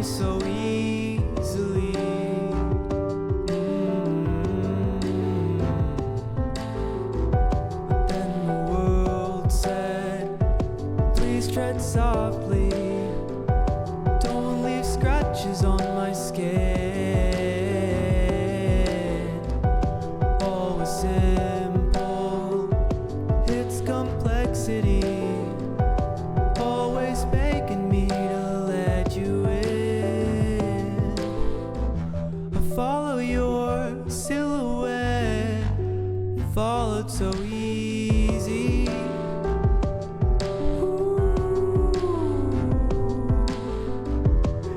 me so easily. But then the world said, please tread softly, don't leave scratches on my skin. All was simple, its complexity always begging me to let you in. I follow your silhouette, followed so easy.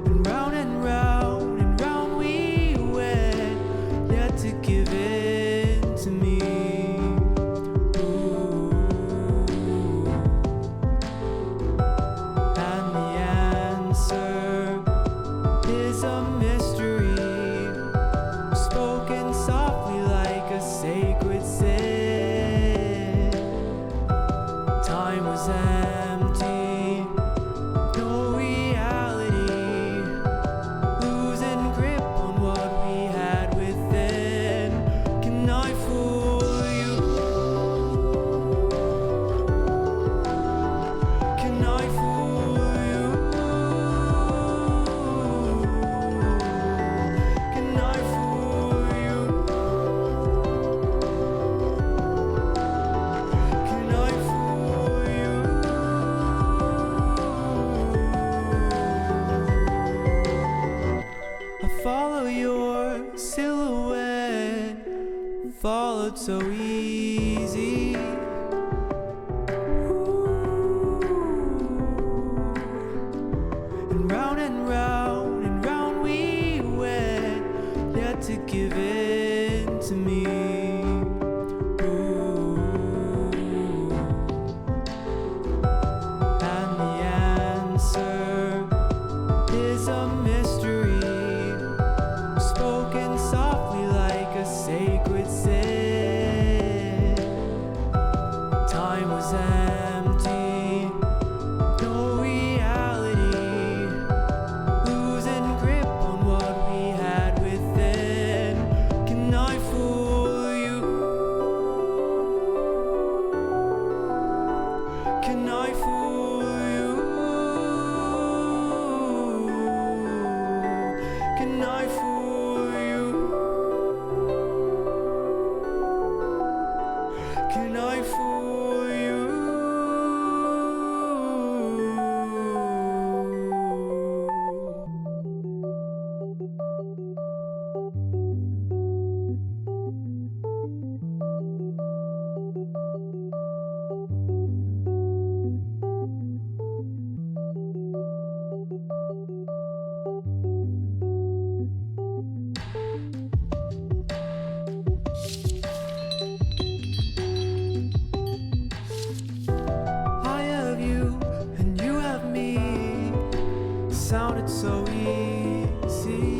And round we went, yet to give in to me. Is a mystery, spoken softly like a sacred sin. Time was empty, no reality, losing grip on what we had within. Can I fool you? Can I fool you? Follow your silhouette, followed so easy. And round we went, yet to give in to me. And the answer is a mystery, spoken softly like a sacred sin. Time was empty, no reality, losing grip on what we had within. Can I fool you? Can I fool you? Can I fool you? Can I fool you? Sounded so easy.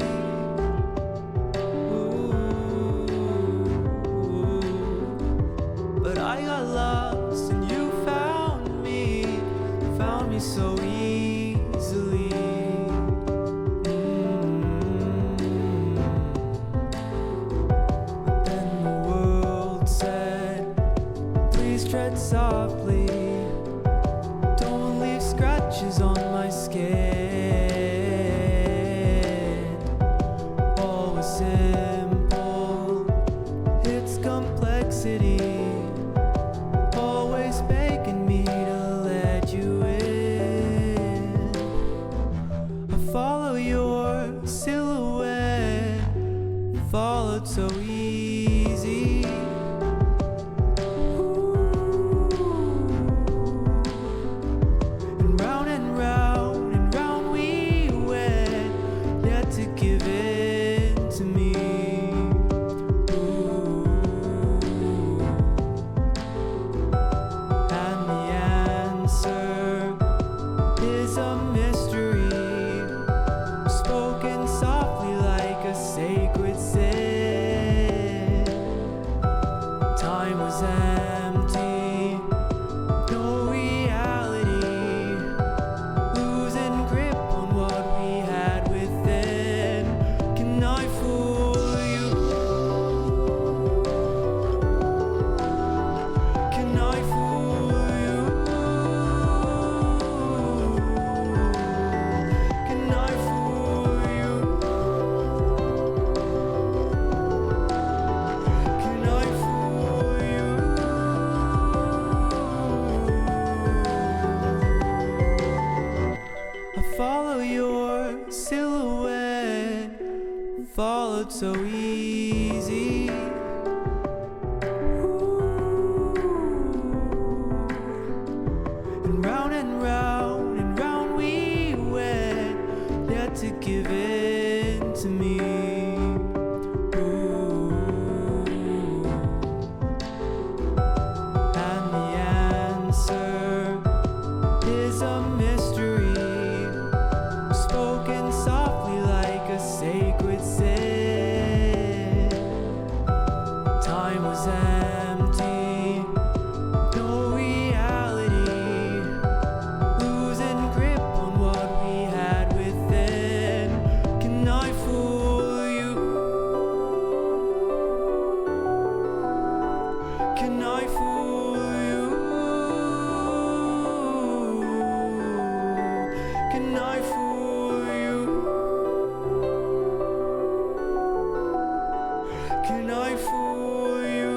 But I got lost and you found me so easily. But then the world said, please tread softly, don't leave scratches on my skin. followed so easy. And round and round and round we went, yet to give in to me. And the answer is a mystery, spoken softly like a sacred sin. Time was empty, no reality, losing grip on what we had within. Can I fool you? Can I fool you? Can I fool you? Can I fool you?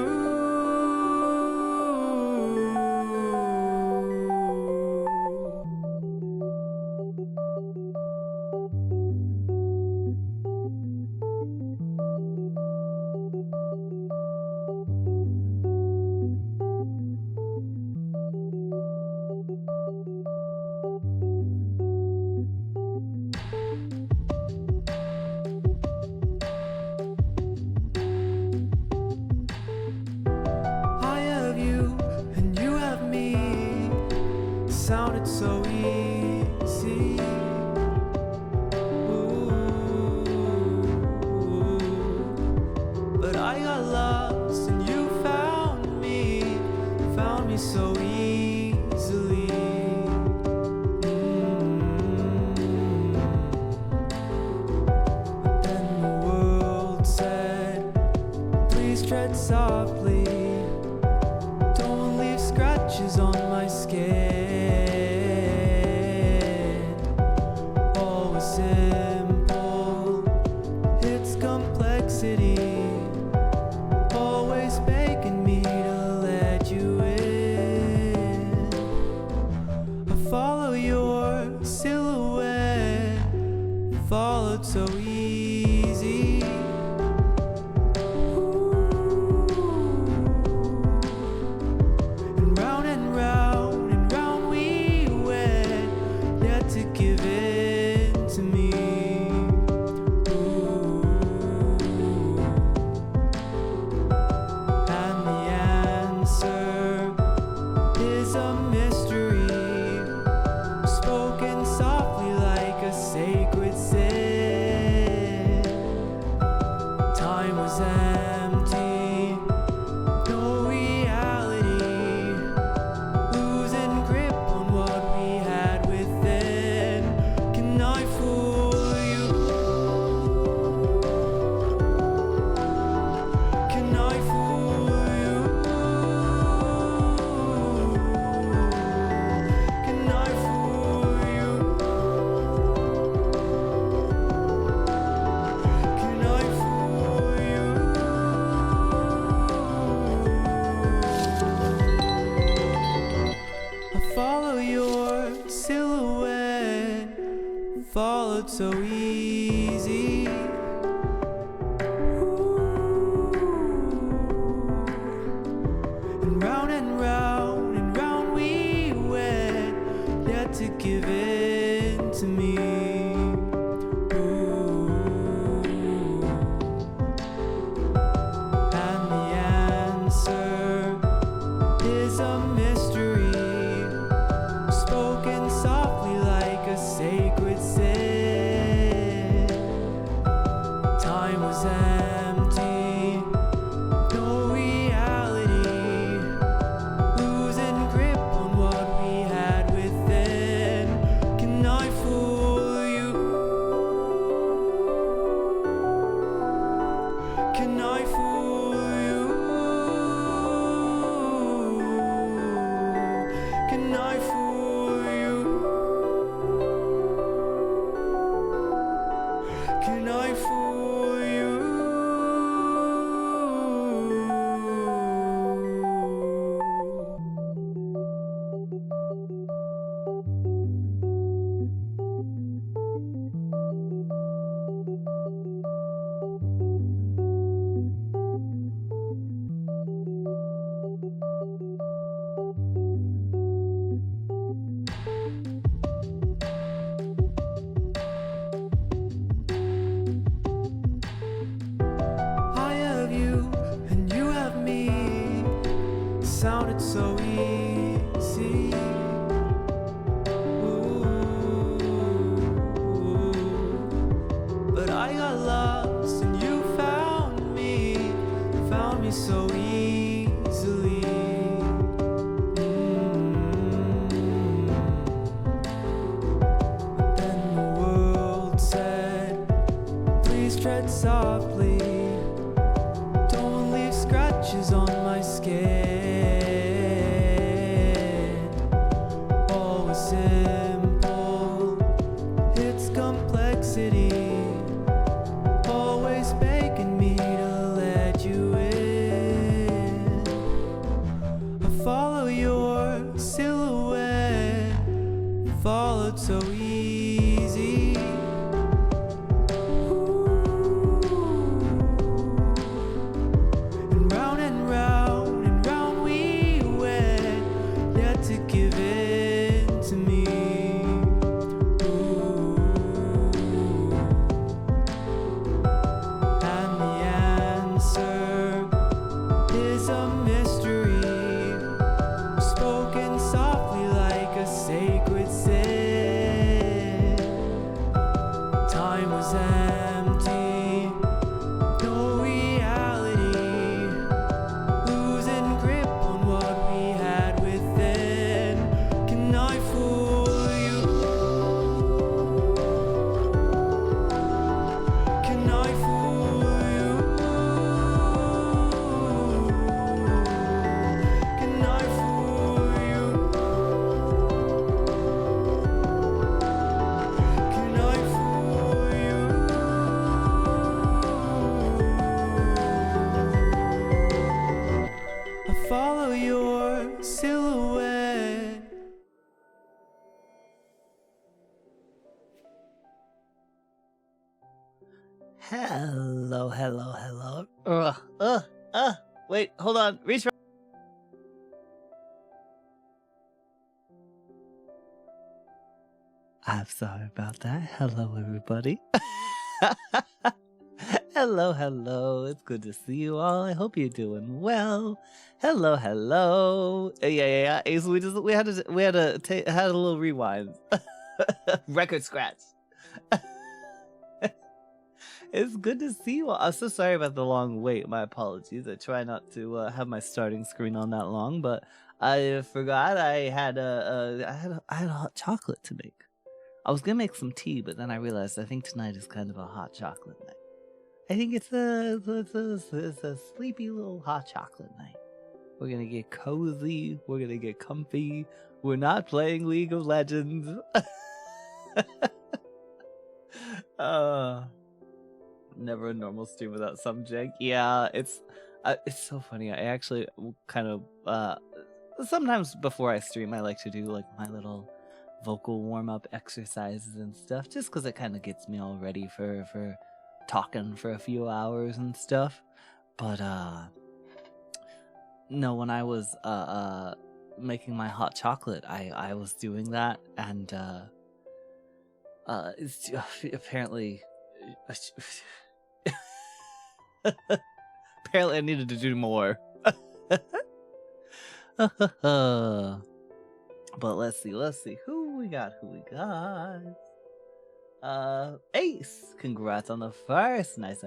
I have you and you have me. Sounded so easy. Ooh. But I got lost and you found me so easily. But then the world said, please tread softly, don't leave scratches on my skin. All was simple, its complexity, always begging me to let you in. I follow your silhouette, followed so easy. And round and round we went, yet to give in to me. And the answer is a mystery, spoken softly like a sacred sin. Time was empty, no reality, losing grip on what we had within. Can I fool you? Can I fool you? Can I fool you? Can I fool you? I follow your silhouette, followed so easy. And round we went, yet to give in to me. And the answer is a mystery, spoken softly like a sacred sin. Time was empty, no reality, losing grip on what we had within. Can I fool you? Can I fool you? Can I fool you? Can I fool you? I got lost and you found me so easily. But then the world said, please tread softly, don't leave scratches on my skin. All was simple, its complexity, always begging me to let you in. I follow your silhouette, followed so easy. And round we went, yet to give in to me. And the answer is a mystery, spoken softly like a sacred sin. Time was empty, no reality, losing grip on what we had within. Can I fool you? Can I fool you? Can I fool you? Can I fool you? I follow your silhouette. Hello. Wait, hold on. Reach. I'm sorry about that. Hello, everybody. Hello. It's good to see you all. I hope you're doing well. Hello. Yeah. Ace, we had a little rewind. Record scratch. It's good to see you all. I'm so sorry about the long wait. My apologies. I try not to have my starting screen on that long, but I forgot I had a hot chocolate to make. I was gonna make some tea, but then I realized I think tonight is kind of a hot chocolate night. I think it's a sleepy little hot chocolate night. We're gonna get cozy. We're gonna get comfy. We're not playing League of Legends. Never a normal stream without some jank. Yeah, it's so funny. I actually kind of sometimes before I stream, I like to do like my little vocal warm-up exercises and stuff, just because it kind of gets me all ready for talking for a few hours and stuff. But no, when I was making my hot chocolate, I was doing that, and it's apparently apparently I needed to do more. But let's see who we got. Ace, congrats on the first. Nice.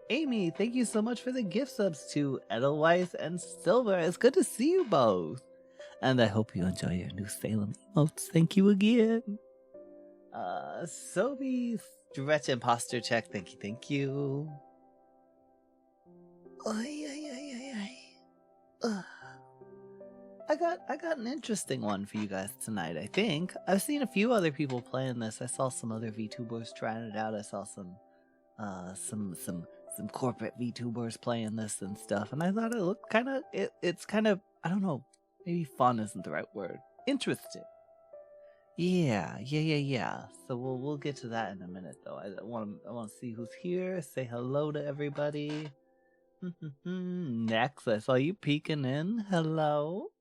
Amy, thank you so much for the gift subs to Edelweiss and Silver. It's good to see you both, and I hope you enjoy your new Salem emotes. Thank you again. Sobe, stretch imposter check. Thank you. I got an interesting one for you guys tonight. I think I've seen a few other people playing this. I saw some other VTubers trying it out. I saw some corporate VTubers playing this and stuff, and I thought it looked kind of it's kind of, I don't know, maybe fun isn't the right word. Interesting. Yeah. So we'll get to that in a minute, though. I want to see who's here. Say hello to everybody. Next, I saw you peeking in. Hello.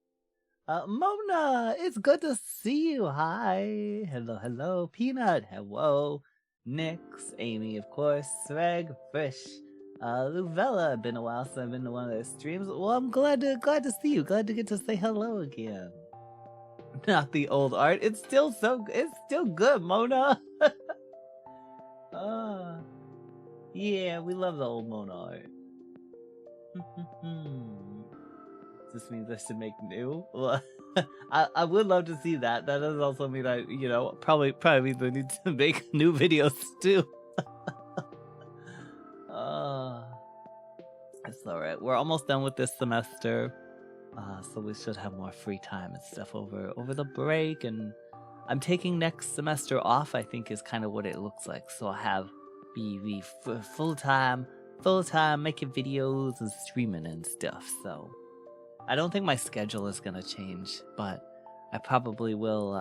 Mona, it's good to see you. Hi. Hello. Peanut, hello. Nix, Amy, of course. Sreg, Frisch. Luvella, been a while since I've been to one of their streams. Well, I'm glad to see you. Glad to get to say hello again. Not the old art. It's still good, Mona. Yeah, we love the old Mona art. This means I should make new. Well, I would love to see that. That does also mean I, you know, probably means I need to make new videos too. It's alright. We're almost done with this semester, so we should have more free time and stuff over the break. And I'm taking next semester off, I think, is kind of what it looks like. So I'll have be full time making videos and streaming and stuff. So I don't think my schedule is gonna change, but I probably will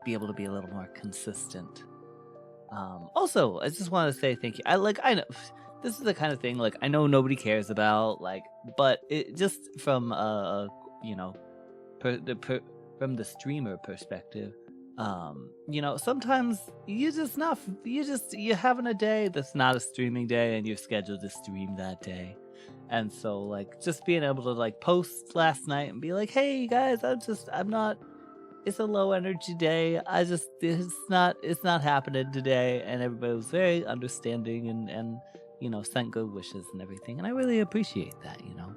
be able to be a little more consistent. Also, I just want to say thank you. I know this is the kind of thing like I know nobody cares about, like, but it just from you know, from the streamer perspective, you know, sometimes you're having a day that's not a streaming day and you're scheduled to stream that day. And so like just being able to like post last night and be like, hey guys, I'm not, it's a low energy day. It's not happening today. And everybody was very understanding and you know, sent good wishes and everything. And I really appreciate that, you know.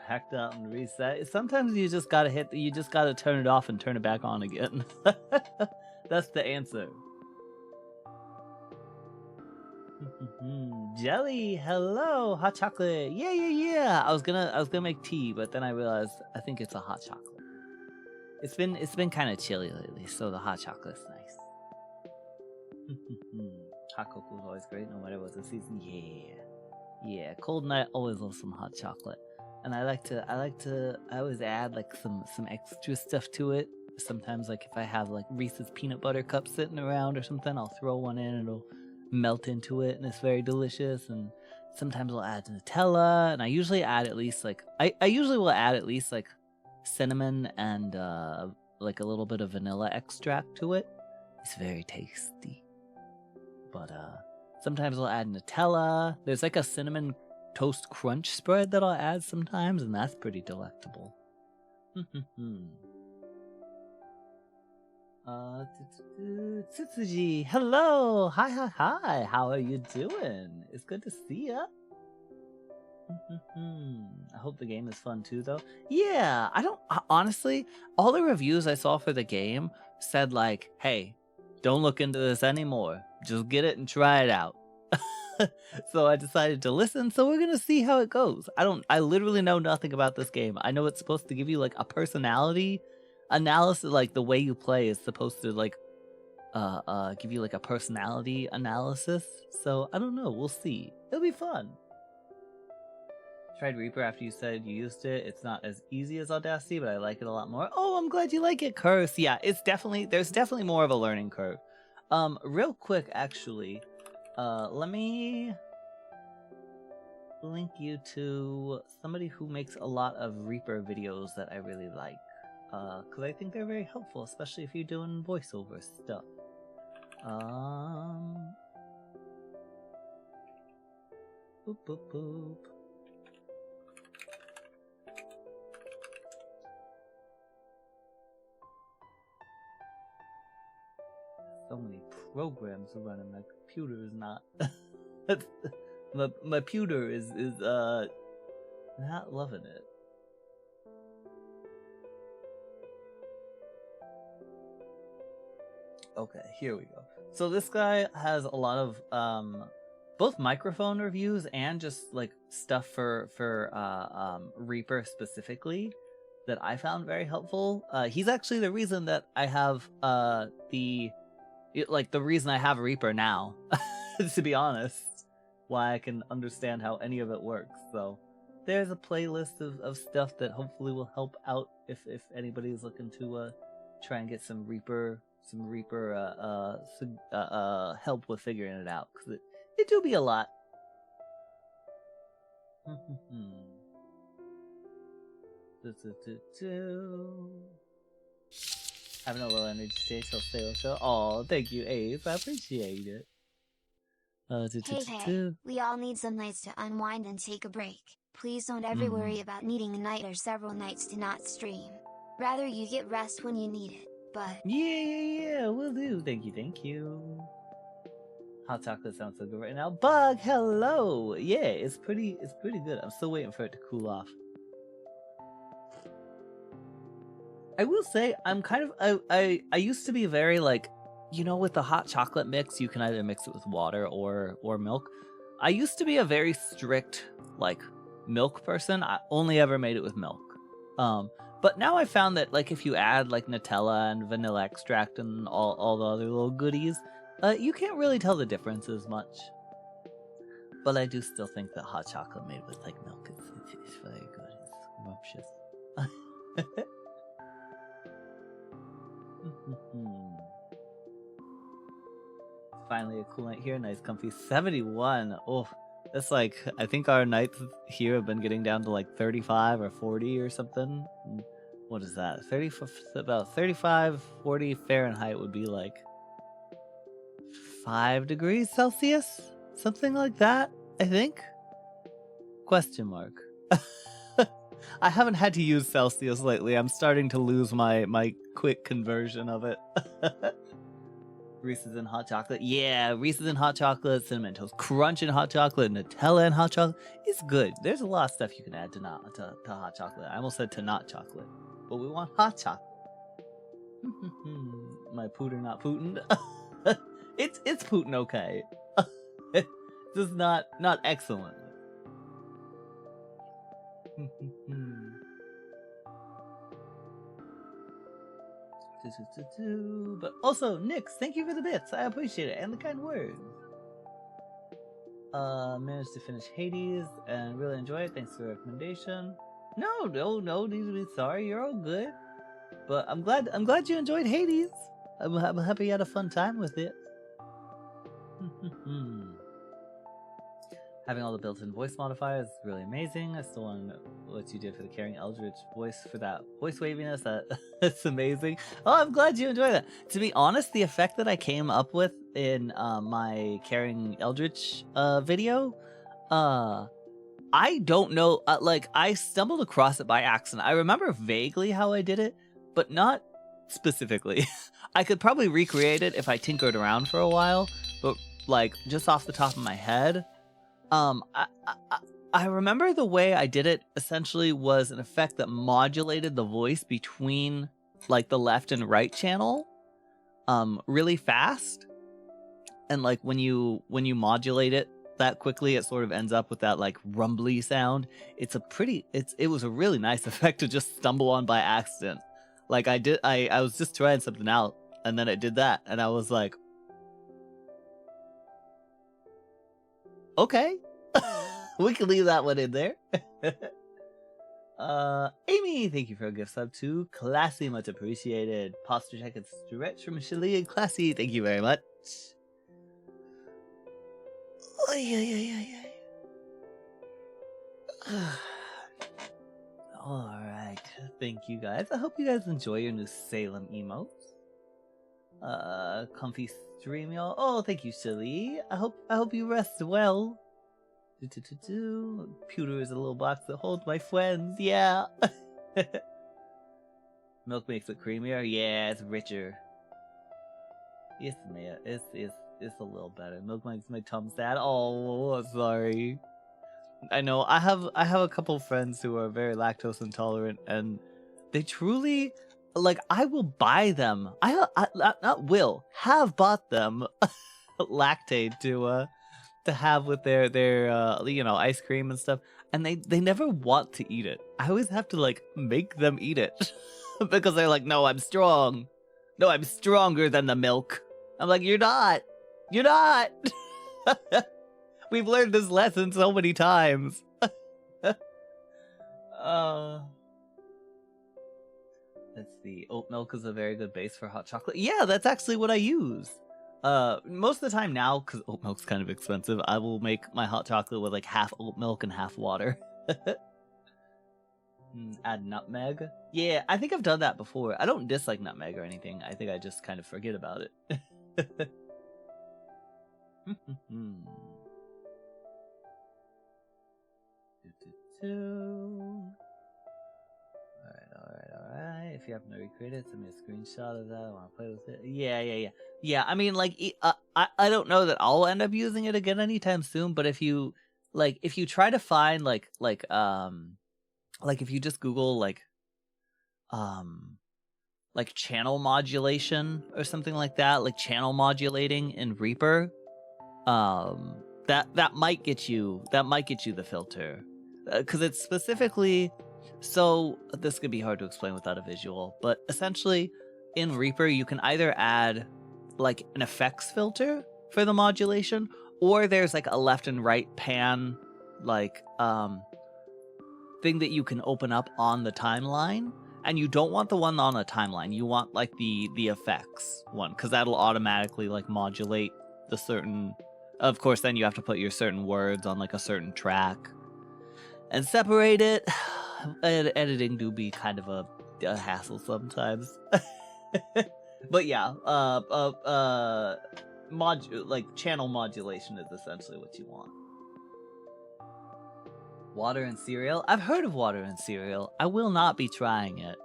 Hacked out and reset. Sometimes you just gotta turn it off and turn it back on again. That's the answer. Jelly, hello, hot chocolate. Yeah. I was gonna make tea, but then I realized I think it's a hot chocolate. It's been kind of chilly lately, so the hot chocolate's nice. Hot cocoa is always great, no matter what the season. Yeah. Cold night, always love some hot chocolate. And I always add like some extra stuff to it. Sometimes like if I have like Reese's peanut butter cups sitting around or something, I'll throw one in and it'll melt into it and it's very delicious. And sometimes I'll add Nutella, and I usually add at least like I usually will add at least like cinnamon and like a little bit of vanilla extract to it. It's very tasty. But sometimes I'll add Nutella. There's like a cinnamon toast crunch spread that I'll add sometimes, and that's pretty delectable. Tsutsuji, hello! Hi, how are you doing? It's good to see ya. I hope the game is fun too, though. Yeah, honestly, all the reviews I saw for the game said like, hey, don't look into this anymore. Just get it and try it out. So I decided to listen, so we're gonna see how it goes. I literally know nothing about this game. I know it's supposed to give you like a personality analysis, like the way you play is supposed to like give you like a personality analysis. So I don't know, we'll see. It'll be fun. Tried Reaper after you said you used it. It's not as easy as Audacity, but I like it a lot more. Oh, I'm glad you like it, Curse. Yeah, there's definitely more of a learning curve. Real quick, actually, let me link you to somebody who makes a lot of Reaper videos that I really like. Because I think they're very helpful, especially if you're doing voiceover stuff. Boop. So many programs are running. My computer is not. my computer is not loving it. Okay, here we go. So this guy has a lot of both microphone reviews and just like stuff for Reaper specifically that I found very helpful. He's actually the reason that I have the reason I have Reaper now, to be honest. Why I can understand how any of it works. So there's a playlist of stuff that hopefully will help out if anybody's looking to try and get some Reaper help with figuring it out, because it do be a lot. Having a low energy state, so stay show. Oh, thank you, Ace. I appreciate it. Hey, we all need some nights to unwind and take a break. Please don't ever worry about needing a night or several nights to not stream. Rather you get rest when you need it, but... Yeah, will do. Thank you. Hot chocolate sounds so good right now. Bug, hello! Yeah, it's pretty good. I'm still waiting for it to cool off. I will say, I'm kind of, I used to be very like, you know, with the hot chocolate mix, you can either mix it with water or milk. I used to be a very strict, like, milk person. I only ever made it with milk. But now I found that, like, if you add, like, Nutella and vanilla extract and all the other little goodies, you can't really tell the difference as much. But I do still think that hot chocolate made with, like, milk is very good. It's scrumptious. Finally a cool night here. Nice comfy 71. Oh, that's like, I think our nights here have been getting down to like 35 or 40 or something. What is that? About 35, 40 Fahrenheit would be like 5 degrees Celsius? Something like that, I think? Question mark. I haven't had to use Celsius lately. I'm starting to lose my quick conversion of it. Reese's and hot chocolate. Yeah, Reese's and hot chocolate, Cinnamon Toast Crunch and hot chocolate, Nutella and hot chocolate. It's good. There's a lot of stuff you can add to hot chocolate. I almost said to not chocolate, but we want hot chocolate. My Putin not Putin. It's Putin okay. Just not excellent. But also, Nix, thank you for the bits. I appreciate it. And the kind words. Managed to finish Hades and really enjoy it. Thanks for the recommendation. No, need to be sorry. You're all good. But I'm glad you enjoyed Hades. I'm happy you had a fun time with it. Having all the built-in voice modifiers is really amazing. I still want to know what you did for the Caring Eldritch voice for that voice waviness. That's amazing. Oh, I'm glad you enjoyed that. To be honest, the effect that I came up with in my Caring Eldritch video, I don't know. Like, I stumbled across it by accident. I remember vaguely how I did it, but not specifically. I could probably recreate it if I tinkered around for a while, but like just off the top of my head. I remember the way I did it essentially was an effect that modulated the voice between like the left and right channel really fast. And like when you modulate it that quickly, it sort of ends up with that like rumbly sound. It was a really nice effect to just stumble on by accident. Like I was just trying something out and then it did that and I was like, okay. We can leave that one in there. Amy, thank you for a gift sub too. Classy, much appreciated. Posture check and stretch from Shelly and Classy. Thank you very much. Alright. Thank you guys. I hope you guys enjoy your new Salem emotes. Comfy stream, y'all. Oh, thank you, Shelly. I hope you rest well. Pewter is a little box that holds my friends. Yeah. Milk makes it creamier. Yeah, it's richer. Yes, man. It's a little better. Milk makes my tum sad. Oh, sorry. I know. I have a couple friends who are very lactose intolerant, and they truly like. I will buy them. I have bought them Lactaid to have with their ice cream and stuff, and they never want to eat it. I always have to like make them eat it because they're like, no, I'm strong. No, I'm stronger than the milk. I'm like, you're not. We've learned this lesson so many times. Let's see. Oat milk is a very good base for hot chocolate. Yeah, that's actually what I use. Most of the time now, because oat milk's kind of expensive, I will make my hot chocolate with like half oat milk and half water. Add nutmeg. Yeah, I think I've done that before. I don't dislike nutmeg or anything. I think I just kind of forget about it. Alright. If you happen to recreate it, send me a screenshot of that. I want to play with it. Yeah, I mean, like, I don't know that I'll end up using it again anytime soon, but if you try to find, like, if you just Google, like channel modulation or something like that, like channel modulating in Reaper, that might get you the filter, because it's specifically, so this could be hard to explain without a visual, but essentially in Reaper you can either add like an effects filter for the modulation, or there's like a left and right pan like thing that you can open up on the timeline, and you don't want the one on the timeline, you want like the effects one, because that'll automatically like modulate the certain, of course then you have to put your certain words on like a certain track and separate it. Editing do be kind of a hassle sometimes. But yeah, like channel modulation is essentially what you want. Water and cereal? I've heard of water and cereal. I will not be trying it.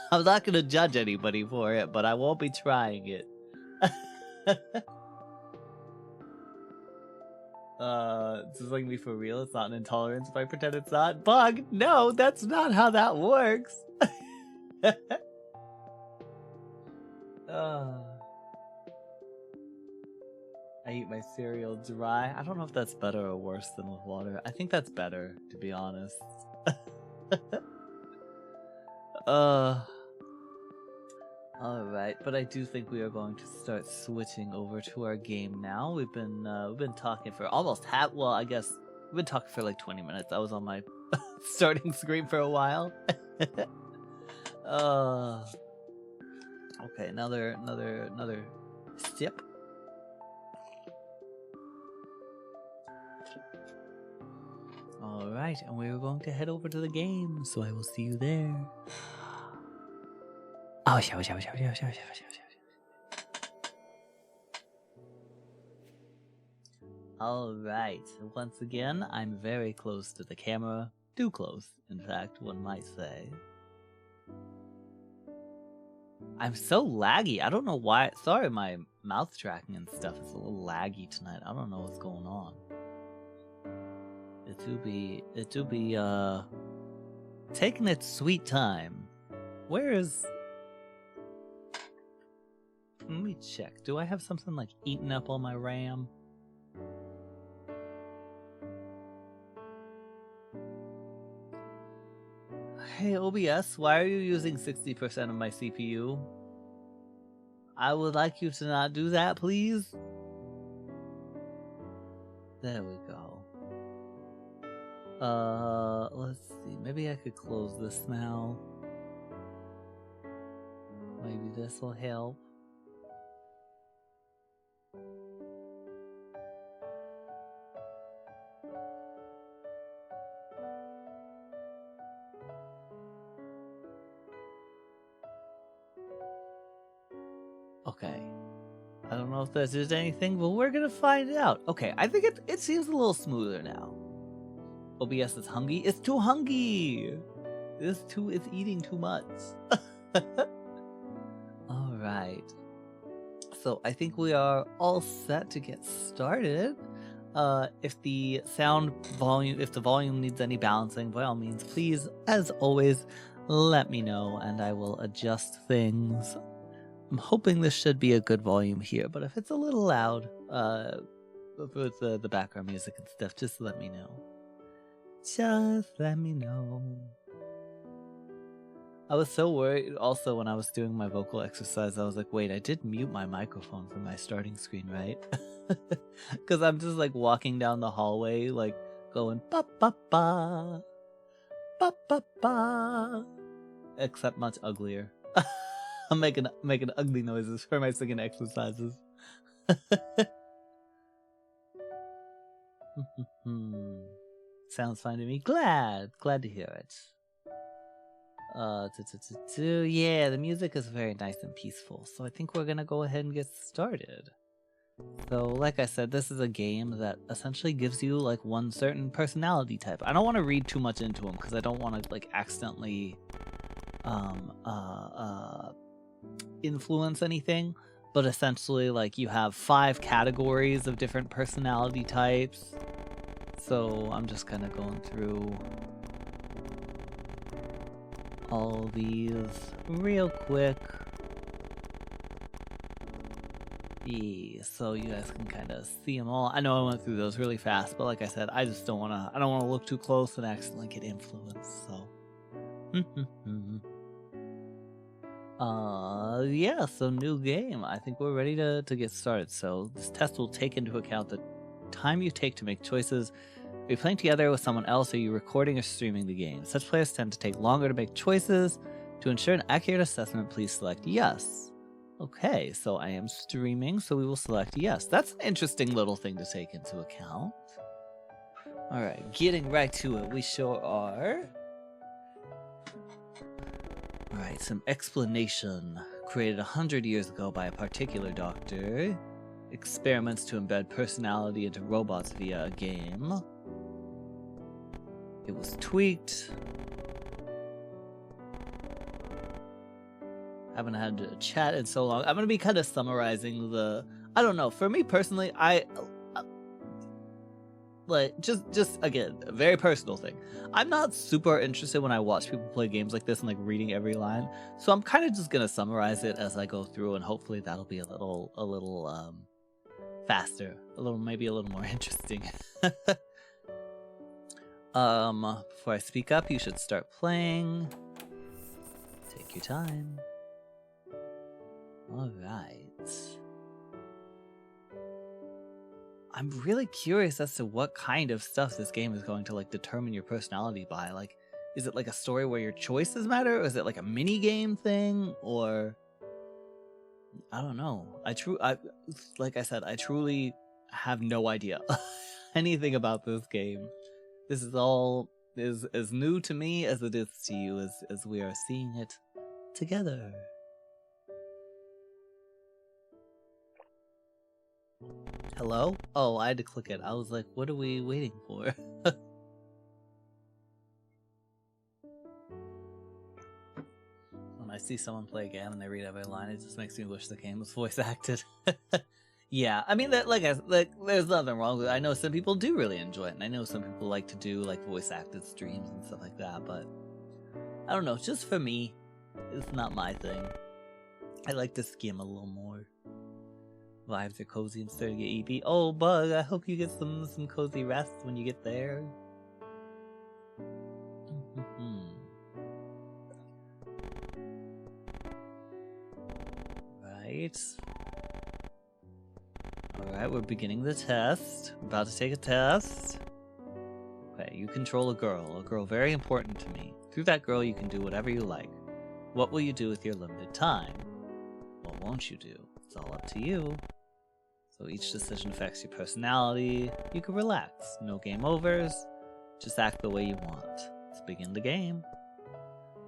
I'm not gonna judge anybody for it, but I won't be trying it. This is like me for real. It's not an intolerance if I pretend it's not. Bug, no, that's not how that works. I eat my cereal dry. I don't know if that's better or worse than with water. I think that's better, to be honest. Alright, but I do think we are going to start switching over to our game now. We've been talking for almost I guess we've been talking for like 20 minutes. I was on my starting screen for a while. Okay, another sip. Alright, and we're going to head over to the game, so I will see you there. Oh, Alright, once again, I'm very close to the camera. Too close, in fact, one might say. I'm so laggy. I don't know why. Sorry, my mouth tracking and stuff is a little laggy tonight. I don't know what's going on. It do be taking its sweet time. Where is... Let me check. Do I have something like eating up all my RAM? Hey OBS, why are you using 60% of my CPU? I would like you to not do that, please. There we go. Let's see. Maybe I could close this now. Maybe this will help. Okay. I don't know if this is anything, but we're gonna find out. Okay, I think it seems a little smoother now. OBS is hungry. It's too hungry. It's eating too much. All right. So I think we are all set to get started. If the volume needs any balancing, by all means, please, as always, let me know and I will adjust things. I'm hoping this should be a good volume here, but if it's a little loud, with the background music and stuff, just let me know. Just let me know. I was so worried also when I was doing my vocal exercise. I was like, wait, I did mute my microphone from my starting screen, right? Because I'm just like walking down the hallway, like going ba ba ba, ba ba ba, except much uglier. I'm making ugly noises for my singing exercises. Sounds fine to me. Glad to hear it. Yeah, the music is very nice and peaceful, so I think we're gonna go ahead and get started. So, like I said, this is a game that essentially gives you like one certain personality type. I don't want to read too much into them because I don't want to like accidentally influence anything. But essentially, like you have 5 categories of different personality types. So I'm just kind of going through all these real quick. Yeah, so you guys can kind of see them all. I know I went through those really fast, but like I said, I just don't want to. I don't want to look too close and accidentally get influenced. So, yeah. So new game. I think we're ready to get started. So this test will take into account the time you take to make choices. Are you playing together with someone else, or are you recording or streaming the game? Such players tend to take longer to make choices. To ensure an accurate assessment, please select yes. Okay, so I am streaming, so we will select yes. That's an interesting little thing to take into account. Alright, getting right to it, we sure are. Alright, some explanation. Created 100 years ago by a particular doctor. Experiments to embed personality into robots via a game. It was tweaked. Haven't had a chat in so long. I'm gonna be kind of summarizing the. I don't know. For me personally, I like just again a very personal thing. I'm not super interested when I watch people play games like this and like reading every line. So I'm kind of just gonna summarize it as I go through, and hopefully that'll be a little faster, maybe a little more interesting. Before I speak up, you should start playing. Take your time. Alright. I'm really curious as to what kind of stuff this game is going to like determine your personality by. Like, is it like a story where your choices matter? Or is it like a mini game thing? Or I don't know. Like I said, I truly have no idea anything about this game. This is all is as new to me as it is to you as we are seeing it together. Hello? Oh, I had to click it. I was like, what are we waiting for? When I see someone play a game and they read every line, it just makes me wish the game was voice acted. Yeah, I mean, there's nothing wrong with it. I know some people do really enjoy it, and I know some people like to do like voice acted streams and stuff like that, but I don't know, just for me, it's not my thing. I like to skim a little more. Vibes are cozy and starting to get EP. Oh, Bug, I hope you get some cozy rest when you get there. Right. Alright, we're beginning the test. We're about to take a test. Okay, you control a girl very important to me. Through that girl, you can do whatever you like. What will you do with your limited time? What won't you do? It's all up to you. So each decision affects your personality. You can relax. No game overs. Just act the way you want. Let's begin the game.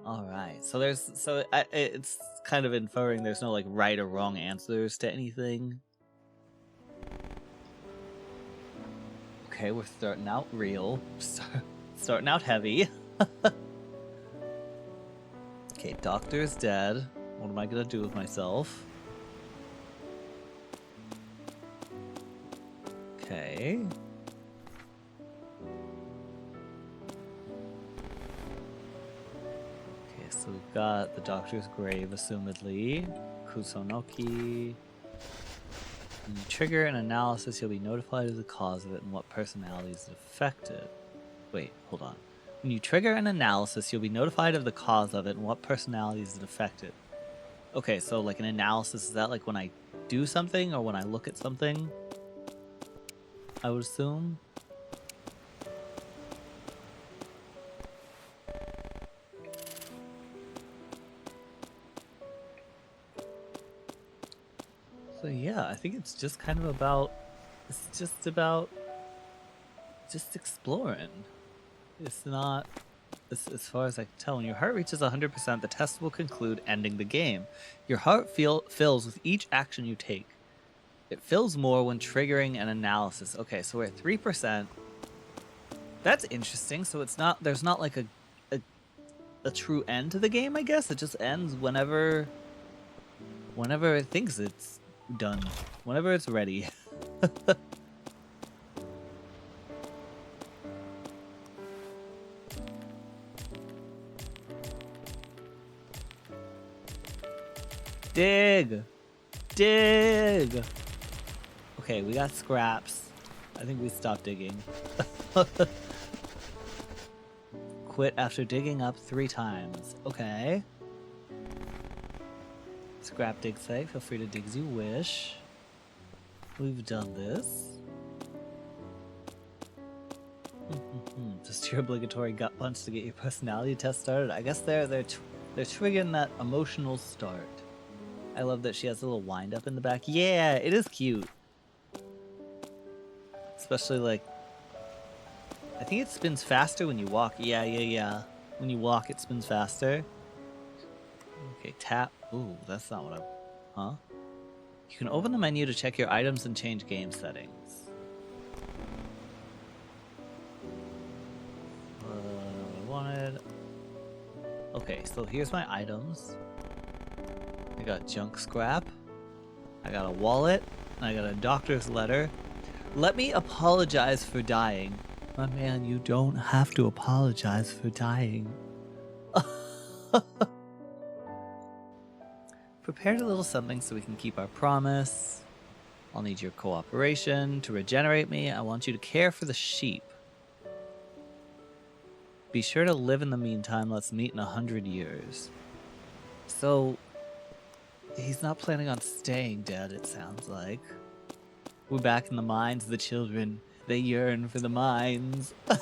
Alright, so it's kind of inferring there's no like right or wrong answers to anything. Okay, we're starting out real. Starting out heavy. Okay, doctor's dead. What am I gonna do with myself? Okay. Okay, so we've got the doctor's grave, assumedly. Kusonoki. When you trigger an analysis, you'll be notified of the cause of it and what personalities it affected. Wait, hold on. When you trigger an analysis, you'll be notified of the cause of it and what personalities it affected. Okay, so like an analysis, is that like when I do something or when I look at something? I would assume. So yeah, I think it's just kind of about, just exploring. It's not, as far as I can tell, when your heart reaches 100%, the test will conclude, ending the game. Your heart fills with each action you take. It fills more when triggering an analysis. Okay, so we're at 3%. That's interesting. So it's not, there's not like a true end to the game, I guess. It just ends whenever it thinks it's done. Whenever it's ready. Dig! Dig! Okay, we got scraps. I think we stopped digging. Quit after digging up 3 times. Okay. Scrap dig site. Feel free to dig as you wish. We've done this. Just your obligatory gut punch to get your personality test started. I guess they're triggering that emotional start. I love that she has a little wind up in the back. Yeah, it is cute. Especially like, I think it spins faster when you walk. Yeah. When you walk, it spins faster. Okay, tap. Ooh, that's not what Huh? You can open the menu to check your items and change game settings. I wanted... Okay, so here's my items. I got junk scrap. I got a wallet. And I got a doctor's letter. Let me apologize for dying. My man, you don't have to apologize for dying. Prepared a little something so we can keep our promise. I'll need your cooperation. To regenerate me, I want you to care for the sheep. Be sure to live in the meantime. Let's meet in 100 years. So, he's not planning on staying dead, it sounds like. We're back in the mines. The children, they yearn for the mines. I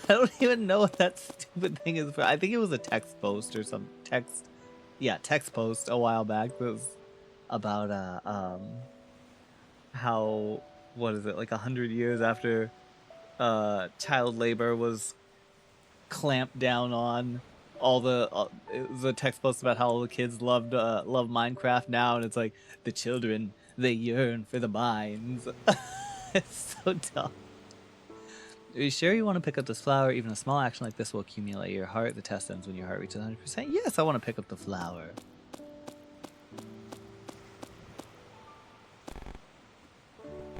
don't even know what that stupid thing is for. I think it was a text post or some text. Yeah, text post a while back that was about how, what is it, like 100 years after child labor was clamped down on. All the it was a text post about how all the kids loved Minecraft now, and it's like the children, they yearn for the mines. It's so dumb. Are you sure you want to pick up this flower? Even a small action like this will accumulate your heart. The test ends when your heart reaches 100%. Yes, I want to pick up the flower.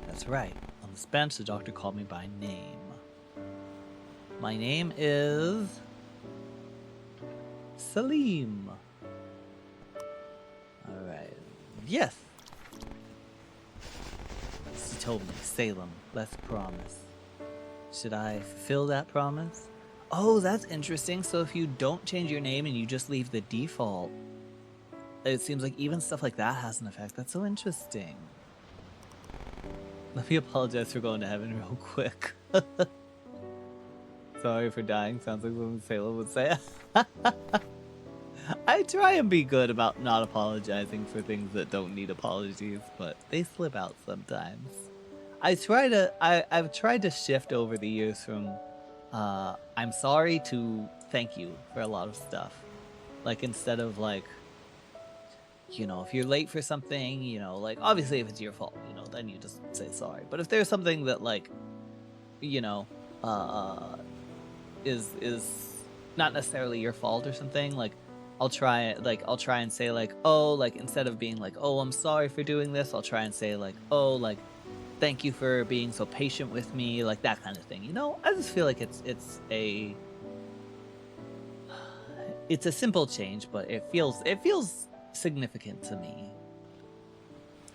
That's right. On this bench, the doctor called me by name. My name is Salim. Alright. Yes. She told me, Salem, let's promise. Should I fulfill that promise? Oh, that's interesting. So if you don't change your name and you just leave the default, it seems like even stuff like that has an effect. That's so interesting. Let me apologize for going to heaven real quick. Sorry for dying. Sounds like something Salem would say. I try and be good about not apologizing for things that don't need apologies, but they slip out sometimes. I've tried to shift over the years from I'm sorry to thank you for a lot of stuff. Like, instead of like, you know, if you're late for something, you know, like obviously if it's your fault, you know, then you just say sorry. But if there's something that, like, you know, is not necessarily your fault or something, like I'll try and say like, oh, like instead of being like, oh, I'm sorry for doing this, I'll try and say like, oh, like thank you for being so patient with me, like that kind of thing. You know, I just feel like it's a simple change, but it feels significant to me.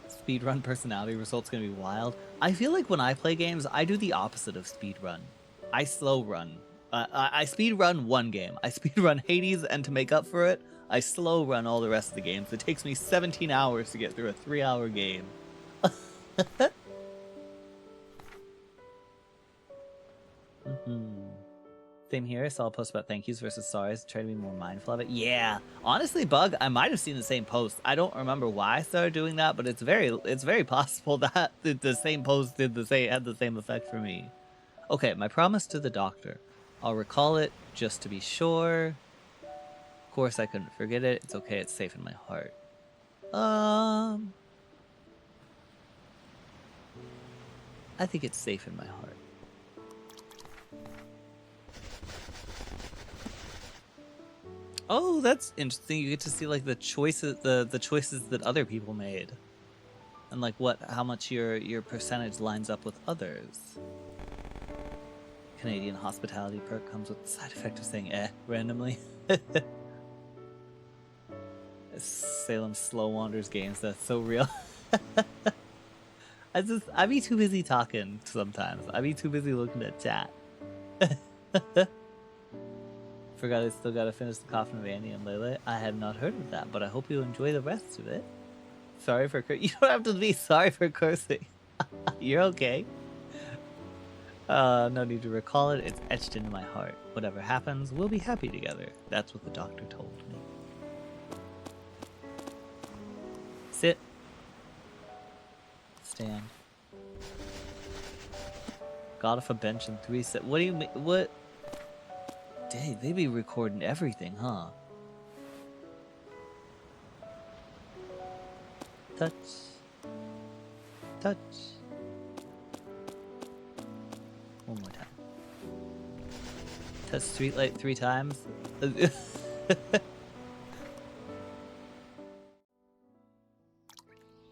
Speedrun personality results gonna be wild. I feel like when I play games, I do the opposite of speedrun. I slow run. I speedrun one game. I speedrun Hades, and to make up for it, I slow run all the rest of the games. It takes me 17 hours to get through a 3-hour game. Same here. I saw a post about thank yous versus sorries. Try to be more mindful of it. Yeah, honestly, Bug, I might have seen the same post. I don't remember why I started doing that, but it's very possible that the same post had the same effect for me. Okay, my promise to the doctor. I'll recall it just to be sure. Of course, I couldn't forget it. It's okay. It's safe in my heart. I think it's safe in my heart. Oh, that's interesting. You get to see like the choices, the choices that other people made, and like how much your percentage lines up with others. Canadian hospitality perk comes with the side effect of saying "eh" randomly. Salem Slow Wanders games. That's so real. I be too busy talking sometimes. I be too busy looking at chat. Forgot I still gotta finish the Coffin of Annie and Lele. I have not heard of that, but I hope you enjoy the rest of it. Sorry for you don't have to be sorry for cursing. You're okay. No need to recall it. It's etched into my heart. Whatever happens, we'll be happy together. That's what the doctor told me. Sit. Stand. Got off a bench in 3 sets. What do you mean? What? Dang, they be recording everything, huh? Touch. Touch. One more time. Touch streetlight 3 times. What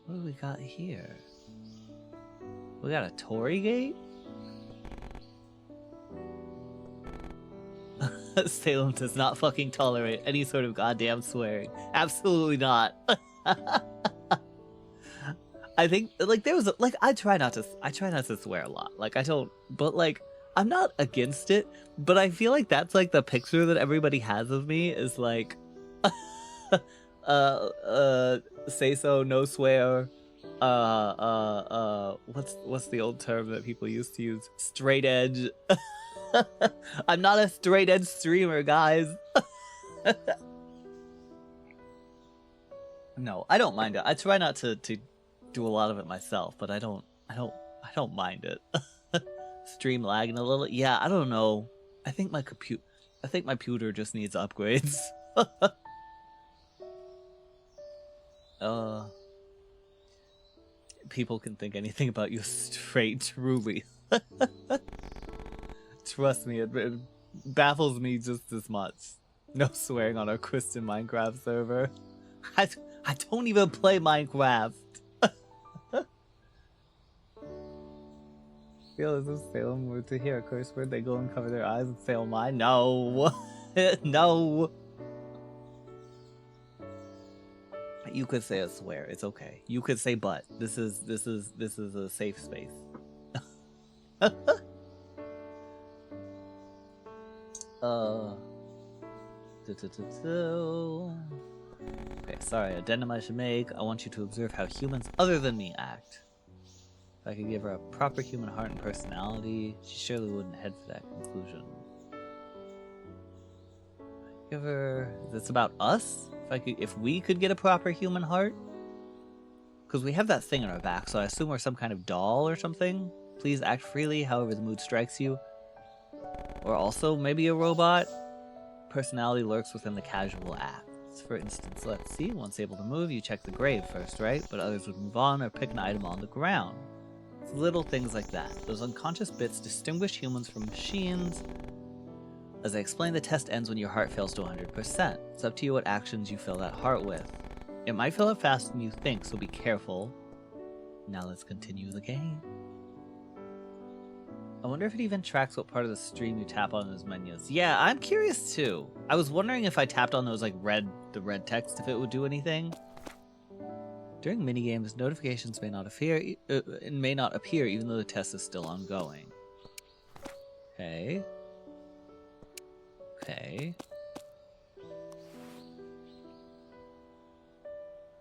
do we got here? We got a Tory gate? Salem does not fucking tolerate any sort of goddamn swearing. Absolutely not. I think like there was like I try not to swear a lot. Like I don't, but like I'm not against it, but I feel like that's like the picture that everybody has of me is like say so, no swear. What's the old term that people used to use? Straight edge. I'm not a straight edge streamer, guys. No, I don't mind it. I try not to do a lot of it myself, but I don't mind it. Stream lagging a little. Yeah, I don't know. I think my computer just needs upgrades. People can think anything about you straight, truly. Trust me, it baffles me just as much. No swearing on our Christian Minecraft server. I don't even play Minecraft. Feel as if Salem were to hear a curse word, they go and cover their eyes and say, "Oh my, no, no." You could say a swear. It's okay. You could say "but." This is a safe space. Okay, sorry, addendum I should make. I want you to observe how humans other than me act. If I could give her a proper human heart and personality, she surely wouldn't head for that conclusion. Give her... Is this about us? If we could get a proper human heart? Because we have that thing on our back, so I assume we're some kind of doll or something. Please act freely, however the mood strikes you. Or also, maybe a robot? Personality lurks within the casual acts. For instance, let's see, once able to move, you check the grave first, right? But others would move on or pick an item on the ground. It's little things like that. Those unconscious bits distinguish humans from machines. As I explained, the test ends when your heart fails to 100%. It's up to you what actions you fill that heart with. It might fill up faster than you think, so be careful. Now let's continue the game. I wonder if it even tracks what part of the stream you tap on those menus. Yeah, I'm curious too. I was wondering if I tapped on those like the red text, if it would do anything. During minigames, notifications may not appear even though the test is still ongoing. Okay. Okay.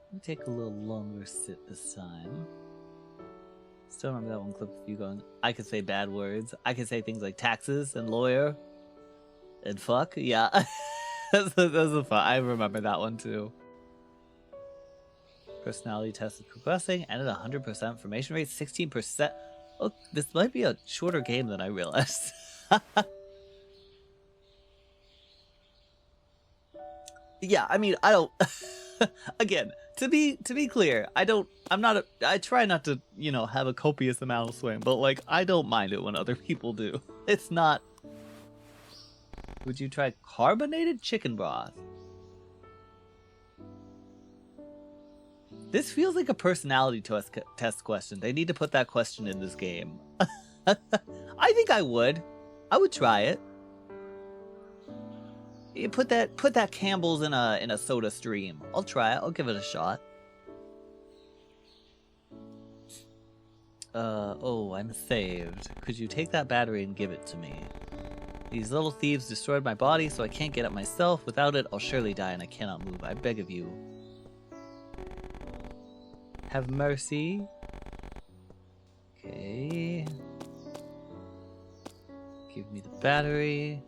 Let me take a little longer sit this time. Still remember that one clip of you going, I could say bad words. I could say things like taxes and lawyer and fuck. Yeah. that's a fun. I remember that one too. Personality test is progressing and at 100% formation rate, 16%. Oh, this might be a shorter game than I realized. Yeah, I mean, I don't... Again, to be clear, I try not to, you know, have a copious amount of swearing, but like I don't mind it when other people do. It's not. Would you try carbonated chicken broth? This feels like a personality test question. They need to put that question in this game. I think I would. I would try it. You put that Campbell's in a soda stream. I'll try it. I'll give it a shot. Oh, I'm saved. Could you take that battery and give it to me? These little thieves destroyed my body, so I can't get up myself. Without it, I'll surely die and I cannot move. I beg of you. Have mercy. Okay. Give me the battery.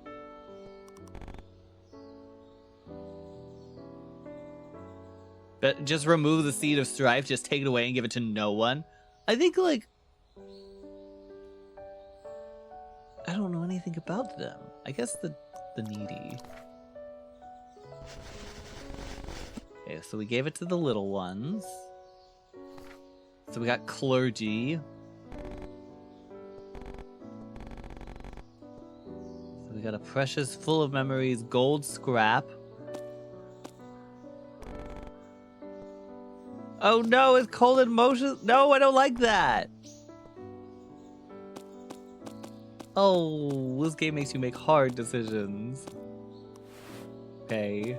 But just remove the seed of strife, just take it away and give it to no one. I think, like, I don't know anything about them. I guess the needy. Okay, so we gave it to the little ones. So we got clergy. So we got a precious, full of memories, gold scrap. Oh no, it's cold and motion. No, I don't like that. Oh, this game makes you make hard decisions. Okay.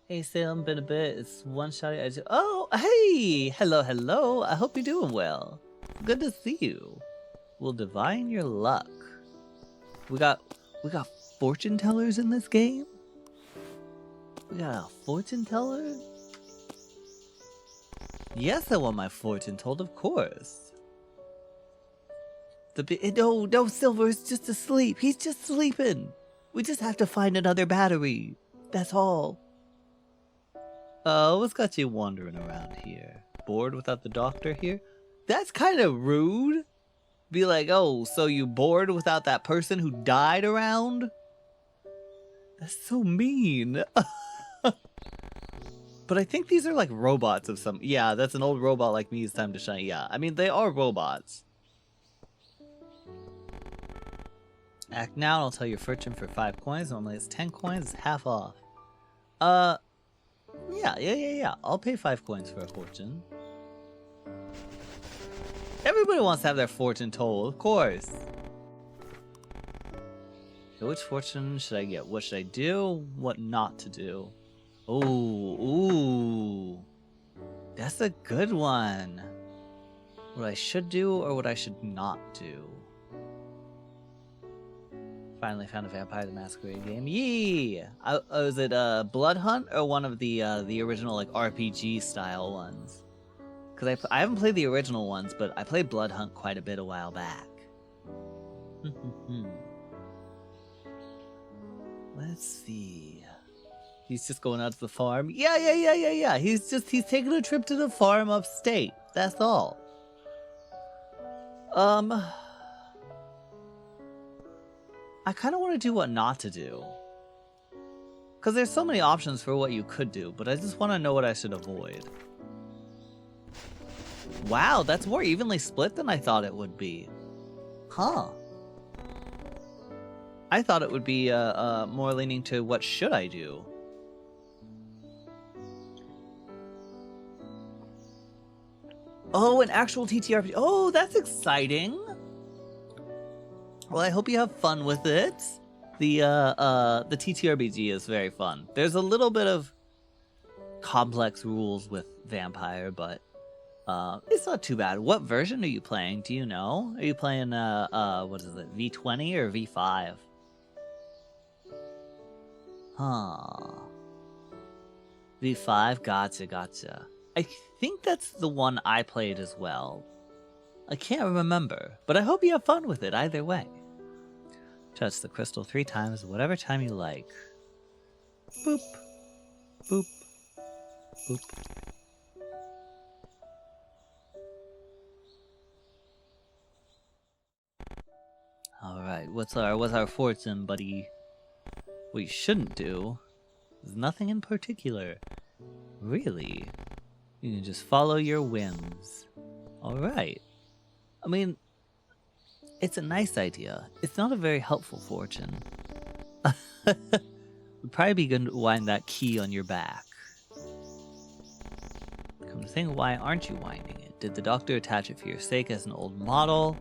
Hey Salem, been a bit. It's one shot. Oh, hey, hello. I hope you're doing well. Good to see you. We'll divine your luck. We got fortune tellers in this game. We got a fortune teller. Yes, I want my fortune told, of course. No, Silver is just asleep. He's just sleeping. We just have to find another battery. That's all. What's got you wandering around here? Bored without the doctor here? That's kind of rude. Be like, oh, so you bored without that person who died around? That's so mean. But I think these are like robots of some... Yeah, that's an old robot like me. It's time to shine. Yeah, I mean, they are robots. Act now and I'll tell your fortune for 5 coins. Normally it's 10 coins. It's half off. Yeah. I'll pay 5 coins for a fortune. Everybody wants to have their fortune told, of course. Okay, which fortune should I get? What should I do? What not to do? Ooh. That's a good one. What I should do or what I should not do. Finally found a Vampire the Masquerade game. Yee! Was it Blood Hunt or one of the original like RPG style ones? Because I haven't played the original ones, but I played Blood Hunt quite a bit a while back. Let's see. He's just going out to the farm. Yeah. He's taking a trip to the farm upstate. That's all. I kind of want to do what not to do. Because there's so many options for what you could do, but I just want to know what I should avoid. Wow, that's more evenly split than I thought it would be. Huh. I thought it would be more leaning to what should I do. Oh, an actual TTRPG. Oh, that's exciting. Well, I hope you have fun with it. The TTRPG is very fun. There's a little bit of complex rules with Vampire, but it's not too bad. What version are you playing? Do you know? Are you playing what is it, V20 or V5? Huh. V5, gotcha. I think that's the one I played as well. I can't remember, but I hope you have fun with it either way. Touch the crystal 3 times, whatever time you like. Boop. Boop. Boop. Alright, Alright, what's our fortune, buddy? What you shouldn't do is nothing in particular. Really? You can just follow your whims. Alright. I mean, it's a nice idea. It's not a very helpful fortune. Would probably be good to wind that key on your back. Come to think, why aren't you winding it? Did the doctor attach it for your sake as an old model,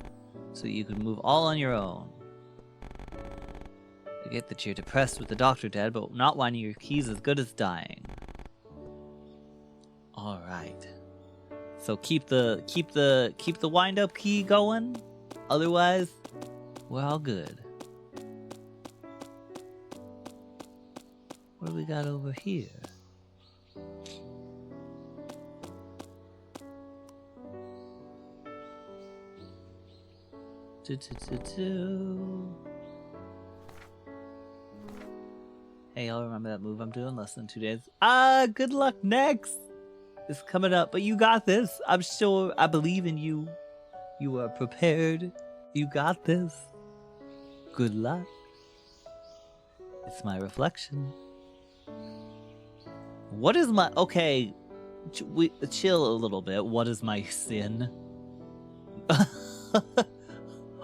so you could move all on your own? I get that you're depressed with the doctor dead, but not winding your keys is good as dying. All right. So keep the wind up key going. Otherwise, we're all good. What do we got over here? Hey, I'll remember that move I'm doing less than 2 days. Good luck next! It's coming up, but you got this. I'm sure. I believe in you. You are prepared. You got this. Good luck. It's my reflection. What is my... Okay, chill a little bit. What is my sin?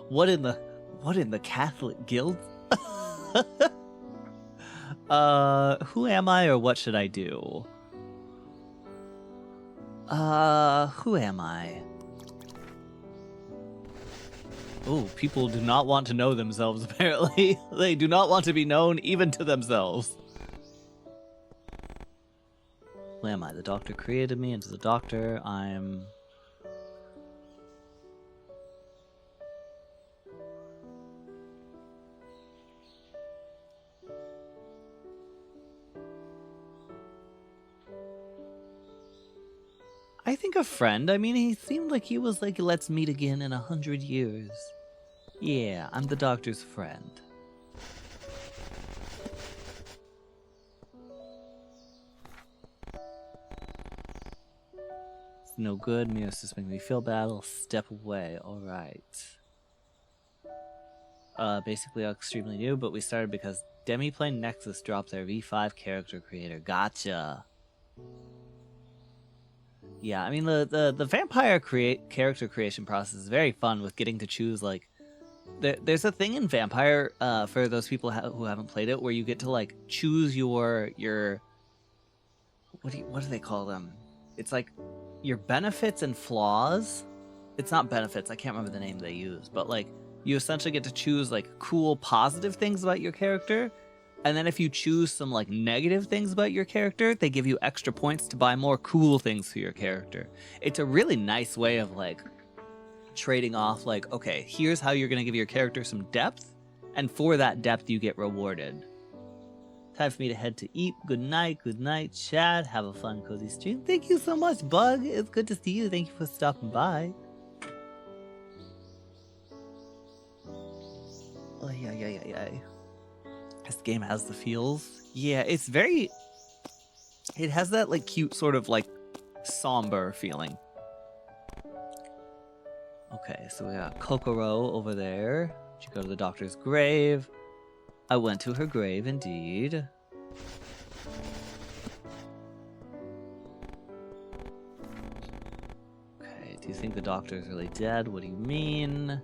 What in the Catholic guild? Who am I, or what should I do? Who am I? Oh, people do not want to know themselves, apparently. They do not want to be known, even to themselves. Who am I? The doctor created me into the doctor. I'm... I think a friend. I mean, he seemed like he was like, let's meet again in 100 years. Yeah, I'm the doctor's friend. It's no good. Mirrors just make me feel bad. I'll step away. Alright. Basically extremely new, but we started because Demiplane Nexus dropped their V5 character creator. Gotcha. Yeah, I mean, the vampire character creation process is very fun with getting to choose, like... There's a thing in Vampire, for those people who haven't played it, where you get to, like, choose your... What do they call them? It's like, your benefits and flaws. It's not benefits, I can't remember the name they use, but, like, you essentially get to choose, like, cool, positive things about your character. And then if you choose some, like, negative things about your character, they give you extra points to buy more cool things for your character. It's a really nice way of, like, trading off, like, okay, here's how you're going to give your character some depth, and for that depth you get rewarded. Time for me to head to eat. Good night, chat. Have a fun, cozy stream. Thank you so much, Bug. It's good to see you. Thank you for stopping by. Oh, yeah. This game has the feels. Yeah, it's very... It has that, like, cute sort of, like, somber feeling. Okay, so we got Kokoro over there. She go to the doctor's grave. I went to her grave, indeed. Okay, do you think the doctor is really dead? What do you mean?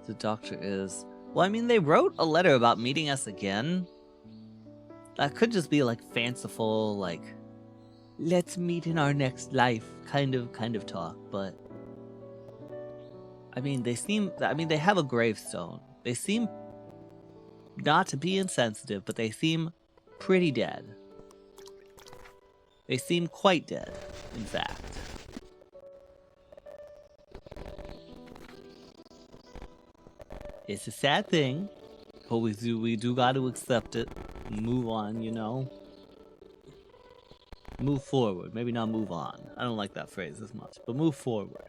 The doctor is... Well, I mean, they wrote a letter about meeting us again. That could just be, like, fanciful, like, let's meet in our next life kind of talk, but... I mean, they have a gravestone. They seem not to be insensitive, but they seem pretty dead. They seem quite dead, in fact. It's a sad thing, but we do got to accept it and move on, you know? Move forward. Maybe not move on. I don't like that phrase as much, but move forward.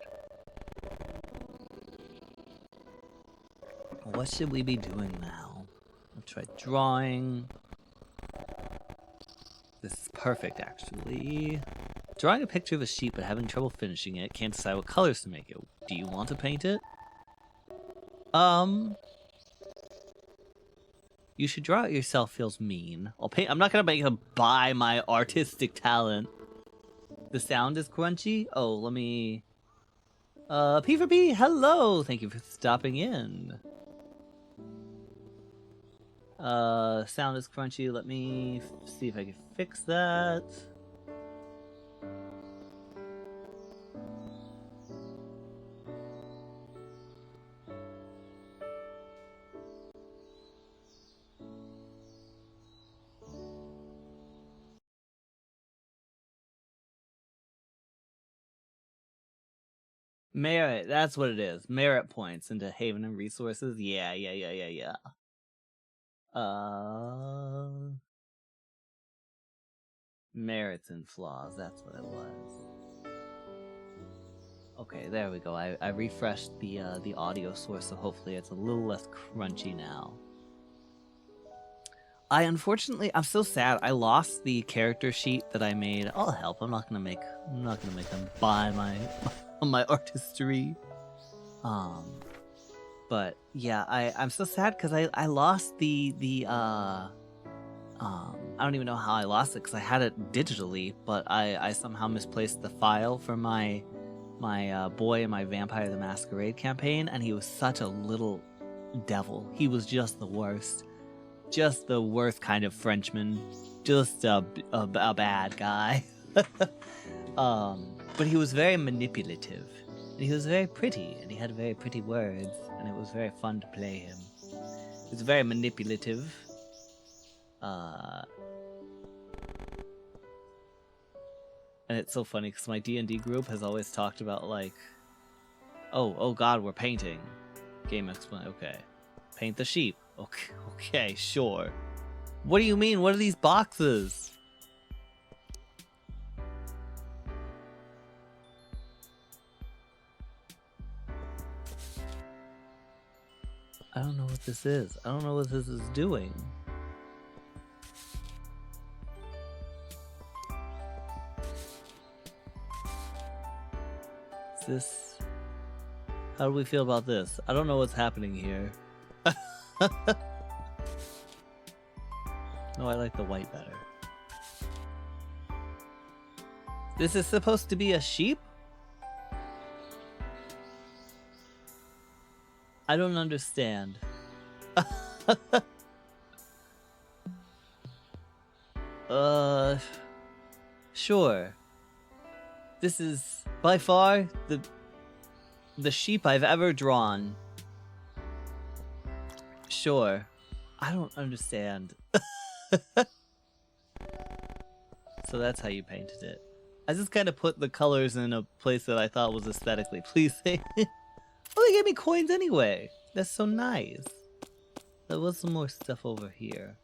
What should we be doing now? I'll try drawing. This is perfect, actually. Drawing a picture of a sheep but having trouble finishing it. Can't decide what colors to make it. Do you want to paint it? You should draw it yourself feels mean. I'm not gonna make him buy my artistic talent. The sound is crunchy? Oh, let me... P for P, hello! Thank you for stopping in. Sound is crunchy. Let me see if I can fix that. Merit, that's what it is. Merit points into Haven and Resources. Yeah. Merits and flaws, that's what it was. Okay, there we go. I refreshed the audio source, so hopefully it's a little less crunchy now. I'm so sad. I lost the character sheet that I made. I'll help. I'm not gonna make them buy my my artistry. But yeah, I'm so sad because I lost I don't even know how I lost it because I had it digitally, but I somehow misplaced the file for my boy in my Vampire the Masquerade campaign, and he was such a little devil. He was just the worst. Just the worst kind of Frenchman. Just a bad guy. But he was very manipulative. And he was very pretty, and he had very pretty words, and it was very fun to play him. He was very manipulative. And it's so funny because my D&D group has always talked about like, oh god, we're painting. Game explain. Okay, paint the sheep. Okay, sure. What do you mean? What are these boxes? I don't know what this is. I don't know what this is doing. This... How do we feel about this? I don't know what's happening here. No, I like the white better. This is supposed to be a sheep? I don't understand. Sure. This is by far the sheep I've ever drawn. Sure. I don't understand. So that's how you painted it. I just kind of put the colors in a place that I thought was aesthetically pleasing. Oh, they gave me coins anyway. That's so nice. There was some more stuff over here.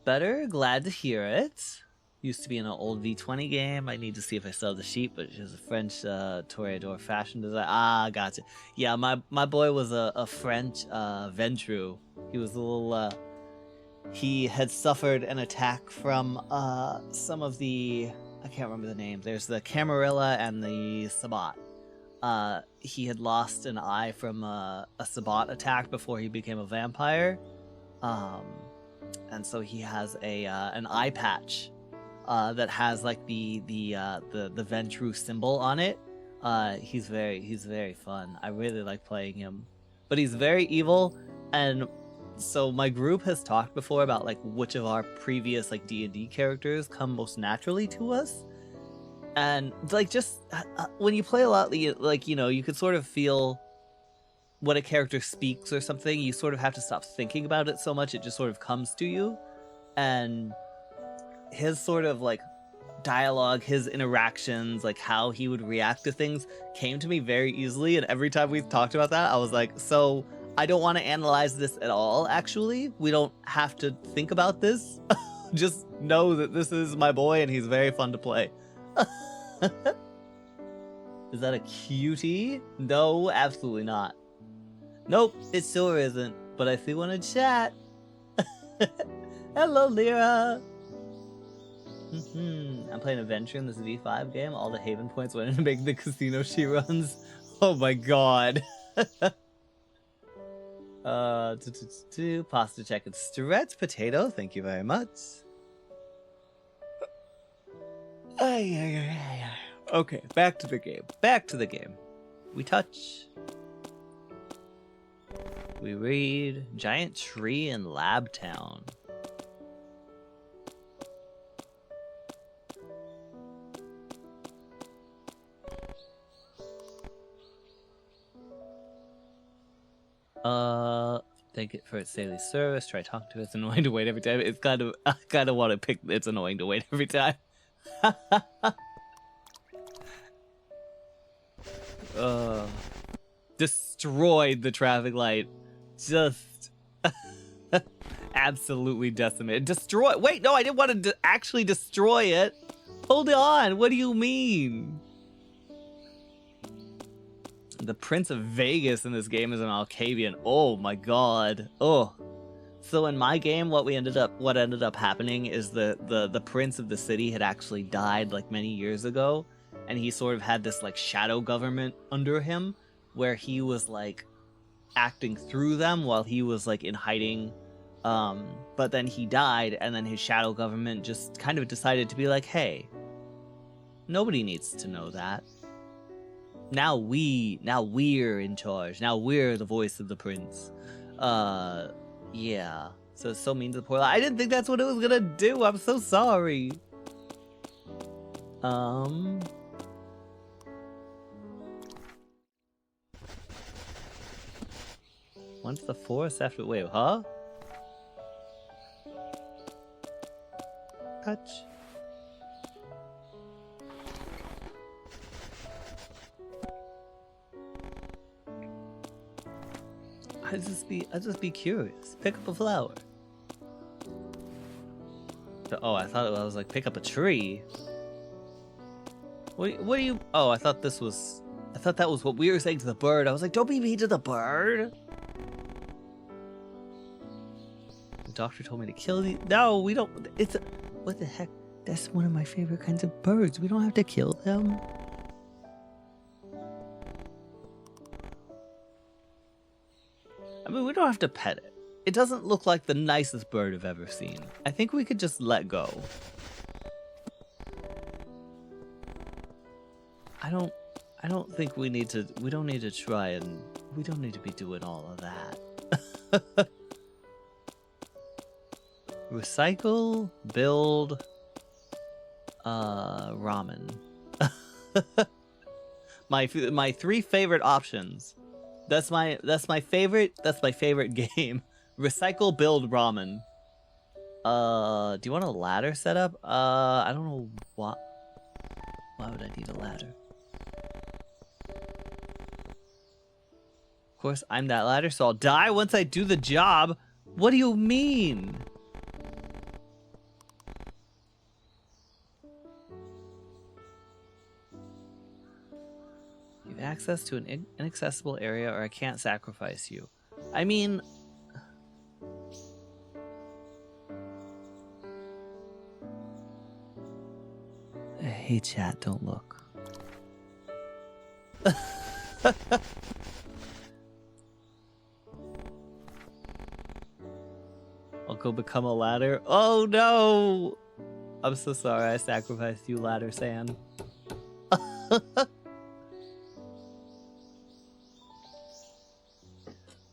Better, glad to hear it. Used to be in an old V20 game. I need to see if I still have the sheep, but she's a French Toreador fashion design. Ah, gotcha. Yeah, my boy was a French Ventru. He was a little... he had suffered an attack from some of the... I can't remember the name. There's the Camarilla and the Sabbat. He had lost an eye from a Sabbat attack before he became a vampire. And so he has an eye patch that has like the Ventru symbol on it. He's very fun. I really like playing him. But he's very evil, and so my group has talked before about like which of our previous like D&D characters come most naturally to us, and like just when you play a lot, like, you know, you could sort of feel when a character speaks or something. You sort of have to stop thinking about it so much, it just sort of comes to you. And his sort of like dialogue, his interactions, like how he would react to things came to me very easily. And every time we've talked about that, I was like, so I don't want to analyze this at all, actually. We don't have to think about this. Just know that this is my boy and he's very fun to play. Is that a cutie? No, absolutely not. Nope, it sure isn't. But I see one in chat. Hello, Lyra. I'm playing Adventure in this V5 game. All the Haven points went into making the casino she runs. Oh my god. Pasta check and stretch potato. Thank you very much. Okay, back to the game. Back to the game. We touch. We read Giant Tree in Lab Town. Thank it for its daily service. Try talking to it. It's annoying to wait every time. It's I kind of want to pick. It's annoying to wait every time. Destroyed the traffic light. Just absolutely decimated. Destroy. Wait, no, I didn't want to actually destroy it. Hold on. What do you mean? The Prince of Vegas in this game is an Alcavian. Oh my god. Oh. So in my game, what ended up happening is the prince of the city had actually died like many years ago, and he sort of had this like shadow government under him, where he was like acting through them while he was like in hiding. But then he died, and then his shadow government just kind of decided to be like, hey, nobody needs to know that. Now we're in charge. Now we're the voice of the prince. Yeah. So it's so mean to the poor. I didn't think that's what it was gonna do. I'm so sorry. Once the forest after. Wait, huh? Touch. I'd just be curious. Pick up a flower. Oh, I thought I was like, pick up a tree. What do you? Oh, I thought that was what we were saying to the bird. I was like, don't be mean to the bird. The doctor told me to kill the. No, we don't. What the heck? That's one of my favorite kinds of birds. We don't have to kill them. I mean, we don't have to pet it. It doesn't look like the nicest bird I've ever seen. I think we could just let go. I don't think we don't need to try, and we don't need to be doing all of that. Recycle, build, ramen. My three favorite options. That's my favorite game. Recycle, build, ramen. Do you want a ladder setup? I don't know why would I need a ladder? Of course, I'm that ladder, so I'll die once I do the job. What do you mean? You have access to an inaccessible area, or I can't sacrifice you. I mean... Hey chat, don't look. I'll go become a ladder. Oh no! I'm so sorry I sacrificed you, Ladder San.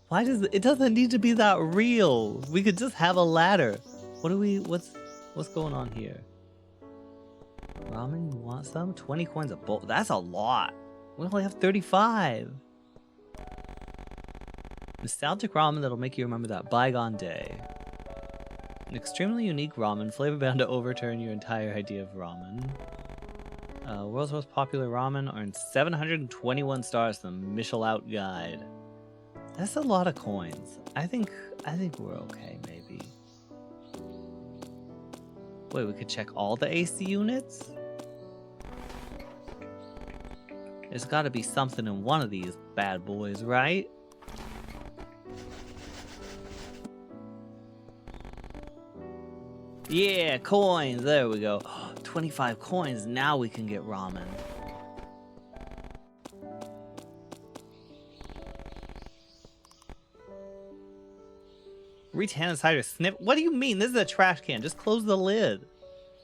Why does it doesn't need to be that real? We could just have a ladder. What's going on here? Ramen, you want some? 20 coins a bowl. That's a lot. We only have 35. Nostalgic ramen that'll make you remember that bygone day. An extremely unique ramen, flavor bound to overturn your entire idea of ramen. World's most popular ramen earned 721 stars from the Michelin Guide. That's a lot of coins. I think we're okay, maybe. Wait, we could check all the AC units? There's gotta be something in one of these bad boys, right? Yeah, coins. There we go. 25 coins. Now we can get ramen. Reach hand inside or snip. What do you mean? This is a trash can. Just close the lid.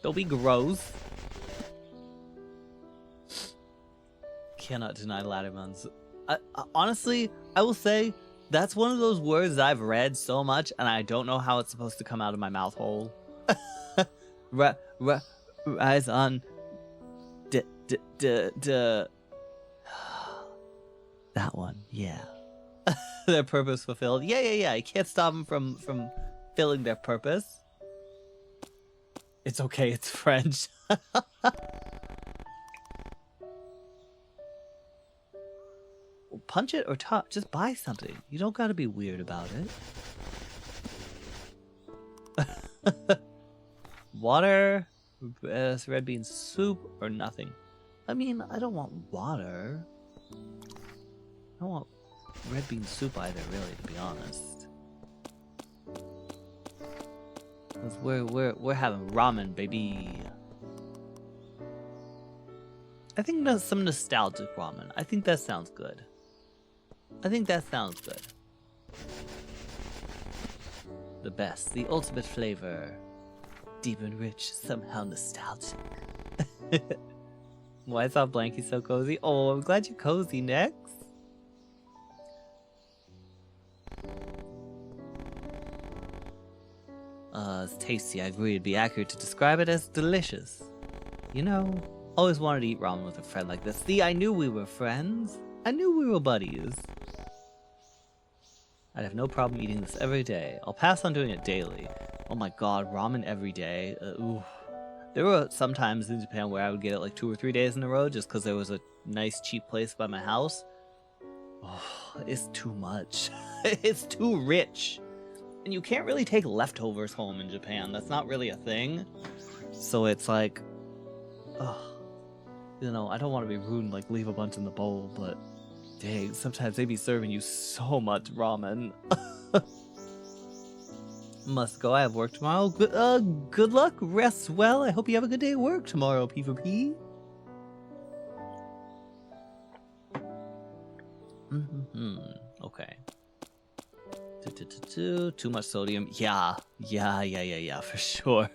Don't be gross. Cannot deny Latterman's. Honestly, I will say that's one of those words that I've read so much, and I don't know how it's supposed to come out of my mouth hole. Rise on. That one, yeah. Their purpose fulfilled. Yeah. You can't stop them from filling their purpose. It's okay. It's French. Punch it or top. Just buy something. You don't gotta be weird about it. Water, red bean soup, or nothing. I mean, I don't want water. I don't want red bean soup either, really, to be honest. 'Cause we're having ramen, baby. I think that's some nostalgic ramen. I think that sounds good. The best, the ultimate flavor. Deep and rich, somehow nostalgic. Why is that blankie so cozy? Oh, I'm glad you're cozy. Next. It's tasty. I agree it'd be accurate to describe it as delicious. You know, always wanted to eat ramen with a friend like this. See, I knew we were friends. I knew we were buddies. I'd have no problem eating this every day. I'll pass on doing it daily. Oh my god, ramen every day. Ooh. There were some times in Japan where I would get it like 2 or 3 days in a row just because there was a nice cheap place by my house. Oh, it's too much. It's too rich. And you can't really take leftovers home in Japan. That's not really a thing. So it's like, you know, I don't want to be rude and like leave a bunch in the bowl, but dang, sometimes they be serving you so much ramen. Must go. I have work tomorrow. Good luck. Rest well. I hope you have a good day at work tomorrow, P4P. Okay. Too much sodium. Yeah, for sure.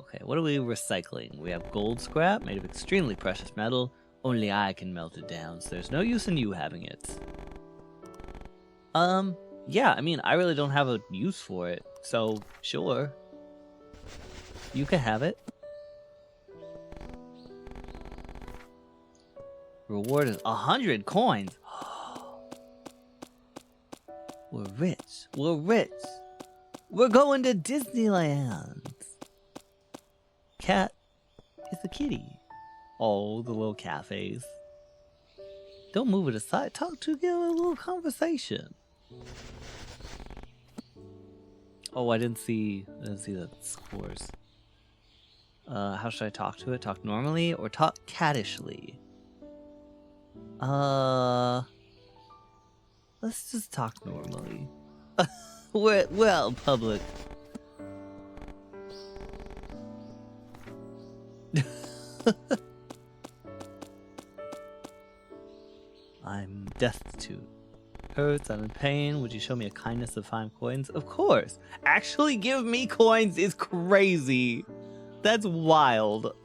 Okay, what are we recycling? We have gold scrap made of extremely precious metal. Only I can melt it down, so there's no use in you having it. Yeah, I mean, I really don't have a use for it, so sure. You can have it. Reward is 100 coins. We're rich. We're rich. We're going to Disneyland. Cat is a kitty. Oh, the little cat face. Don't move it aside. Talk to get a little conversation. Oh, I didn't see the scores. How should I talk to it? Talk normally or talk cattishly? Let's just talk normally. Well, public. I'm destitute. Hurts, I'm in pain. Would you show me a kindness of 5 coins? Of course. Actually give me coins is crazy. That's wild.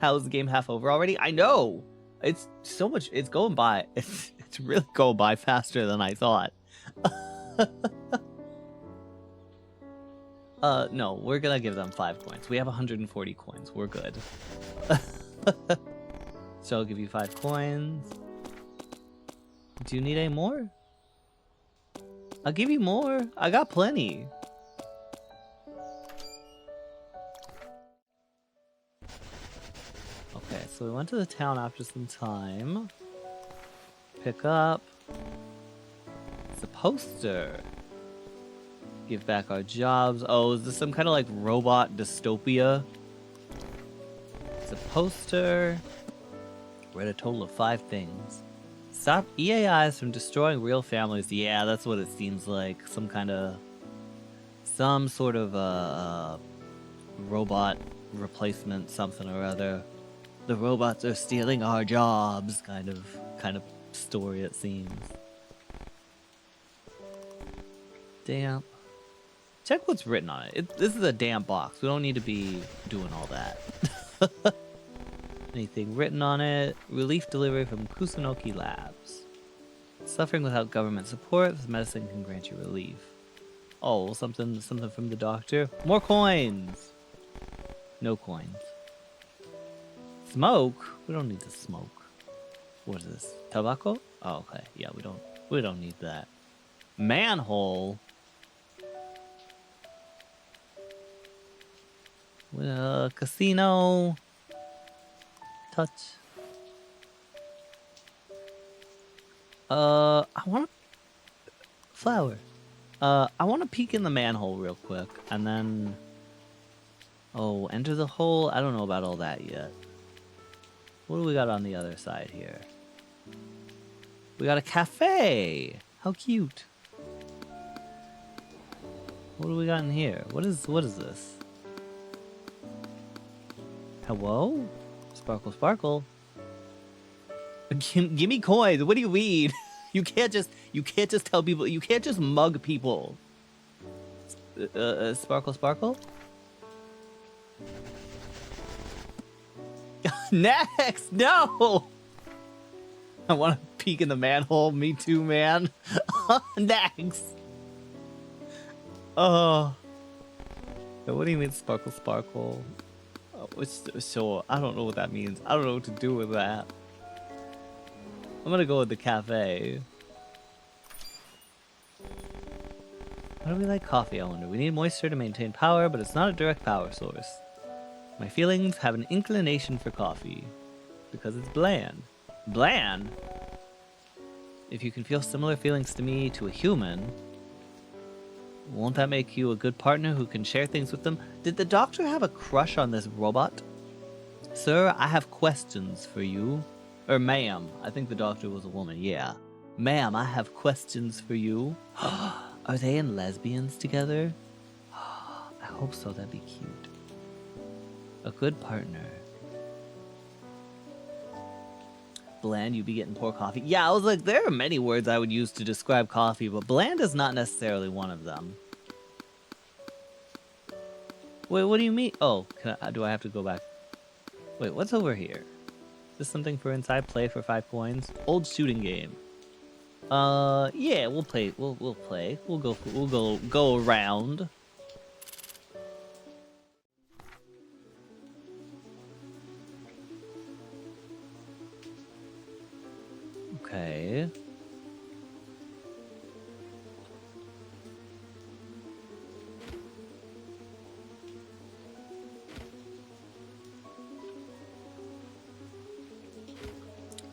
How's the game half over already? I know. It's so much. It's going by. It's really going by faster than I thought. No, we're gonna give them 5 coins. We have 140 coins. We're good. So I'll give you 5 coins. Do you need any more? I'll give you more. I got plenty. Okay, so we went to the town after some time. Pick up. It's a poster. Give back our jobs. Oh, is this some kind of like robot dystopia? It's a poster. Read a total of 5 things. Stop EAIs from destroying real families. Yeah, that's what it seems like. Some sort of robot replacement something or other. The robots are stealing our jobs kind of story it seems. Damp. Check what's written on it. This is a damp box. We don't need to be doing all that. Anything written on it? Relief delivery from Kusunoki Labs. Suffering without government support, this medicine can grant you relief. Oh, something from the doctor. More coins. No coins. Smoke? We don't need to smoke. What is this? Tobacco? Oh, okay. Yeah, we don't need that. Manhole. Casino. Touch. I want a flower. I want to peek in the manhole real quick, and then... Oh, enter the hole? I don't know about all that yet. What do we got on the other side here? We got a cafe! How cute. What do we got in here? What is this? Hello? Sparkle, sparkle. Give me coins. What do you mean? You can't just tell people. You can't just mug people. Sparkle, sparkle. Next, no. I want to peek in the manhole. Me too, man. Next. Oh. What do you mean, sparkle, sparkle? So I don't know what that means. I don't know what to do with that. I'm gonna go with the cafe. Why do we like coffee, I wonder? We need moisture to maintain power, but it's not a direct power source. My feelings have an inclination for coffee. Because it's bland. Bland? If you can feel similar feelings to me to a human, won't that make you a good partner who can share things with them? Did the doctor have a crush on this robot? Sir, I have questions for you. Or ma'am. I think the doctor was a woman, yeah. Ma'am, I have questions for you. Are they in lesbians together? I hope so, that'd be cute. A good partner. Bland, you be getting poor coffee. Yeah, I was like, there are many words I would use to describe coffee, but bland is not necessarily one of them. Wait, what do you mean? Oh, do I have to go back? Wait, what's over here? Is this something for inside play for 5 coins? Old shooting game. Yeah, we'll play. We'll play. We'll go around. Okay.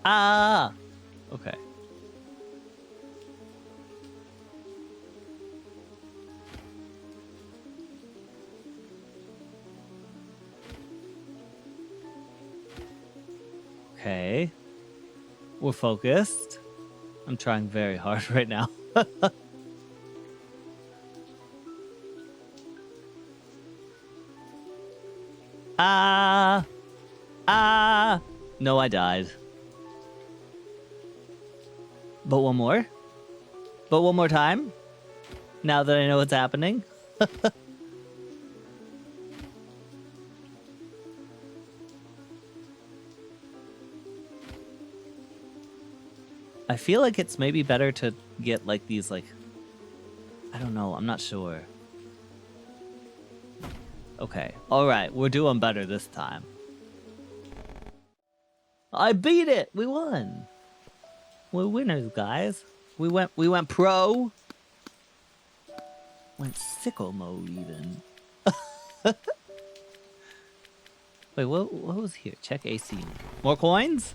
Ah! Okay. Okay. We're focused. I'm trying very hard right now. No, I died. But one more? But one more time? Now that I know what's happening? I feel like it's maybe better to get like these like... I don't know, I'm not sure. Okay, alright, we're doing better this time. I beat it! We won! We're winners, guys. We went pro. Went sicko mode even. Wait, what was here? Check AC. More coins?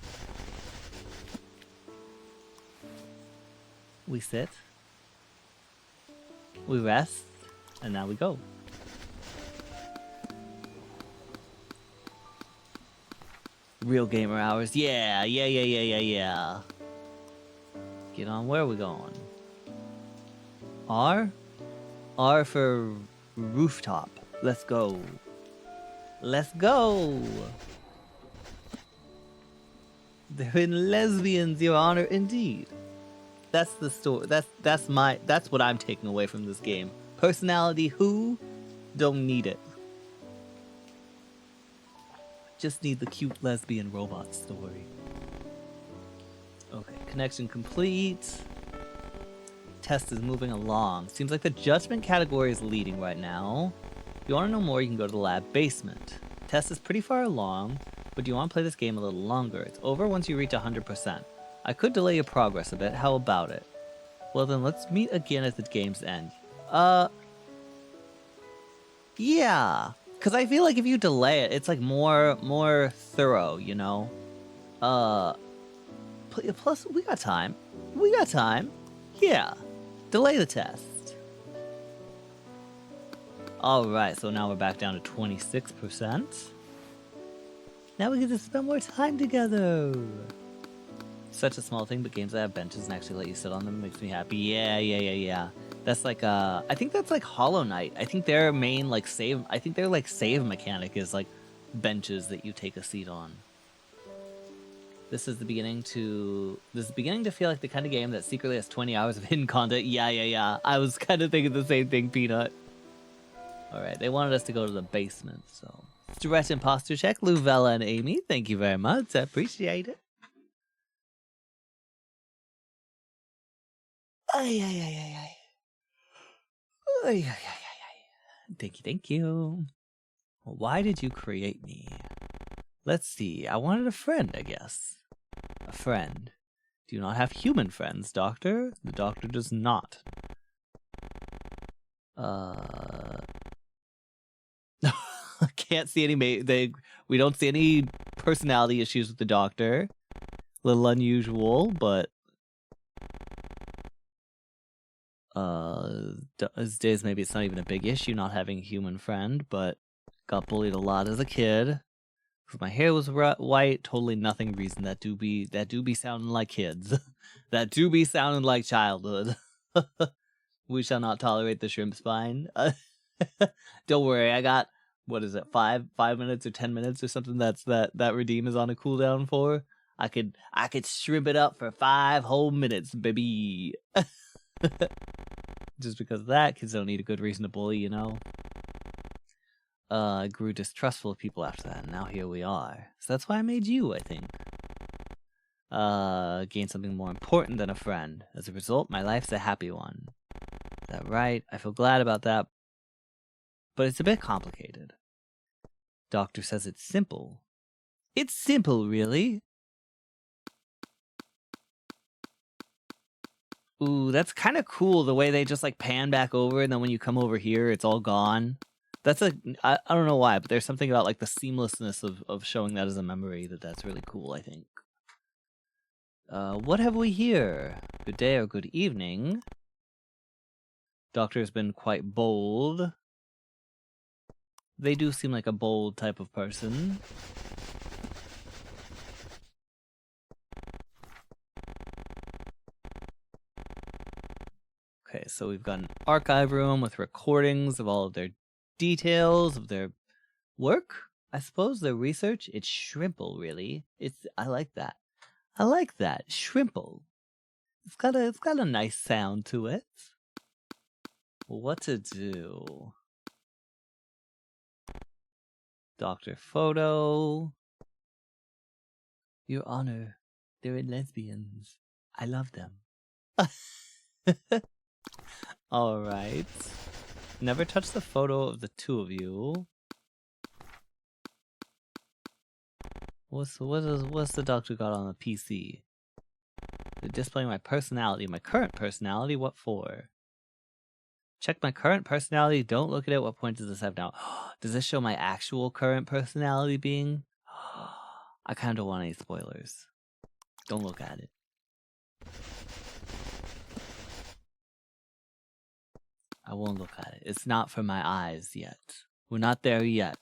We sit. We rest. And now we go. Real gamer hours. Yeah. Get on, where are we going? R? R for rooftop. Let's go. Let's go. They're in lesbians, Your Honor, indeed. That's the story. That's what I'm taking away from this game. Personality who? Don't need it. Just need the cute lesbian robot story. Okay, connection complete. Test is moving along. Seems like the judgment category is leading right now. If you want to know more, you can go to the lab basement. Test is pretty far along, but do you want to play this game a little longer? It's over once you reach 100%. I could delay your progress a bit. How about it? Well then, let's meet again at the game's end. Yeah. Because I feel like if you delay it, it's like more thorough, you know? Plus, we got time. We got time. Yeah. Delay the test. Alright, so now we're back down to 26%. Now we get to spend more time together. Such a small thing, but games that have benches and actually let you sit on them makes me happy. Yeah. That's like, I think that's like Hollow Knight. I think their main, like, save mechanic is, like, benches that you take a seat on. This is beginning to feel like the kind of game that secretly has 20 hours of hidden content. Yeah. I was kind of thinking the same thing, Peanut. Alright, they wanted us to go to the basement, so... Stretch imposter check, Luvella and Amy. Thank you very much. I appreciate it. Ay. Thank you. Why did you create me? Let's see, I wanted a friend, I guess. A friend. Do you not have human friends, Doctor? The Doctor does not. Can't see any we don't see any personality issues with the Doctor. A little unusual, but these days maybe it's not even a big issue not having a human friend, but got bullied a lot as a kid. Cause my hair was white, totally nothing reason. That do be sounding like kids. That do be sounding like childhood. We shall not tolerate the shrimp spine. Don't worry, I got, what is it, 5 minutes or 10 minutes or something that redeem is on a cooldown for. I could shrimp it up for 5 whole minutes, baby. Just because of that, kids don't need a good reason to bully, you know? I grew distrustful of people after that, and now here we are. So that's why I made you, I think. Gained something more important than a friend. As a result, my life's a happy one. Is that right? I feel glad about that. But it's a bit complicated. Doctor says it's simple. It's simple, really. Ooh, that's kind of cool, the way they just, like, pan back over, and then when you come over here, it's all gone. That's I don't know why, but there's something about, like, the seamlessness of showing that as a memory that's really cool, I think. What have we here? Good day or good evening. Doctor's been quite bold. They do seem like a bold type of person. Okay, so we've got an archive room with recordings of all of their details, of their work, I suppose, their research. It's shrimple, really. I like that. I like that. Shrimple. It's got a nice sound to it. What to do? Doctor photo. Your Honor, they're lesbians. I love them. Alright. Never touch the photo of the two of you. What's the Doctor got on the PC? They're displaying my personality. My current personality? What for? Check my current personality. Don't look at it. What point does this have now? Does this show my actual current personality being? I kind of don't want any spoilers. Don't look at it. I won't look at it. It's not for my eyes yet. We're not there yet.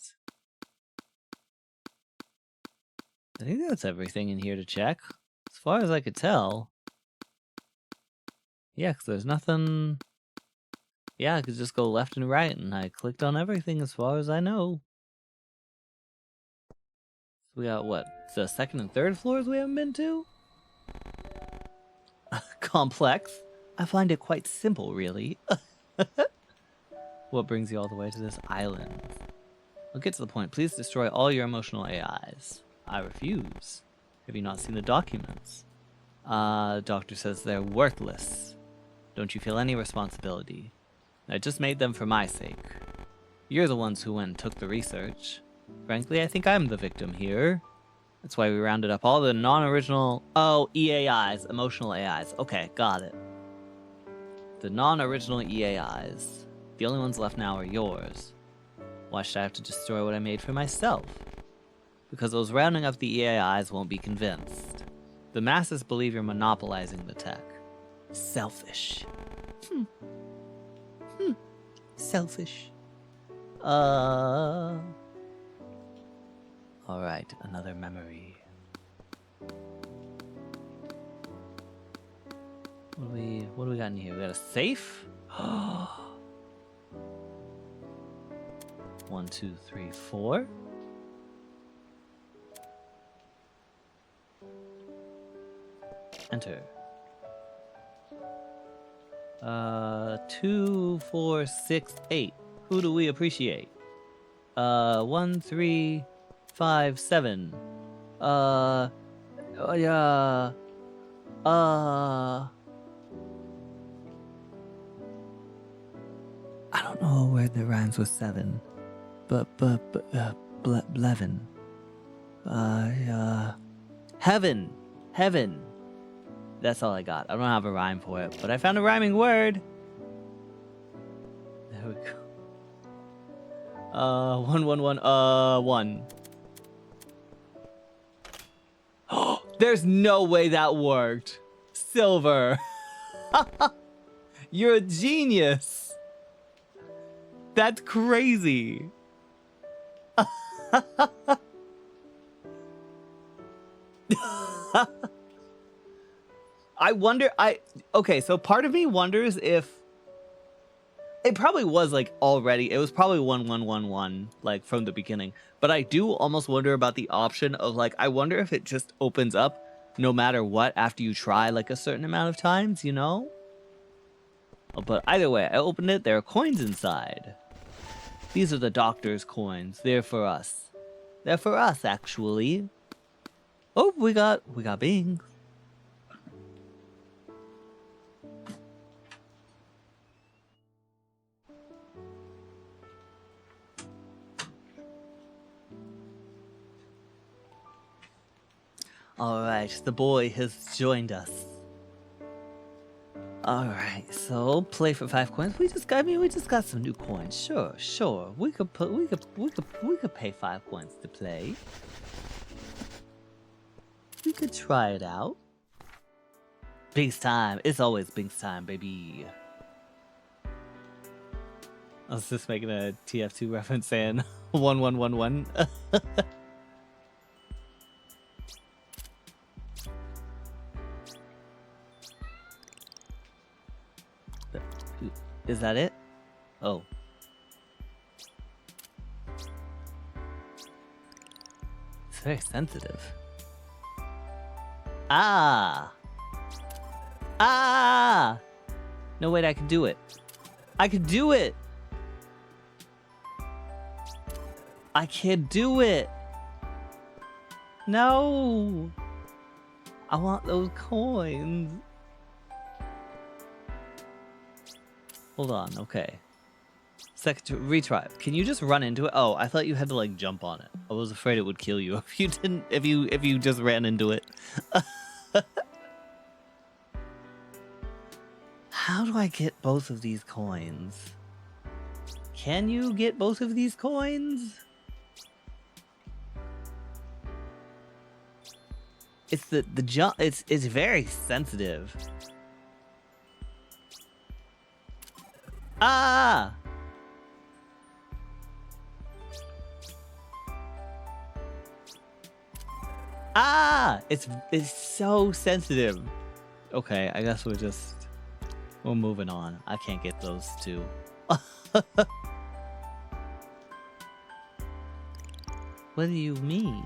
I think that's everything in here to check. As far as I could tell. Yeah, because there's nothing... Yeah, I could just go left and right, and I clicked on everything as far as I know. So we got what? The second and third floors we haven't been to? Complex? I find it quite simple, really. What brings you all the way to this island? I'll get to the point. Please destroy all your emotional AIs. I refuse. Have you not seen the documents? Doctor says they're worthless. Don't you feel any responsibility? I just made them for my sake. You're the ones who went and took the research. Frankly, I think I'm the victim here. That's why we rounded up all the non-original... Oh, EAIs, emotional AIs. Okay, got it. The non-original EAIs. The only ones left now are yours. Why should I have to destroy what I made for myself? Because those rounding up the EAIs won't be convinced. The masses believe you're monopolizing the tech. Selfish. Selfish. Alright, another memory. What do we got in here? We got a safe? 1, 2, 3, 4. Enter. 2, 4, 6, 8. Who do we appreciate? 1, 3, 5, 7. Yeah. I don't know a word that rhymes with 7. Blevin. Heaven. Heaven. That's all I got. I don't have a rhyme for it, but I found a rhyming word. There we go. 1, 1, 1, 1. Oh, there's no way that worked. Silver. You're a genius. That's crazy. I wonder, okay, so part of me wonders if it probably was like already, it was probably 1, 1, 1, 1, like from the beginning, but I do almost wonder about the option of like, I wonder if it just opens up no matter what after you try like a certain amount of times, you know? But either way, I opened it, there are coins inside. These are the doctor's coins, they're for us. They're for us, actually. Oh, we got Bing. Alright, the boy has joined us. Alright, so play for 5 coins. We just got some new coins. Sure. We could pay 5 coins to play. We could try it out. Bing's time. It's always Bing's time, baby. I was just making a TF2 reference saying 1111. Is that it? Oh. It's very sensitive. Ah! No, wait, I can do it. I can do it! I can't do it! No! I want those coins. Hold on, okay. Second, retry. Can you just run into it? Oh, I thought you had to like jump on it. I was afraid it would kill you if you didn't. If you just ran into it. How do I get both of these coins? Can you get both of these coins? It's the jump. It's very sensitive. Ah! Ah! It's so sensitive. Okay, I guess we're moving on. I can't get those two. What do you mean?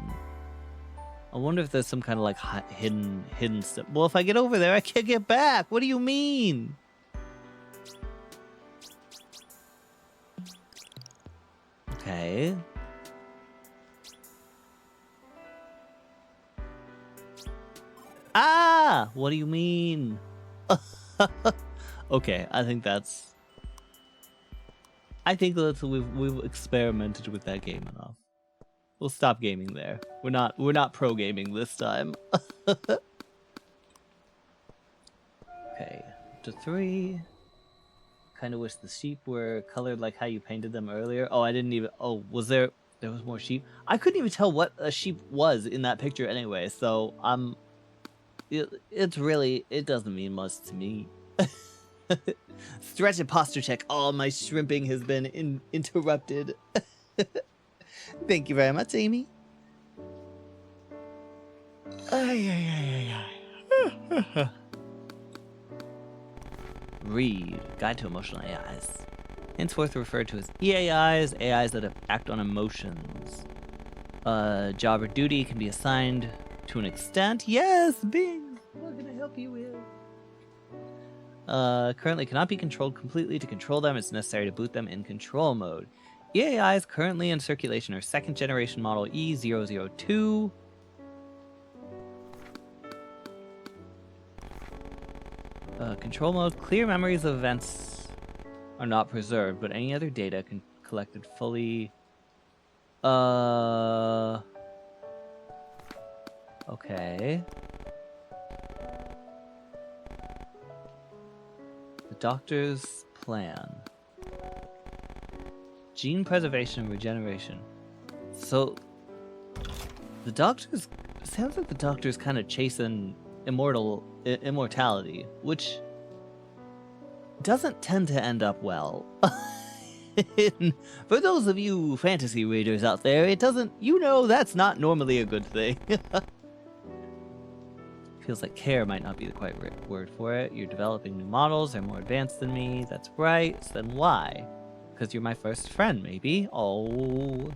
I wonder if there's some kind of like hidden stuff. Well, if I get over there, I can't get back. What do you mean? Okay. Ah! What do you mean? Okay, I think we've experimented with that game enough. We'll stop gaming there. We're not pro gaming this time. Okay, to 3. Kind of wish the sheep were colored like how you painted them earlier. Oh, I didn't even. Oh, there was more sheep? I couldn't even tell what a sheep was in that picture anyway. So it doesn't mean much to me. Stretch and posture check. Oh, my shrimping has been interrupted. Thank you very much, Amy. Read. Guide to Emotional AIs. Henceforth referred to as EAIs, AIs that act on emotions. Job or duty can be assigned to an extent. Yes, Bing! What can I help you with? Currently cannot be controlled completely. To control them, it's necessary to boot them in control mode. EAIs currently in circulation are 2nd generation model E002. Control mode. Clear memories of events are not preserved, but any other data collected fully. Okay. The doctor's plan. Gene preservation and regeneration. So, sounds like the doctor's kind of chasing immortality, which doesn't tend to end up well. For those of you fantasy readers out there, it doesn't, that's not normally a good thing. Feels like care might not be the quite right word for it. You're developing new models, they're more advanced than me, that's right, so then why? Because you're my first friend, maybe? Oh.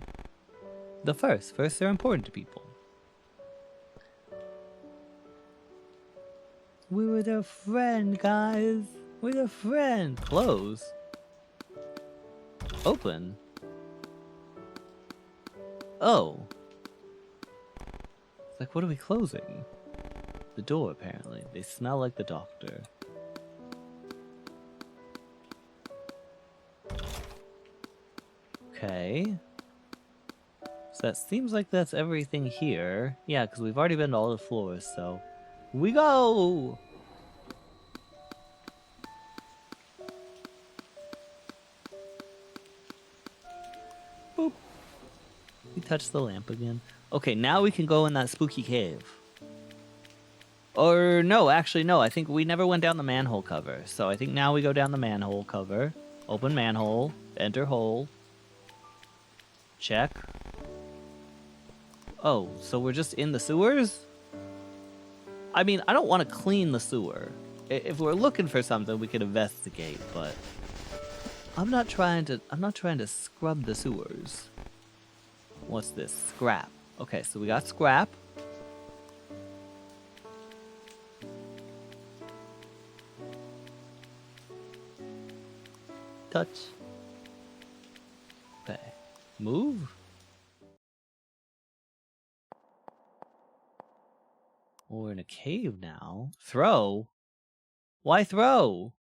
The first they're important to people. We were their friend, guys. We're their friend. Close. Open. Oh. It's like, what are we closing? The door, apparently. They smell like the doctor. Okay. So that seems like that's everything here. Yeah, because we've already been to all the floors, so... We go! Boop. We touched the lamp again. Okay, now we can go in that spooky cave. Or no, actually no, I think we never went down the manhole cover. So I think now we go down the manhole cover. Open manhole. Enter hole. Check. Oh, so we're just in the sewers? I mean, I don't want to clean the sewer. If we're looking for something, we could investigate, but I'm not trying to scrub the sewers. What's this? Scrap. Okay, so we got scrap. Touch. Okay. Move. We're in a cave now. Throw? Why throw?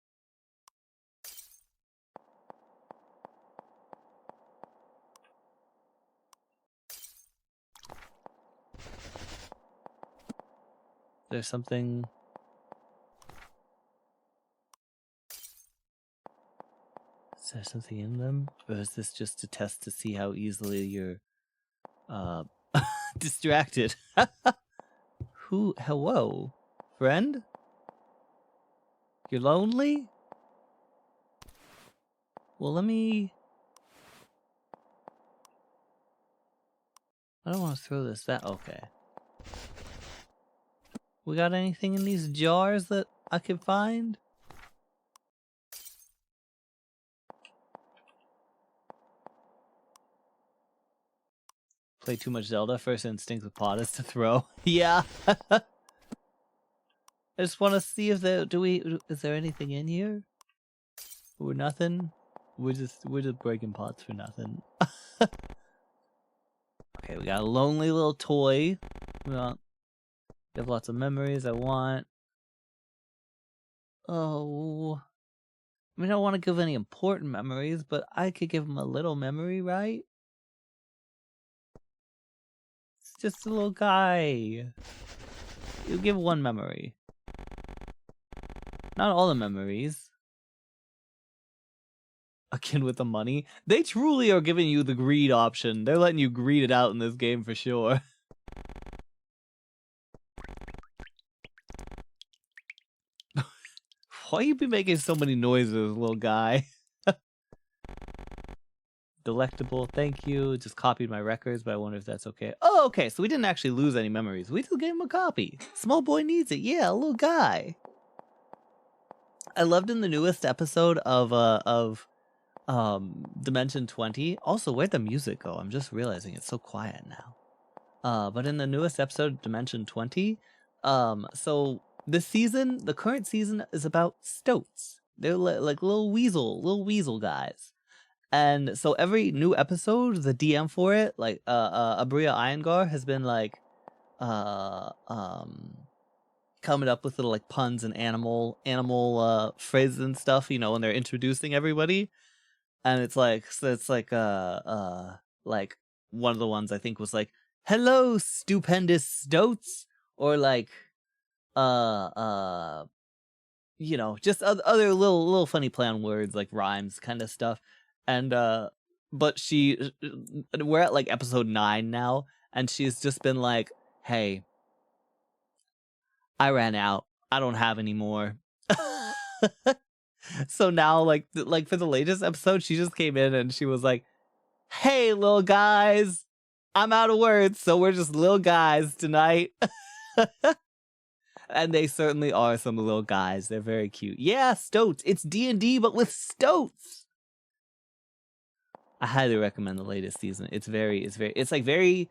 There's something... Is there something in them? Or is this just a test to see how easily you're distracted? Hello? Friend? You're lonely? Well, let me... I don't want to throw this that... Okay. We got anything in these jars that I can find? Play too much Zelda. First instinct with pot is to throw. Yeah. I just want to see if there is there anything in here? We're nothing. We're just breaking pots for nothing. Okay, we got a lonely little toy. We have lots of memories I want. Oh, I mean, I don't want to give any important memories, but I could give him a little memory, right? It's just a little guy. You give one memory. Not all the memories. A kid with the money. They truly are giving you the greed option. They're letting you greed it out in this game for sure. Why you be making so many noises, little guy? Delectable, thank you. Just copied my records, but I wonder if that's okay. Oh, okay, so we didn't actually lose any memories. We just gave him a copy. Small boy needs it. Yeah, a little guy. I loved in the newest episode of Dimension 20. Also, where'd the music go? I'm just realizing it's so quiet now. But in the newest episode of Dimension 20, so this season, the current season is about stoats. They're like little weasel guys. And so every new episode, the DM for it, like Abria Iyengar has been like coming up with little like puns and animal phrases and stuff, you know, when they're introducing everybody. And it's like like one of the ones I think was like, "Hello, stupendous stoats," or like you know, just other little funny play on words, like rhymes kind of stuff. And but we're at like episode 9 now, and she's just been like, "Hey, I ran out. I don't have any more." So now, like for the latest episode, she just came in and she was like, "Hey, little guys, I'm out of words, so we're just little guys tonight." And they certainly are some little guys. They're very cute. Yeah, stoats. It's D&D, but with stoats. I highly recommend the latest season. It's like very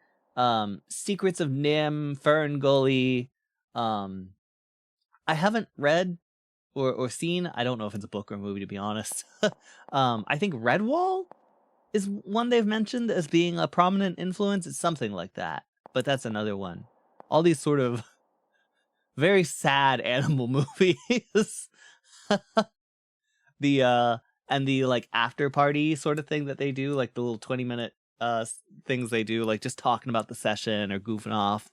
Secrets of Nim, Fern Gully. I haven't read or seen, I don't know if it's a book or a movie, to be honest. I think Redwall is one they've mentioned as being a prominent influence. It's something like that, but that's another one. All these sort of very sad animal movies. And the like after party sort of thing that they do, like the little 20-minute things they do, like just talking about the session or goofing off.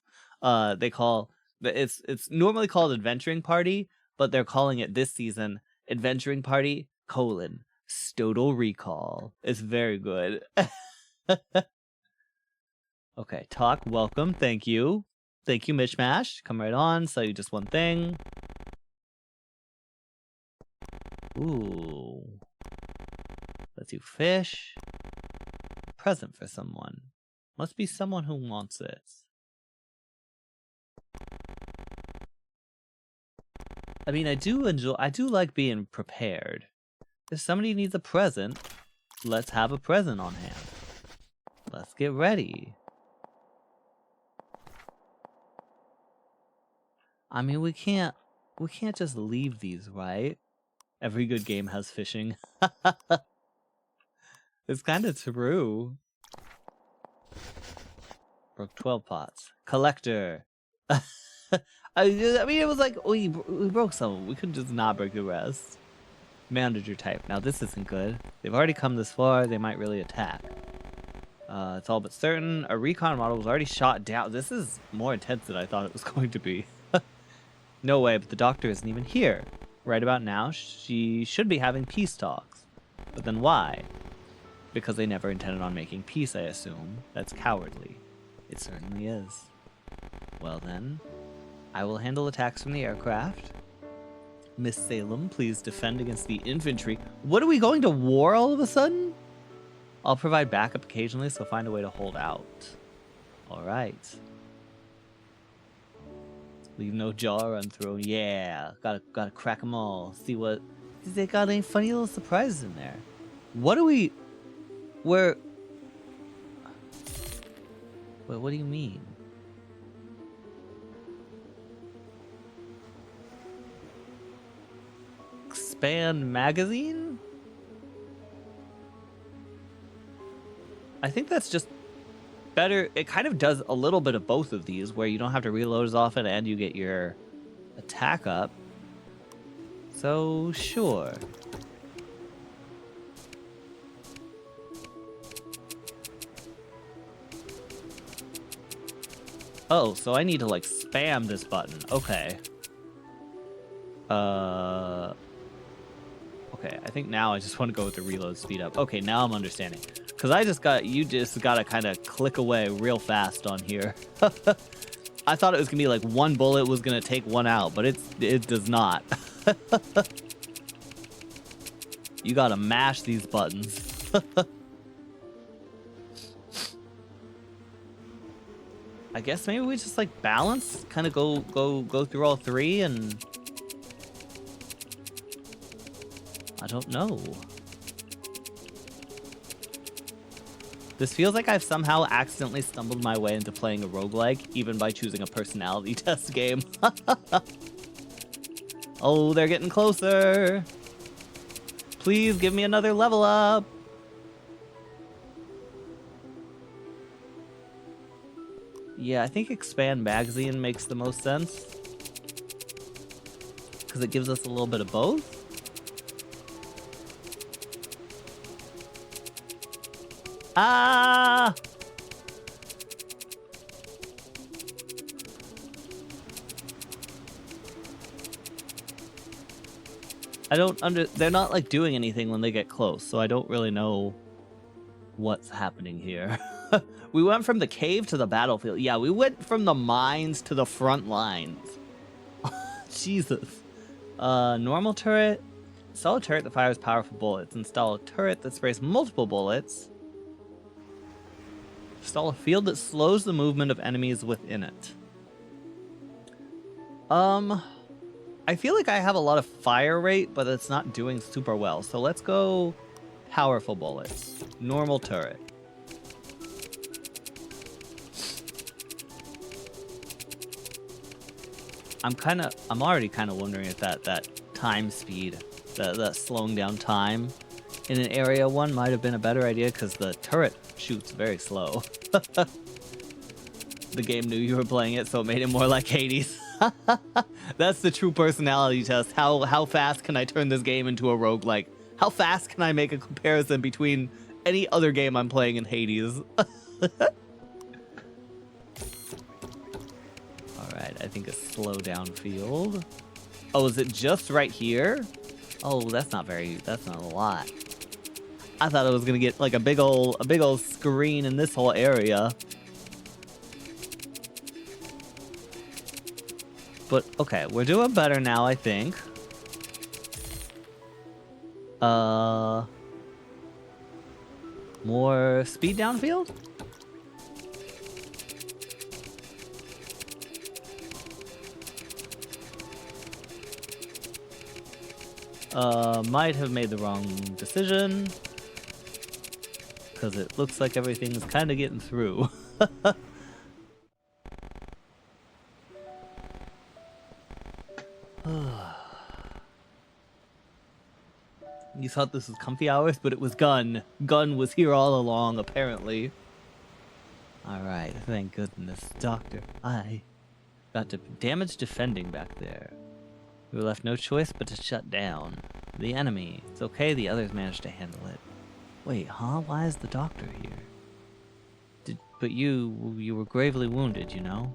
They call it's normally called Adventuring Party, but they're calling it this season Adventuring Party: Stotal Recall. It's very good. Okay, talk, welcome, thank you. Thank you, Mishmash. Come right on, sell you just one thing. Ooh. Let's do fish. Present for someone. Must be someone who wants it. I mean, I do like being prepared. If somebody needs a present, let's have a present on hand. Let's get ready. I mean, we can't just leave these, right? Every good game has fishing. It's kind of true. Broke 12 pots. Collector. I mean, it was like, we broke some. We couldn't just not break the rest. Manager type. Now, this isn't good. They've already come this far. They might really attack. It's all but certain. A recon model was already shot down. This is more intense than I thought it was going to be. No way, but the doctor isn't even here. Right about now, she should be having peace talks. But then why? Because they never intended on making peace, I assume. That's cowardly. It certainly is. Well then, I will handle attacks from the aircraft. Miss Salem, please defend against the infantry. What, are we going to war all of a sudden? I'll provide backup occasionally, so find a way to hold out. Alright. Leave no jar unthrown. Yeah, gotta crack them all. See what... They got any funny little surprises in there. What do we... Wait, what do you mean? Expand magazine? I think that's just better. It kind of does a little bit of both of these, where you don't have to reload as often and you get your attack up. So, sure. Oh, so I need to, like, spam this button. Okay. Okay, I think now I just want to go with the reload speed up. Okay, now I'm understanding. Because you just gotta kind of click away real fast on here. I thought it was gonna be like one bullet was gonna take one out, but it does not. You gotta mash these buttons. I guess maybe we just like balance, kind of go through all three, and I don't know. This feels like I've somehow accidentally stumbled my way into playing a roguelike, even by choosing a personality test game. Oh, they're getting closer. Please give me another level up. Yeah, I think expand magazine makes the most sense, because it gives us a little bit of both. Ah! They're not like doing anything when they get close, so I don't really know what's happening here. We went from the cave to the battlefield. Yeah, we went from the mines to the front lines. Jesus. Normal turret. Install a turret that fires powerful bullets. Install a turret that sprays multiple bullets. Install a field that slows the movement of enemies within it. I feel like I have a lot of fire rate, but it's not doing super well. So let's go powerful bullets. Normal turret. I'm already kind of wondering if that time speed, that slowing down time in an area one might have been a better idea, because the turret shoots very slow. The game knew you were playing it, so it made it more like Hades. That's the true personality test. How fast can I turn this game into a roguelike? How fast can I make a comparison between any other game I'm playing in Hades? Alright, I think a slow down field. Oh, is it just right here? Oh, that's not a lot. I thought I was gonna get like a big old screen in this whole area. But okay, we're doing better now, I think. More speed downfield? Might have made the wrong decision, because it looks like everything's kind of getting through. You thought this was comfy hours, but it was Gun. Gun was here all along, apparently. Alright, thank goodness. Doctor, I got damage defending back there. We were left no choice but to shut down the enemy. It's okay, the others managed to handle it. Wait, huh? Why is the doctor here? But you were gravely wounded, you know?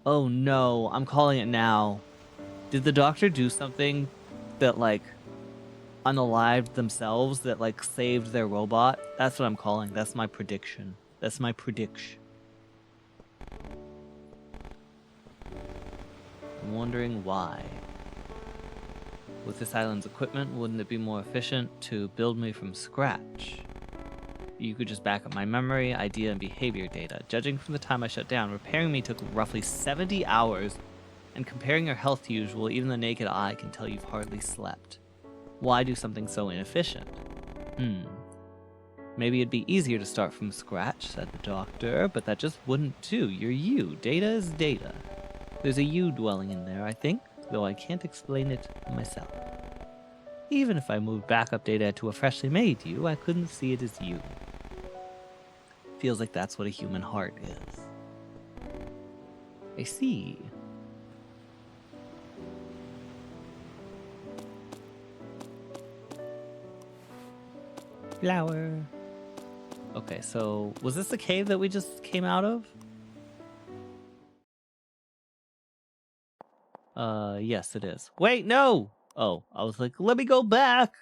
Oh no, I'm calling it now. Did the doctor do something that, like, unalived themselves, that, like, saved their robot? That's what I'm calling. That's my prediction. That's my prediction. I'm wondering why. With this island's equipment, wouldn't it be more efficient to build me from scratch? You could just back up my memory, idea, and behavior data. Judging from the time I shut down, repairing me took roughly 70 hours, and comparing your health to usual, even the naked eye can tell you've hardly slept. Why do something so inefficient? Maybe it'd be easier to start from scratch, said the doctor, but that just wouldn't do. You're you. Data is data. There's a you dwelling in there, I think, though I can't explain it myself. Even if I moved backup data to a freshly made you, I couldn't see it as you. Feels like that's what a human heart is. I see. Flower. Okay, so was this the cave that we just came out of? Yes, it is. Wait, no! Oh, I was like, let me go back!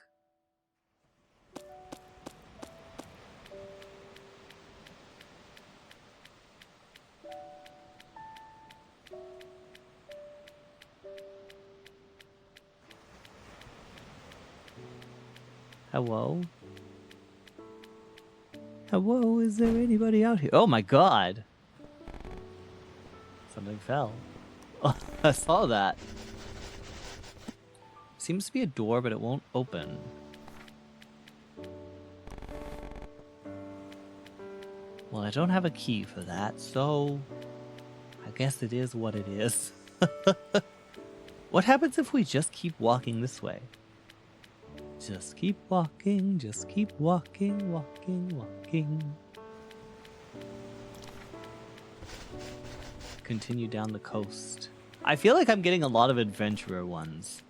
Hello? Hello, is there anybody out here? Oh my god! Something fell. Oh, I saw that. Seems to be a door, but it won't open. Well, I don't have a key for that, so I guess it is what it is. What happens if we just keep walking this way? Just keep walking, walking, walking. Continue down the coast. I feel like I'm getting a lot of adventurer ones.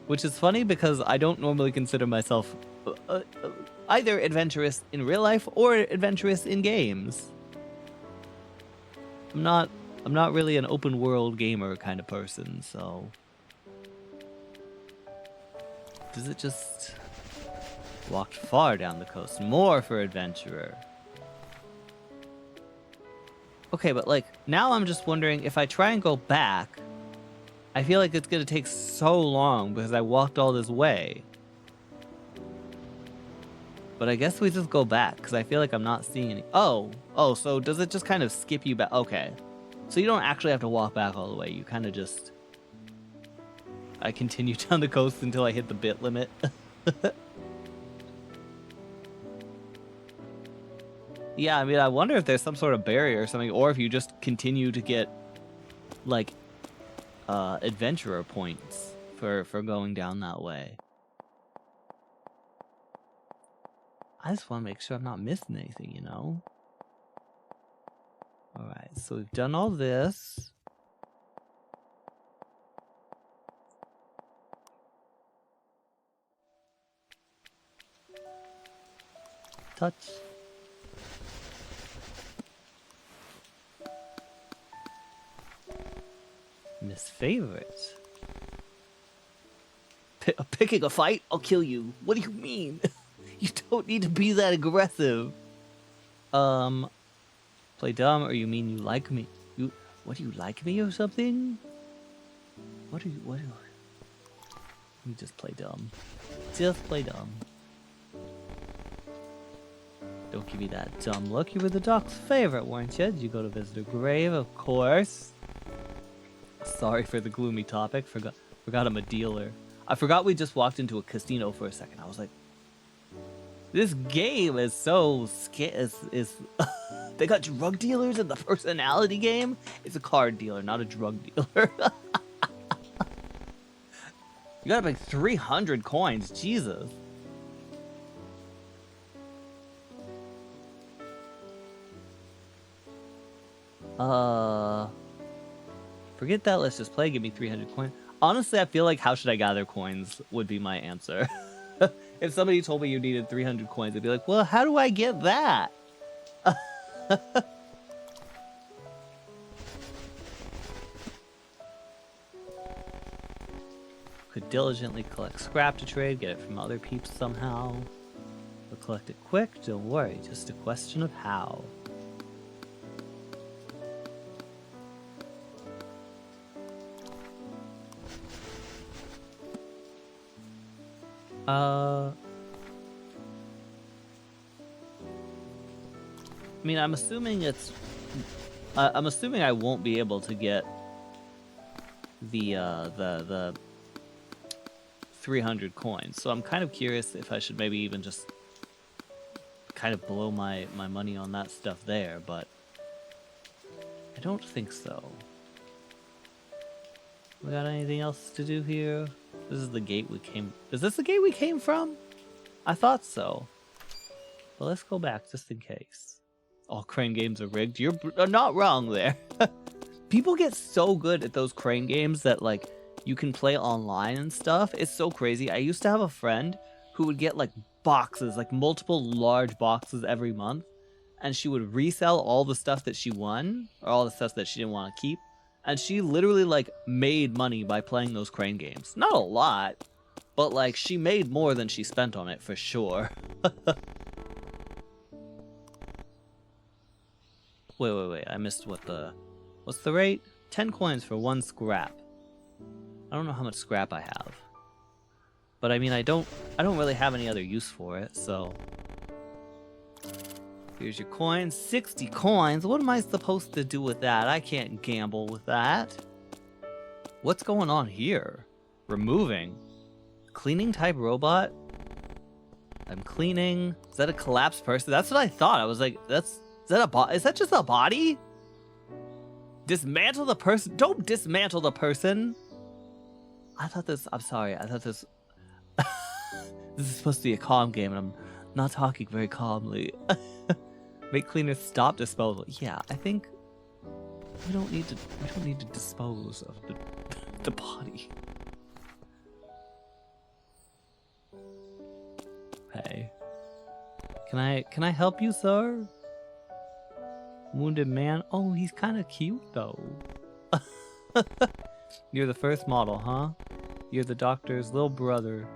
Which is funny because I don't normally consider myself either adventurous in real life or adventurous in games. I'm not really an open world gamer kind of person, so does it just walked far down the coast? More for adventurer. Okay, but like now I'm just wondering if I try and go back, I feel like it's gonna take so long because I walked all this way. But I guess we just go back because I feel like I'm not seeing any. Oh, so does it just kind of skip you back? Okay, so you don't actually have to walk back all the way. You kind of just. I continue down the coast until I hit the bit limit. Yeah, I mean, I wonder if there's some sort of barrier or something, or if you just continue to get, like, adventurer points for going down that way. I just want to make sure I'm not missing anything, you know? Alright, so we've done all this. Touch. Miss Favorite. Picking a fight? I'll kill you. What do you mean? You don't need to be that aggressive. Play dumb, or you mean you like me? What do you like me or something? What do you? You just play dumb. Just play dumb. Don't give me that dumb look. You were the doc's favorite, weren't you? Did you go to visit her grave? Of course. Sorry for the gloomy topic. Forgot I'm a dealer. I forgot we just walked into a casino for a second. I was like, this game is so is they got drug dealers in the personality game? It's a card dealer, not a drug dealer. You got like 300 coins. Jesus. Forget that. Let's just play. Give me 300 coins. Honestly, I feel like how should I gather coins would be my answer. If somebody told me you needed 300 coins, I'd be like, well, how do I get that? Could diligently collect scrap to trade, get it from other peeps somehow. We'll collect it quick, don't worry, just a question of how. I mean, I'm assuming it's. I'm assuming I won't be able to get the 300 coins, so I'm kind of curious if I should maybe even just kind of blow my money on that stuff there, but I don't think so. We got anything else to do here? This is the gate we came... Is this the gate we came from? I thought so. Well, let's go back just in case. All crane games are rigged. You're not wrong there. People get so good at those crane games that, like, you can play online and stuff. It's so crazy. I used to have a friend who would get, like, boxes, like, multiple large boxes every month. And she would resell all the stuff that she won, or all the stuff that she didn't want to keep. And she literally, like, made money by playing those crane games. Not a lot, but, like, she made more than she spent on it, for sure. Wait. I missed what the... What's the rate? 10 coins for 1 scrap. I don't know how much scrap I have. But, I mean, I don't really have any other use for it, so... Here's your coins. 60 coins? What am I supposed to do with that? I can't gamble with that. What's going on here? Removing. Cleaning type robot? I'm cleaning. Is that a collapsed person? That's what I thought. I was like, is that just a body? Dismantle the person? Don't dismantle the person. I'm sorry. I thought this... This is supposed to be a calm game, and I'm not talking very calmly. Make cleaners stop disposal. Yeah, I think we don't need to dispose of the body. Hey. Can I help you, sir? Wounded man. Oh, he's kind of cute though. You're the first model, huh? You're the doctor's little brother.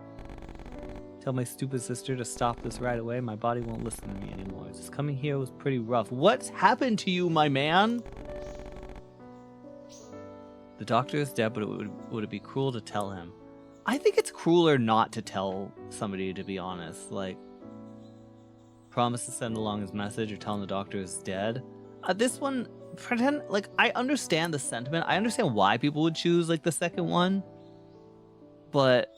Tell my stupid sister to stop this right away. My body won't listen to me anymore. Just coming here was pretty rough. What's happened to you, my man? The doctor is dead, but would it be cruel to tell him? I think it's crueler not to tell somebody, to be honest. Like, promise to send along his message or tell him the doctor is dead. This one, pretend, like, I understand the sentiment. I understand why people would choose, like, the second one. But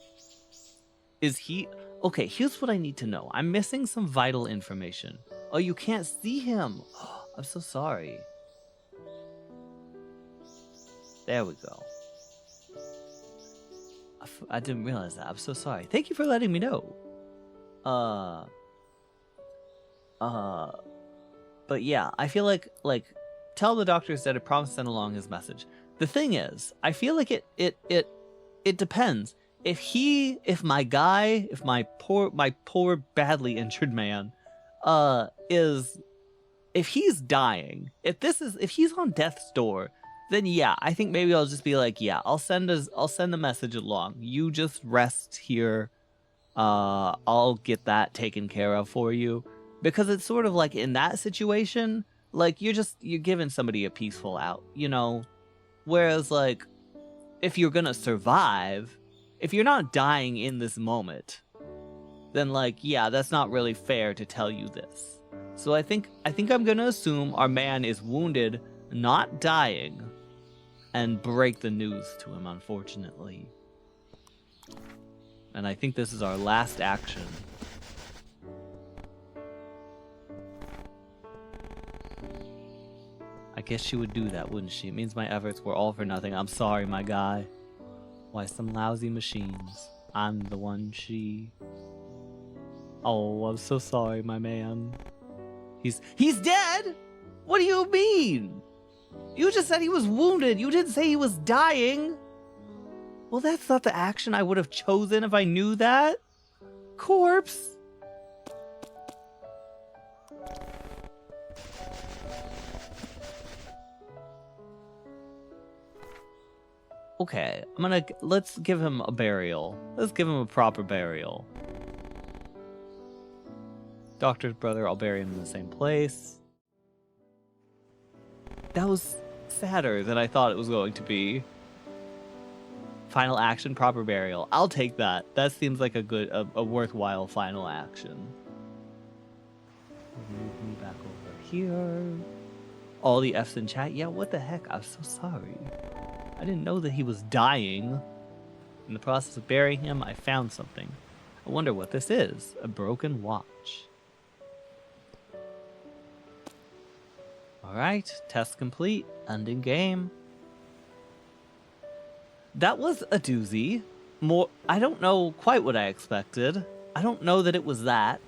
is he... Okay, here's what I need to know. I'm missing some vital information. Oh, you can't see him. Oh, I'm so sorry. There we go. I didn't realize that. I'm so sorry. Thank you for letting me know. But yeah, I feel like tell the doctors that I promised to send along his message. The thing is, I feel like it depends. If my poor badly injured man if he's dying, if he's on death's door, then yeah, I think maybe I'll just be like, yeah, I'll send a message along. You just rest here. I'll get that taken care of for you. Because it's sort of like in that situation, like you're giving somebody a peaceful out, you know? Whereas like if you're gonna survive, if you're not dying in this moment, then like, yeah, that's not really fair to tell you this. So I think I'm gonna assume our man is wounded, not dying, and break the news to him, unfortunately. And I think this is our last action. I guess she would do that, wouldn't she? It means my efforts were all for nothing. I'm sorry, my guy. Why, some lousy machines. I'm the one she... Oh, I'm so sorry, my man. He's dead? What do you mean? You just said he was wounded. You didn't say he was dying. Well, that's not the action I would have chosen if I knew that. Corpse. Okay, let's give him a burial. Let's give him a proper burial. Doctor's brother, I'll bury him in the same place. That was sadder than I thought it was going to be. Final action, proper burial. I'll take that. That seems like a worthwhile final action. Move me back over here. All the F's in chat. Yeah, what the heck? I'm so sorry. I didn't know that he was dying. In the process of burying him, I found something. I wonder what this is. A broken watch. Alright, test complete. Ending game. That was a doozy. I don't know quite what I expected. I don't know that it was that.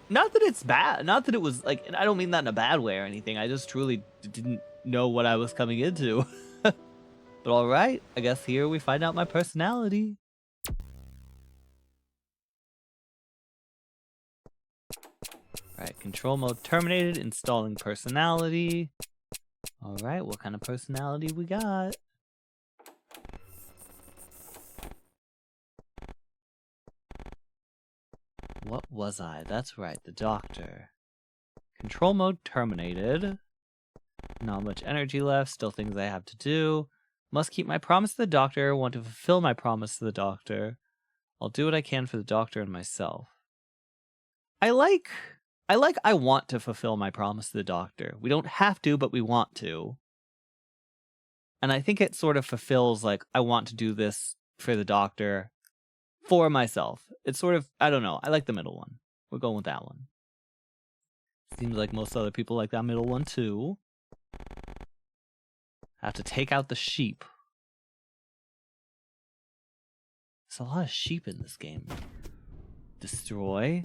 Not that it's bad. Not that it was like, and I don't mean that in a bad way or anything. I just truly didn't know what I was coming into. But alright, I guess here we find out my personality. Alright, control mode terminated, installing personality. Alright, what kind of personality we got? What was I? That's right, the doctor. Control mode terminated. Not much energy left, still things I have to do. Must keep my promise to the doctor, want to fulfill my promise to the doctor. I'll do what I can for the doctor and myself. I want to fulfill my promise to the doctor. We don't have to, but we want to. And I think it sort of fulfills, like, I want to do this for the doctor, for myself. It's sort of, I don't know. I like the middle one. We're going with that one. Seems like most other people like that middle one too. Have to take out the sheep. There's a lot of sheep in this game. Destroy.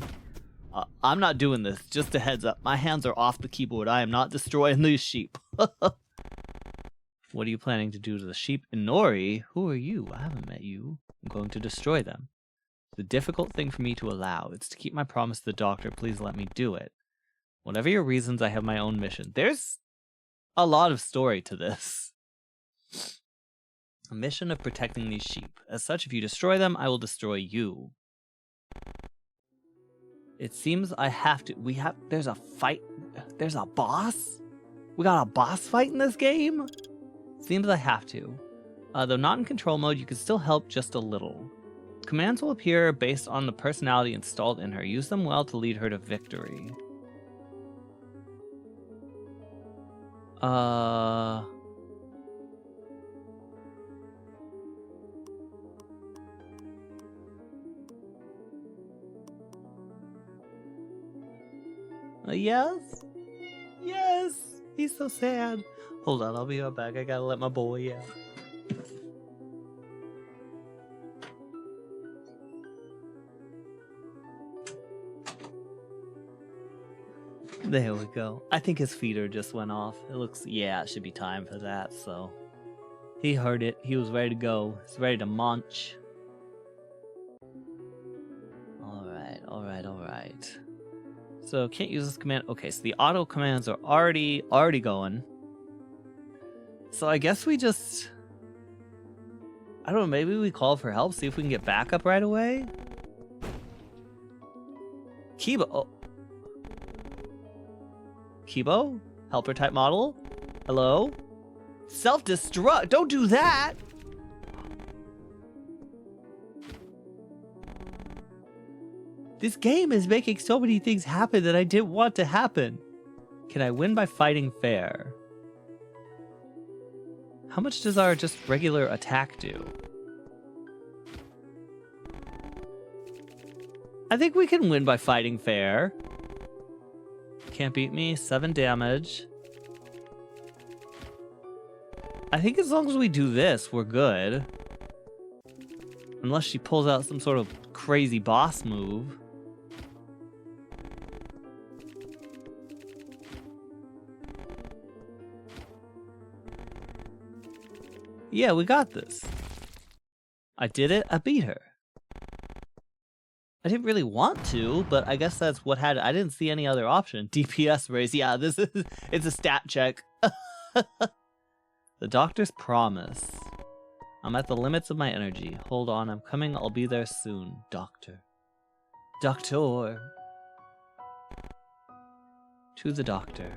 I'm not doing this. Just a heads up. My hands are off the keyboard. I am not destroying these sheep. What are you planning to do to the sheep? Inori? Who are you? I haven't met you. I'm going to destroy them. It's a difficult thing for me to allow. It's to keep my promise to the doctor. Please let me do it. Whatever your reasons, I have my own mission. There's a lot of story to this. A mission of protecting these sheep. As such, if you destroy them, I will destroy you. It seems I have to. There's a fight. There's a boss? We got a boss fight in this game? Seems I have to. Though not in control mode, you can still help just a little. Commands will appear based on the personality installed in her. Use them well to lead her to victory. Yes? Yes! He's so sad. Hold on, I'll be right back. I gotta let my boy out. There we go. I think his feeder just went off. It looks, yeah, it should be time for that, so. He heard it. He was ready to go. He's ready to munch. Alright. So, can't use this command. Okay, so the auto commands are already going. So I guess we just... I don't know, maybe we call for help, see if we can get backup right away? Kibo. Oh. Kibo? Helper type model? Hello? Self-destruct! Don't do that! This game is making so many things happen that I didn't want to happen. Can I win by fighting fair? How much does our just regular attack do? I think we can win by fighting fair. Can't beat me. 7 damage. I think as long as we do this, we're good. Unless she pulls out some sort of crazy boss move. Yeah, we got this. I did it. I beat her. I didn't really want to, but I guess that's what had it. I didn't see any other option. DPS raise. Yeah, this is... It's a stat check. The doctor's promise. I'm at the limits of my energy. Hold on, I'm coming. I'll be there soon. Doctor. Doctor. To the doctor.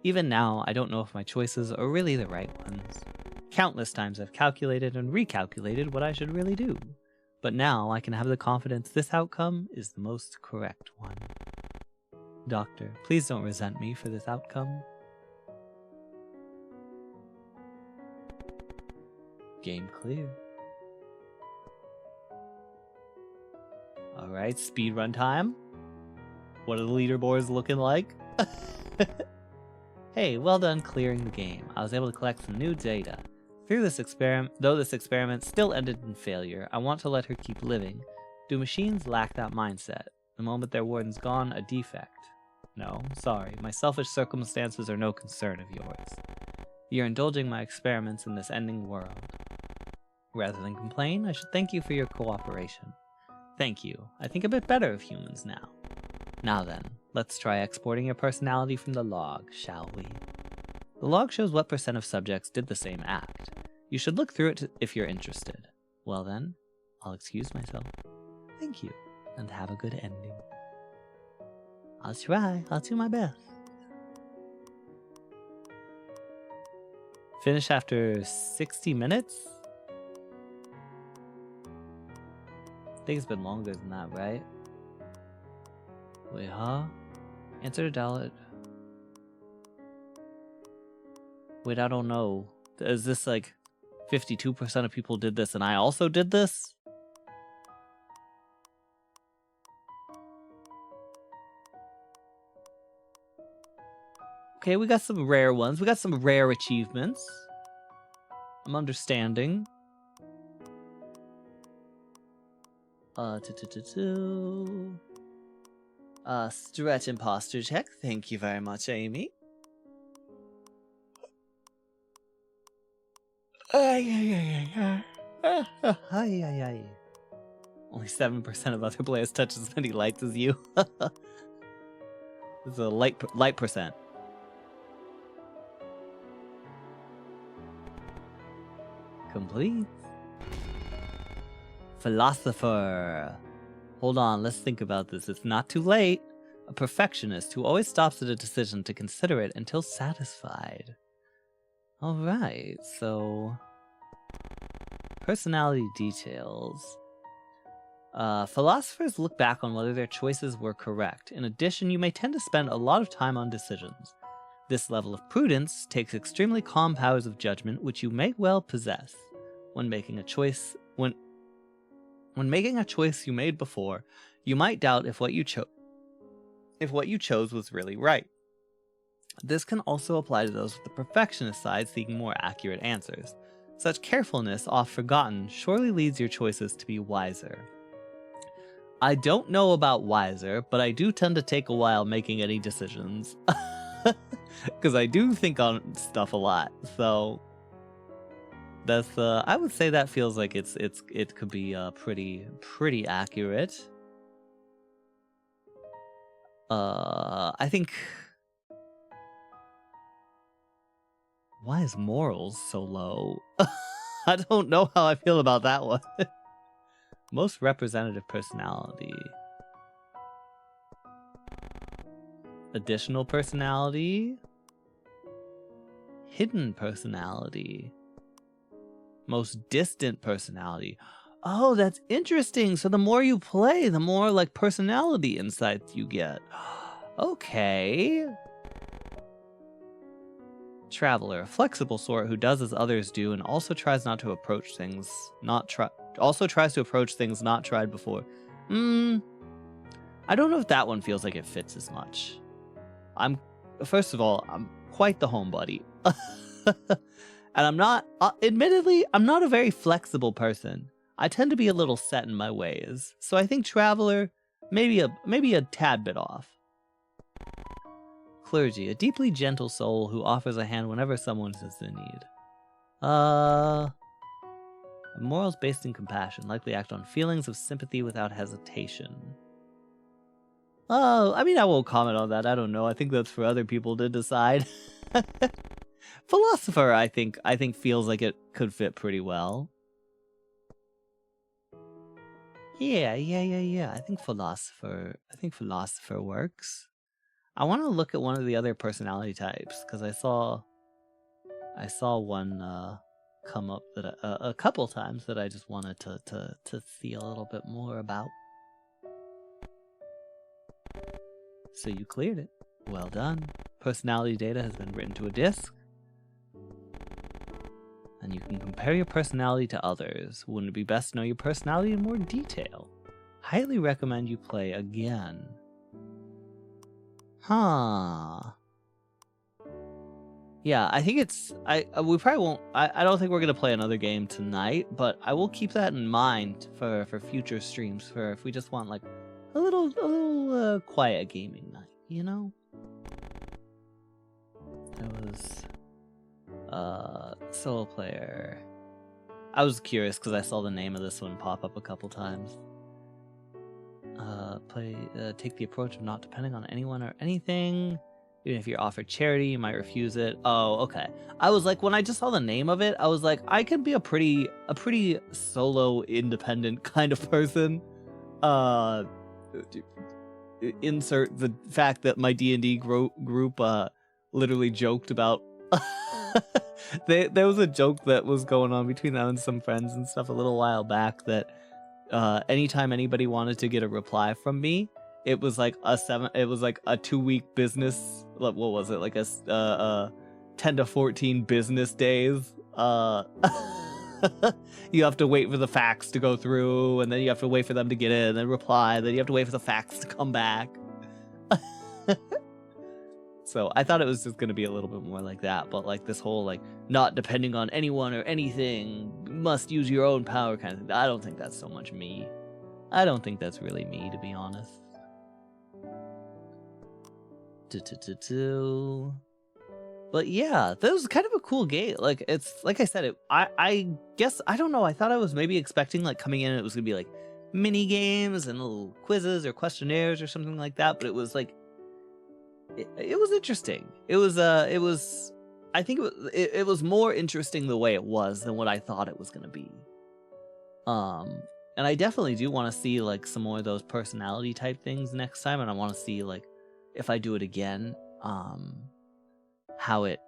Even now, I don't know if my choices are really the right ones. Countless times I've calculated and recalculated what I should really do. But now I can have the confidence this outcome is the most correct one. Doctor, please don't resent me for this outcome. Game clear. Alright, speedrun time. What are the leaderboards looking like? Hey, well done clearing the game. I was able to collect some new data. Though this experiment still ended in failure, I want to let her keep living. Do machines lack that mindset? The moment their warden's gone, a defect? No, sorry. My selfish circumstances are no concern of yours. You're indulging my experiments in this ending world. Rather than complain, I should thank you for your cooperation. Thank you. I think a bit better of humans now. Now then, let's try exporting your personality from the log, shall we? The log shows what % of subjects did the same act. You should look through it if you're interested. Well then, I'll excuse myself. Thank you, and have a good ending. I'll try. I'll do my best. Finish after 60 minutes? I think it's been longer than that, right? Wait, huh? Answer the ballot. Wait, I don't know. Is this like 52% of people did this and I also did this? Okay, we got some rare ones. We got some rare achievements. I'm understanding. Stretch imposter check. Thank you very much, Amy. Ay. Only 7% of other players touch as many lights as you. This is a light percent. Complete. Philosopher. Hold on, let's think about this. It's not too late. A perfectionist who always stops at a decision to consider it until satisfied. Alright, so... Personality details. Philosophers look back on whether their choices were correct. In addition, you may tend to spend a lot of time on decisions. This level of prudence takes extremely calm powers of judgment, which you may well possess. When making a choice you made before, you might doubt if what you chose was really right. This can also apply to those with the perfectionist side seeking more accurate answers. Such carefulness, oft forgotten, surely leads your choices to be wiser. I don't know about wiser, but I do tend to take a while making any decisions. Because I do think on stuff a lot, so that's I would say that feels like it could be pretty accurate. I think, why is morals so low? I don't know how I feel about that one. Most representative personality. Additional personality. Hidden personality. Most distant personality. Oh, that's interesting. So the more you play, the more like personality insights you get. Okay. Traveler, a flexible sort who does as others do and also tries to approach things not tried before. I don't know if that one feels like it fits as much. First of all, I'm quite the homebody. And I'm not, admittedly, I'm not a very flexible person. I tend to be a little set in my ways. So I think Traveler, maybe a tad bit off. Clergy, a deeply gentle soul who offers a hand whenever someone is in need. Morals based in compassion, likely act on feelings of sympathy without hesitation. Oh, I mean, I won't comment on that. I don't know. I think that's for other people to decide. Philosopher, I think feels like it could fit pretty well. Yeah. I think philosopher works. I want to look at one of the other personality types because I saw one come up that a couple times that I just wanted to see a little bit more about. So you cleared it. Well done. Personality data has been written to a disk. And you can compare your personality to others. Wouldn't it be best to know your personality in more detail? highly recommend you play again. Huh. Yeah, I think it's we probably won't I don't think we're gonna play another game tonight, but I will keep that in mind for future streams for if we just want like a little quiet gaming night, you know? That was solo player. I was curious because I saw the name of this one pop up a couple times. Take the approach of not depending on anyone or anything. Even if you're offered charity, you might refuse it. Oh, okay. I was like, when I just saw the name of it, I was like, I can be a pretty solo, independent kind of person. Insert the fact that my D&D group literally joked about. There was a joke that was going on between them and some friends and stuff a little while back that anytime anybody wanted to get a reply from me, it was like a 2-week business. What was it? Like a 10 to 14 business days. You have to wait for the fax to go through, and then you have to wait for them to get in and reply. Then you have to wait for the fax to come back. So I thought it was just going to be a little bit more like that, but like this whole like not depending on anyone or anything, must use your own power kind of thing. I don't think that's so much me. I don't think that's really me, to be honest. But yeah, that was kind of a cool game. Like it's like I said, I guess I don't know. I thought I was maybe expecting like coming in, it was gonna be like mini games and little quizzes or questionnaires or something like that. But it was like it was interesting. It was I think it was more interesting the way it was than what I thought it was gonna be. And I definitely do want to see like some more of those personality type things next time, and I want to see like if I do it again, how it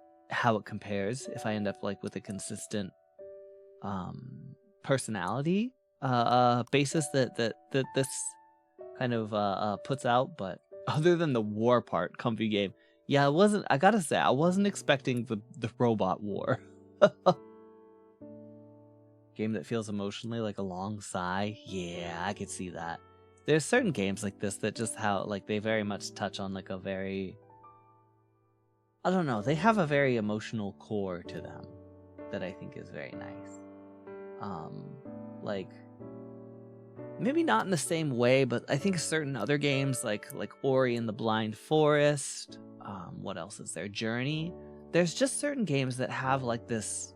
compares, if I end up like with a consistent personality basis that this kind of puts out. But other than the war part, comfy game, yeah, I gotta say I wasn't expecting the robot war. Game that feels emotionally like a long sigh. Yeah, I could see that. There's certain games like this that just they very much touch on like a very, I don't know, they have a very emotional core to them that I think is very nice. Like maybe not in the same way, but I think certain other games like Ori and the Blind Forest, what else is there? Journey. There's just certain games that have like this.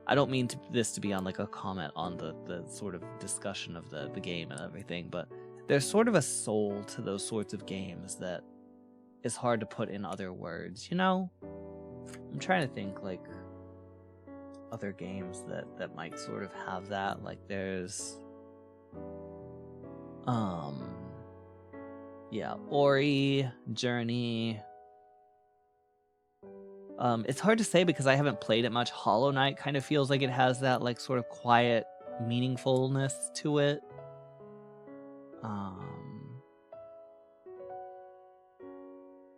I don't mean this to be on like a comment on the sort of discussion of the game and everything, but there's sort of a soul to those sorts of games that is hard to put in other words, you know? I'm trying to think like other games that might sort of have that. Like there's yeah, Ori, Journey. It's hard to say because I haven't played it much. Hollow Knight kind of feels like it has that like sort of quiet meaningfulness to it.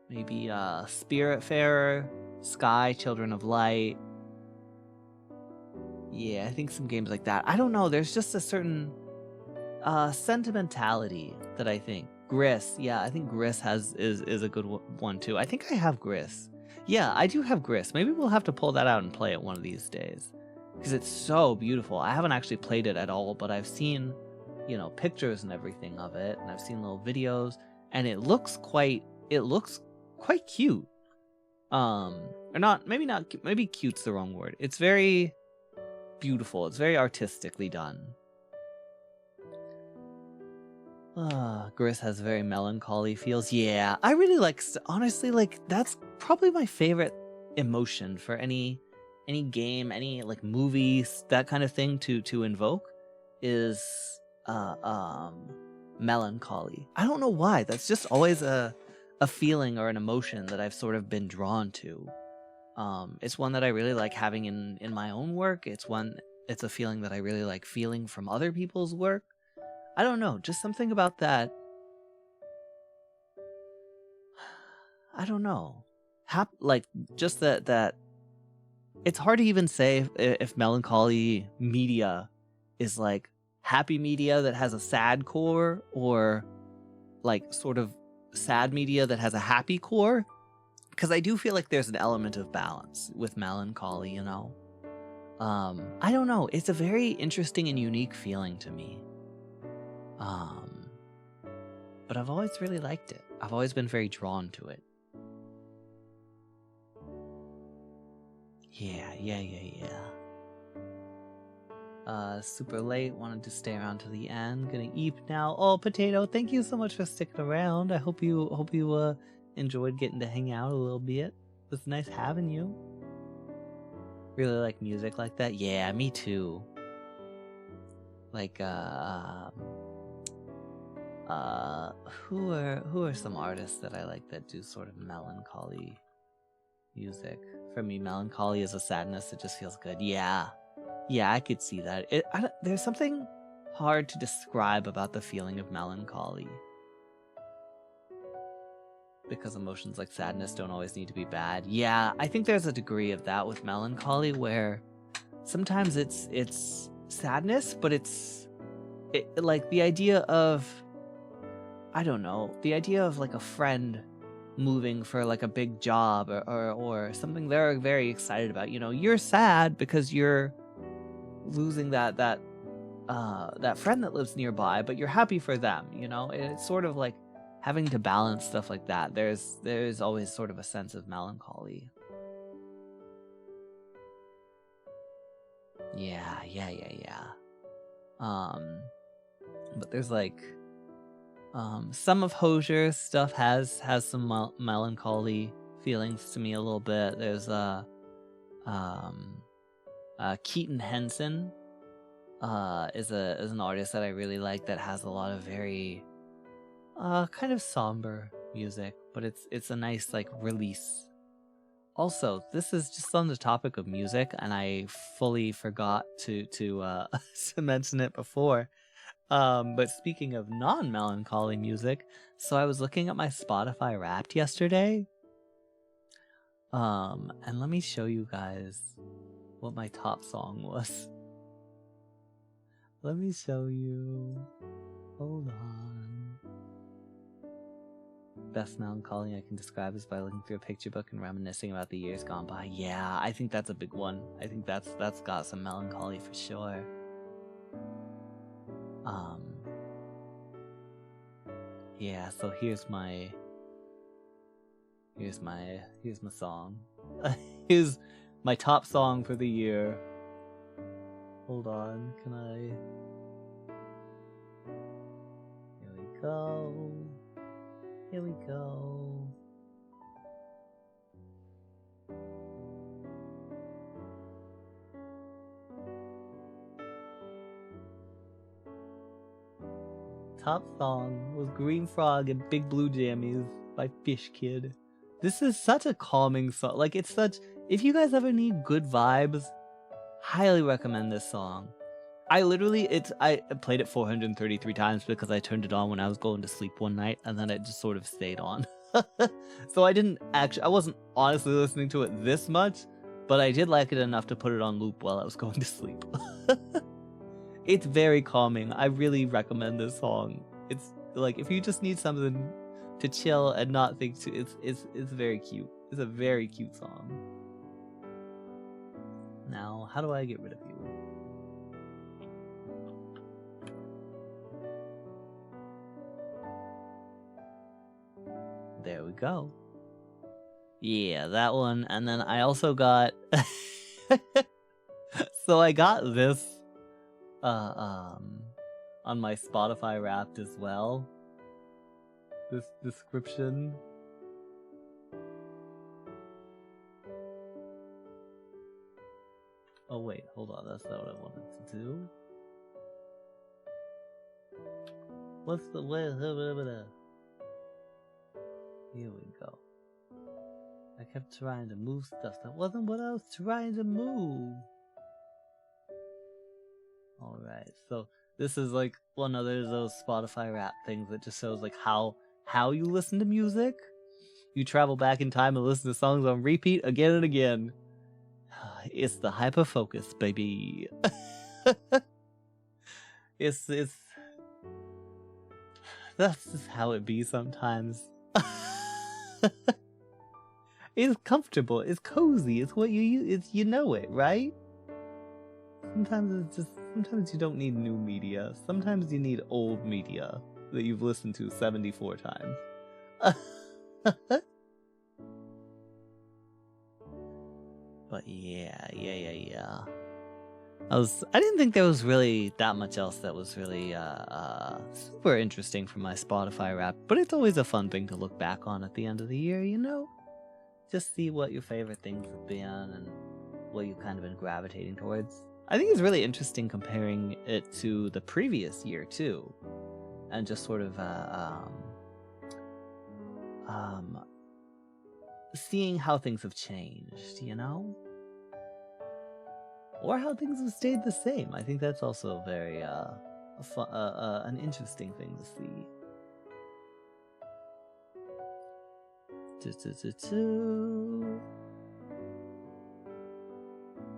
Maybe Spiritfarer, Sky, Children of Light. Yeah, I think some games like that. I don't know, there's just a certain sentimentality that I think. Gris, yeah, I think Gris is a good one too. I think I have Gris. Yeah, I do have Gris. Maybe we'll have to pull that out and play it one of these days. Because it's so beautiful. I haven't actually played it at all, but I've seen, you know, pictures and everything of it, and I've seen little videos, and it looks quite cute. Or not, maybe cute's the wrong word. It's very beautiful. It's very artistically done. Gris has very melancholy feels. Yeah, I really like, honestly, like that's probably my favorite emotion for any game, any like movies, that kind of thing to invoke is melancholy. I don't know why. That's just always a feeling or an emotion that I've sort of been drawn to. It's one that I really like having in my own work. It's a feeling that I really like feeling from other people's work. I don't know, just something about that. I don't know. Like just that it's hard to even say if melancholy media is like happy media that has a sad core, or like sort of sad media that has a happy core, because I do feel like there's an element of balance with melancholy, you know. I don't know, it's a very interesting and unique feeling to me. But I've always really liked it. I've always been very drawn to it. Yeah. Super late, wanted to stay around to the end. Gonna eat now. Oh, Potato, thank you so much for sticking around. I hope you enjoyed getting to hang out a little bit. It was nice having you. Really like music like that? Yeah, me too. Like who are some artists that I like that do sort of melancholy music? For me, melancholy is a sadness that just feels good. Yeah, I could see that. There's something hard to describe about the feeling of melancholy, because emotions like sadness don't always need to be bad. Yeah, I think there's a degree of that with melancholy where sometimes it's sadness, but it's like the idea of, I don't know, the idea of like a friend moving for like a big job or something they're very excited about. You know, you're sad because you're losing that friend that lives nearby, but you're happy for them, you know? And it's sort of like having to balance stuff like that. There's always sort of a sense of melancholy. Yeah. But there's like some of Hosier's stuff has some melancholy feelings to me a little bit. There's Keaton Henson is an artist that I really like that has a lot of very kind of somber music, but it's a nice like release. Also, this is just on the topic of music, and I fully forgot to to mention it before. But speaking of non-melancholy music, so I was looking at my Spotify Wrapped yesterday. And let me show you guys what my top song was. Let me show you. Hold on. Best melancholy I can describe is by looking through a picture book and reminiscing about the years gone by. Yeah, I think that's a big one. I think that's got some melancholy for sure. Yeah, so here's my song. Here's my top song for the year. Hold on, can I? Here we go. Here we go. Top song was Green Frog and Big Blue Jammies by Fish Kid. This is such a calming song. Like, it's such... If you guys ever need good vibes, highly recommend this song. I played it 433 times because I turned it on when I was going to sleep one night, and then it just sort of stayed on. So I wasn't honestly listening to it this much, but I did like it enough to put it on loop while I was going to sleep. It's very calming. I really recommend this song. It's like, if you just need something to chill and not think too, it's very cute. It's a very cute song. Now, how do I get rid of you? There we go. Yeah, that one. And then I also got so I got this on my Spotify Wrapped as well. This description. Oh wait, hold on, that's not what I wanted to do. What's the way? Here we go. I kept trying to move stuff. That wasn't what I was trying to move. Alright, so this is like one of those Spotify Wrapped things that just shows like how you listen to music. You travel back in time and listen to songs on repeat again and again. It's the hyperfocus, baby. it's that's just how it be sometimes. It's comfortable, it's cozy, it's what it's you know it, right? Sometimes you don't need new media. Sometimes you need old media that you've listened to 74 times. But yeah. I didn't think there was really that much else that was really super interesting from my Spotify Wrap, but it's always a fun thing to look back on at the end of the year, you know? Just see what your favorite things have been and what you've kind of been gravitating towards. I think it's really interesting comparing it to the previous year too, and just sort of seeing how things have changed, you know? Or how things have stayed the same. I think that's also very an interesting thing to see.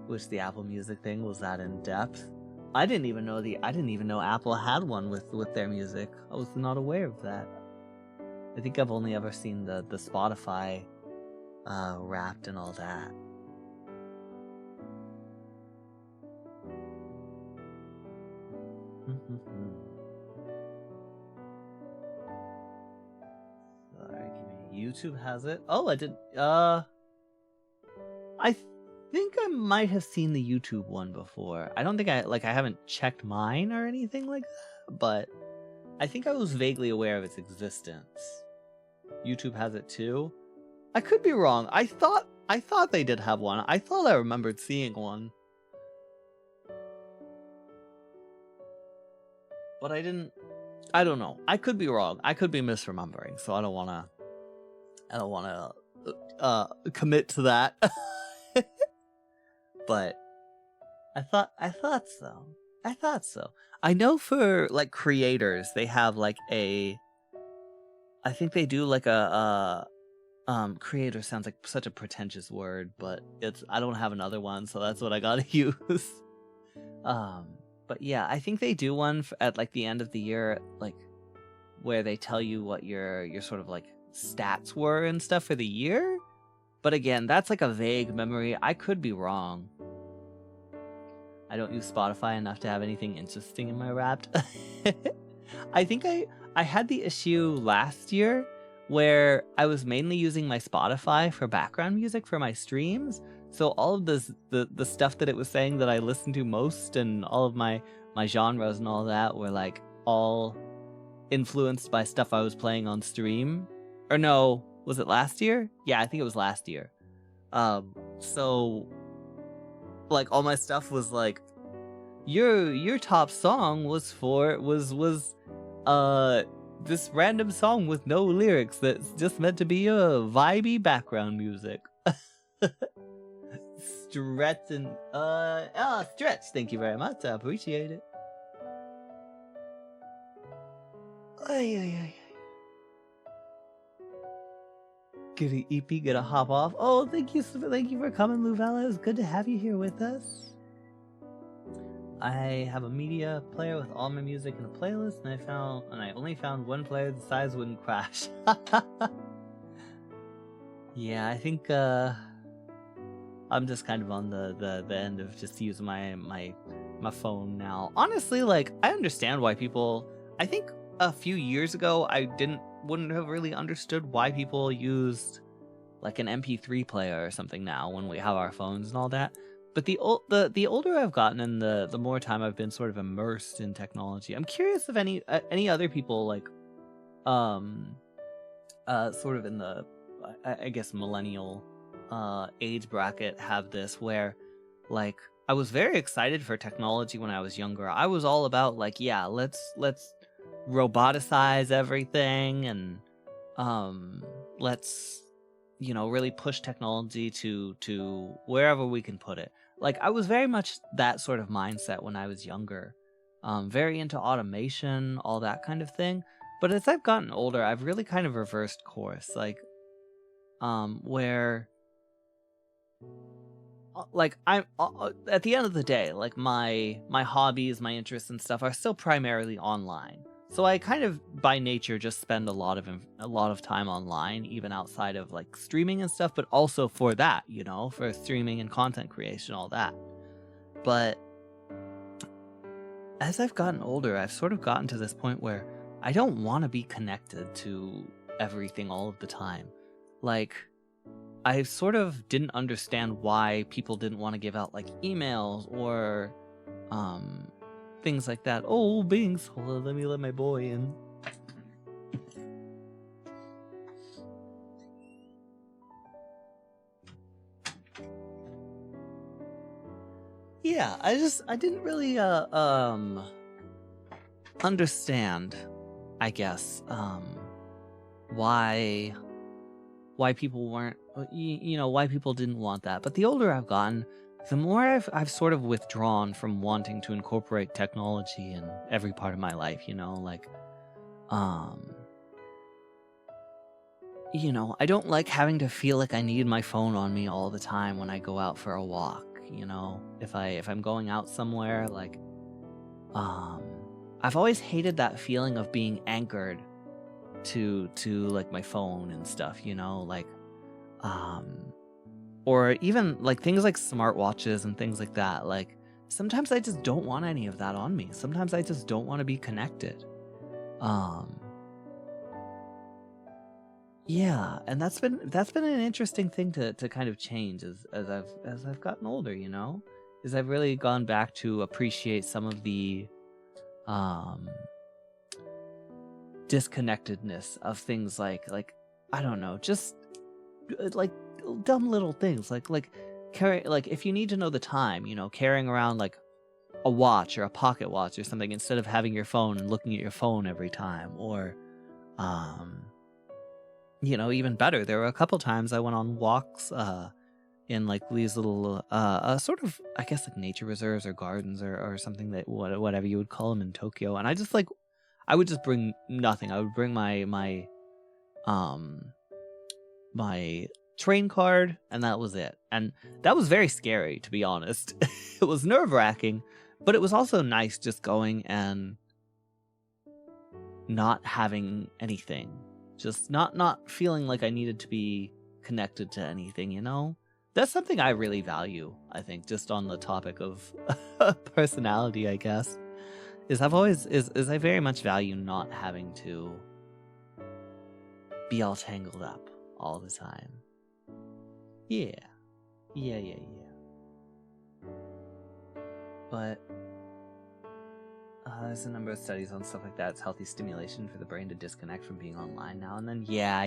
Wish the Apple Music thing was that in depth. I didn't even know Apple had one with their music. I was not aware of that. I think I've only ever seen the Spotify Wrapped and all that. Sorry, YouTube has it. Oh, I did. I think I might have seen the YouTube one before. I don't think I haven't checked mine or anything like that, but I think I was vaguely aware of its existence. YouTube has it too. I could be wrong. I thought they did have one. I thought I remembered seeing one. But I didn't. I don't know. I could be wrong. I could be misremembering. So I don't wanna commit to that. But I thought so. I know for like creators, they have like I think they do like creator sounds like such a pretentious word, but I don't have another one, so that's what I gotta use. But yeah, I think they do one at like the end of the year, like where they tell you what your sort of like stats were and stuff for the year. But again, that's like a vague memory. I could be wrong. I don't use Spotify enough to have anything interesting in my Wrapped. I think I had the issue last year where I was mainly using my Spotify for background music for my streams. So all of the stuff that it was saying that I listened to most and all of my genres and all that were like all influenced by stuff I was playing on stream. Or no, was it last year? Yeah, I think it was last year. So like all my stuff was like your top song was this random song with no lyrics that's just meant to be a vibey background music. Stretch and Stretch, thank you very much. I appreciate it. Gonna EP, gonna hop off. Oh, thank you for coming, Luvella. It's good to have you here with us. I have a media player with all my music in a playlist, and I only found one player the size wouldn't crash. Yeah, I think I'm just kind of on the end of just using my phone now. Honestly, like I understand why people. I think a few years ago I wouldn't have really understood why people used like an MP3 player or something now when we have our phones and all that. But the older I've gotten and the more time I've been sort of immersed in technology, I'm curious if any other people like sort of in the I guess millennial age bracket have this, where like I was very excited for technology when I was younger. I was all about like, yeah, let's roboticize everything and let's really push technology to wherever we can put it. Like I was very much that sort of mindset when I was younger, very into automation, all that kind of thing. But as I've gotten older, I've really kind of reversed course, like where like I'm at the end of the day, like my hobbies, my interests and stuff are still primarily online. So I kind of by nature just spend a lot of time online, even outside of like streaming and stuff, but also for that, you know, for streaming and content creation, all that. But as I've gotten older, I've sort of gotten to this point where I don't want to be connected to everything all of the time. Like, I sort of didn't understand why people didn't want to give out like emails or things like that. Oh, Binks, hold on, let me let my boy in. Yeah, I didn't really understand, I guess, why people weren't, you know, why people didn't want that. But the older I've gotten, the more I've sort of withdrawn from wanting to incorporate technology in every part of my life, you know, like, you know, I don't like having to feel like I need my phone on me all the time when I go out for a walk, you know, if I'm going out somewhere, like, I've always hated that feeling of being anchored to like my phone and stuff, you know, like or even like things like smartwatches and things like that. Like sometimes I just don't want any of that on me. Sometimes I just don't want to be connected. Yeah, and that's been an interesting thing to kind of change as I've gotten older, you know? Is I've really gone back to appreciate some of the disconnectedness of things like I don't know, just like dumb little things like carry, like if you need to know the time, you know, carrying around like a watch or a pocket watch or something instead of having your phone and looking at your phone every time. Or you know, even better, there were a couple times I went on walks in like these little sort of, I guess, like nature reserves or gardens or something, that whatever you would call them in Tokyo. And I just like, I would just bring nothing. I would bring my train card, and that was it. And that was very scary, to be honest. It was nerve-wracking, but it was also nice just going and not having anything. Just not feeling like I needed to be connected to anything, you know? That's something I really value, I think, just on the topic of personality, I guess. Is I very much value not having to be all tangled up all the time. Yeah. But there's a number of studies on stuff like that. It's healthy stimulation for the brain to disconnect from being online now and then. Yeah.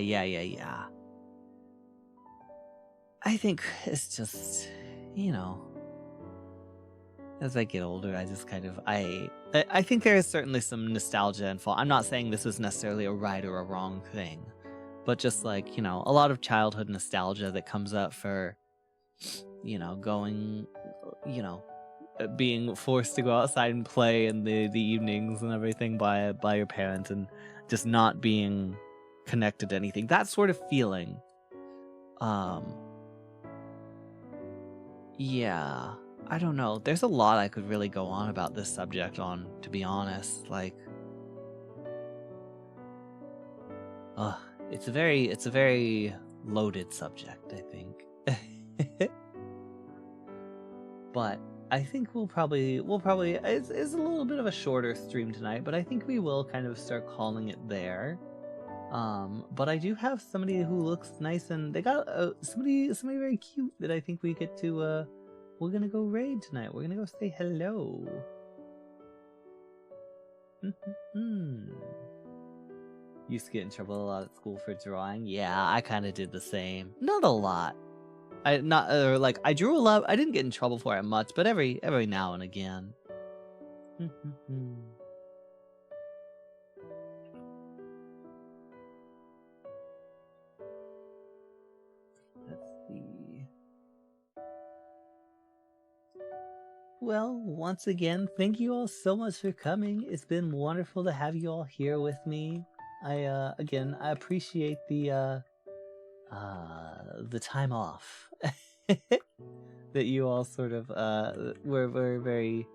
I think it's just, you know, as I get older, I just kind of, I think there is certainly some nostalgia and fault. I'm not saying this is necessarily a right or a wrong thing, but just like, you know, a lot of childhood nostalgia that comes up for, you know, going, you know, being forced to go outside and play in the evenings and everything by your parents, and just not being connected to anything. That sort of feeling. Yeah, I don't know. There's a lot I could really go on about this subject on, to be honest. Like, it's a very loaded subject, I think. But I think we'll probably it's a little bit of a shorter stream tonight, but I think we will kind of start calling it there. But I do have somebody who looks nice, and they got somebody very cute that I think we get to we're gonna go raid tonight. We're gonna go say hello. Used to get in trouble a lot at school for drawing. Yeah, I kind of did the same. Not a lot. I drew a lot. I didn't get in trouble for it much, but every now and again. Let's see. Well, once again, thank you all so much for coming. It's been wonderful to have you all here with me. I appreciate the time off. that you all sort of were very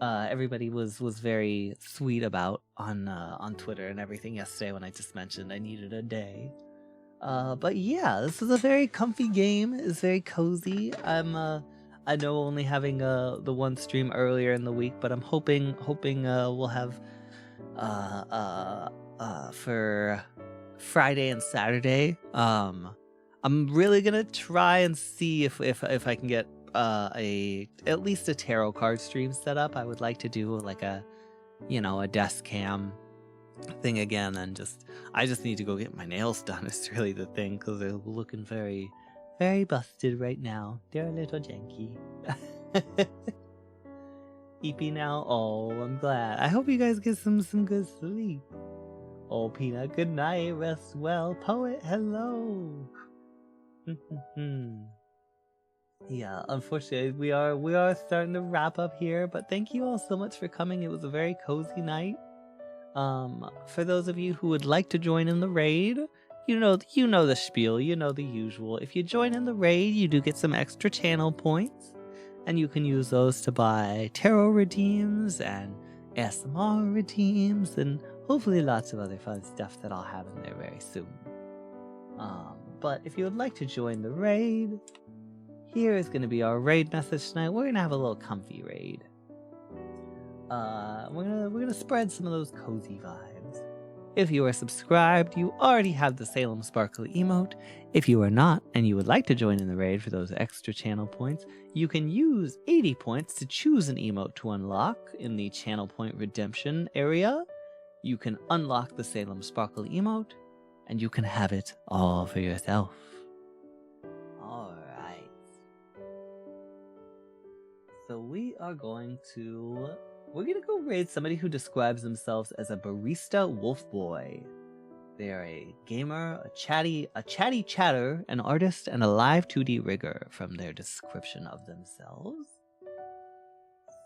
everybody was very sweet about on Twitter and everything yesterday when I just mentioned I needed a day. But yeah, this is a very comfy game. It's very cozy. I know only having the one stream earlier in the week, but I'm hoping we'll have for Friday and Saturday. I'm really gonna try and see if I can get at least a tarot card stream set up. I would like to do like a desk cam thing again, and I just need to go get my nails done. It's really the thing, because they're looking very, very busted right now. They're a little janky. EP now. Oh, I'm glad. I hope you guys get some good sleep. Oh, Peanut, good night. Rest well. Poet, hello. Yeah, unfortunately, we are starting to wrap up here, but thank you all so much for coming. It was a very cozy night. For those of you who would like to join in the raid, you know the spiel, you know the usual. If you join in the raid, you do get some extra channel points, and you can use those to buy tarot redeems and ASMR redeems, and hopefully lots of other fun stuff that I'll have in there very soon. But if you would like to join the raid, here is going to be our raid message tonight. We're going to have a little comfy raid. We're gonna spread some of those cozy vibes. If you are subscribed, you already have the Salem Sparkle emote. If you are not, and you would like to join in the raid for those extra channel points, you can use 80 points to choose an emote to unlock in the channel point redemption area. You can unlock the Salem Sparkle emote, and you can have it all for yourself. Alright. So we're gonna go raid somebody who describes themselves as a barista wolf boy. They are a gamer, a chatty chatter, an artist, and a live 2D rigger from their description of themselves.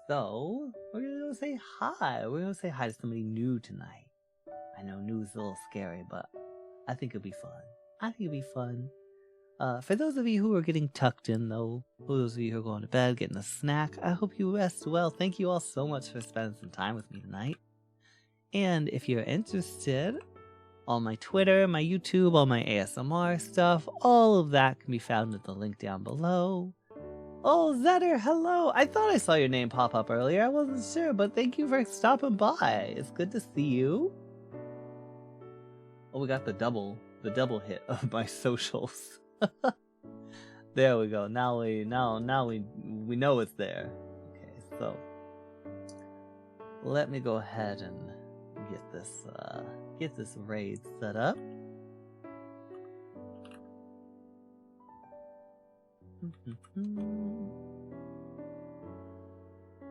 So we're gonna go say hi. We're gonna say hi to somebody new tonight. I know new is a little scary, but I think it'll be fun. For those of you who are getting tucked in, though, those of you who are going to bed, getting a snack, I hope you rest well. Thank you all so much for spending some time with me tonight. And if you're interested, all my Twitter, my YouTube, all my ASMR stuff, all of that can be found at the link down below. Oh, Zetter, hello! I thought I saw your name pop up earlier. I wasn't sure, but thank you for stopping by. It's good to see you. Oh, we got the double hit of my socials. There we go. Now we know it's there. Okay, so let me go ahead and get this raid set up.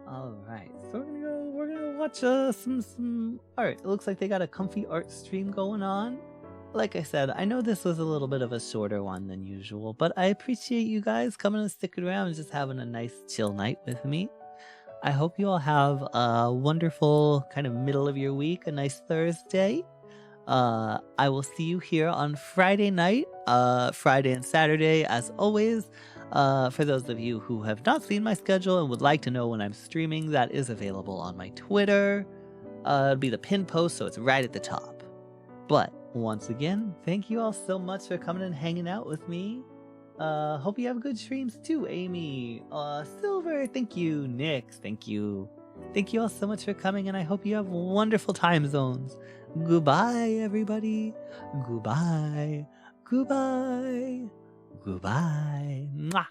All right, so we're gonna watch some art. It looks like they got a comfy art stream going on. Like I said, I know this was a little bit of a shorter one than usual, but I appreciate you guys coming and sticking around and just having a nice chill night with me. I hope you all have a wonderful kind of middle of your week, a nice Thursday. I will see you here on Friday night, Friday and Saturday, as always. For those of you who have not seen my schedule and would like to know when I'm streaming, that is available on my Twitter. It'll be the pinned post, so it's right at the top. But once again, thank you all so much for coming and hanging out with me. Hope you have good streams too, Amy. Silver, thank you. Nix, thank you. Thank you all so much for coming, and I hope you have wonderful time zones. Goodbye, everybody. Goodbye. Goodbye. Goodbye. Mwah.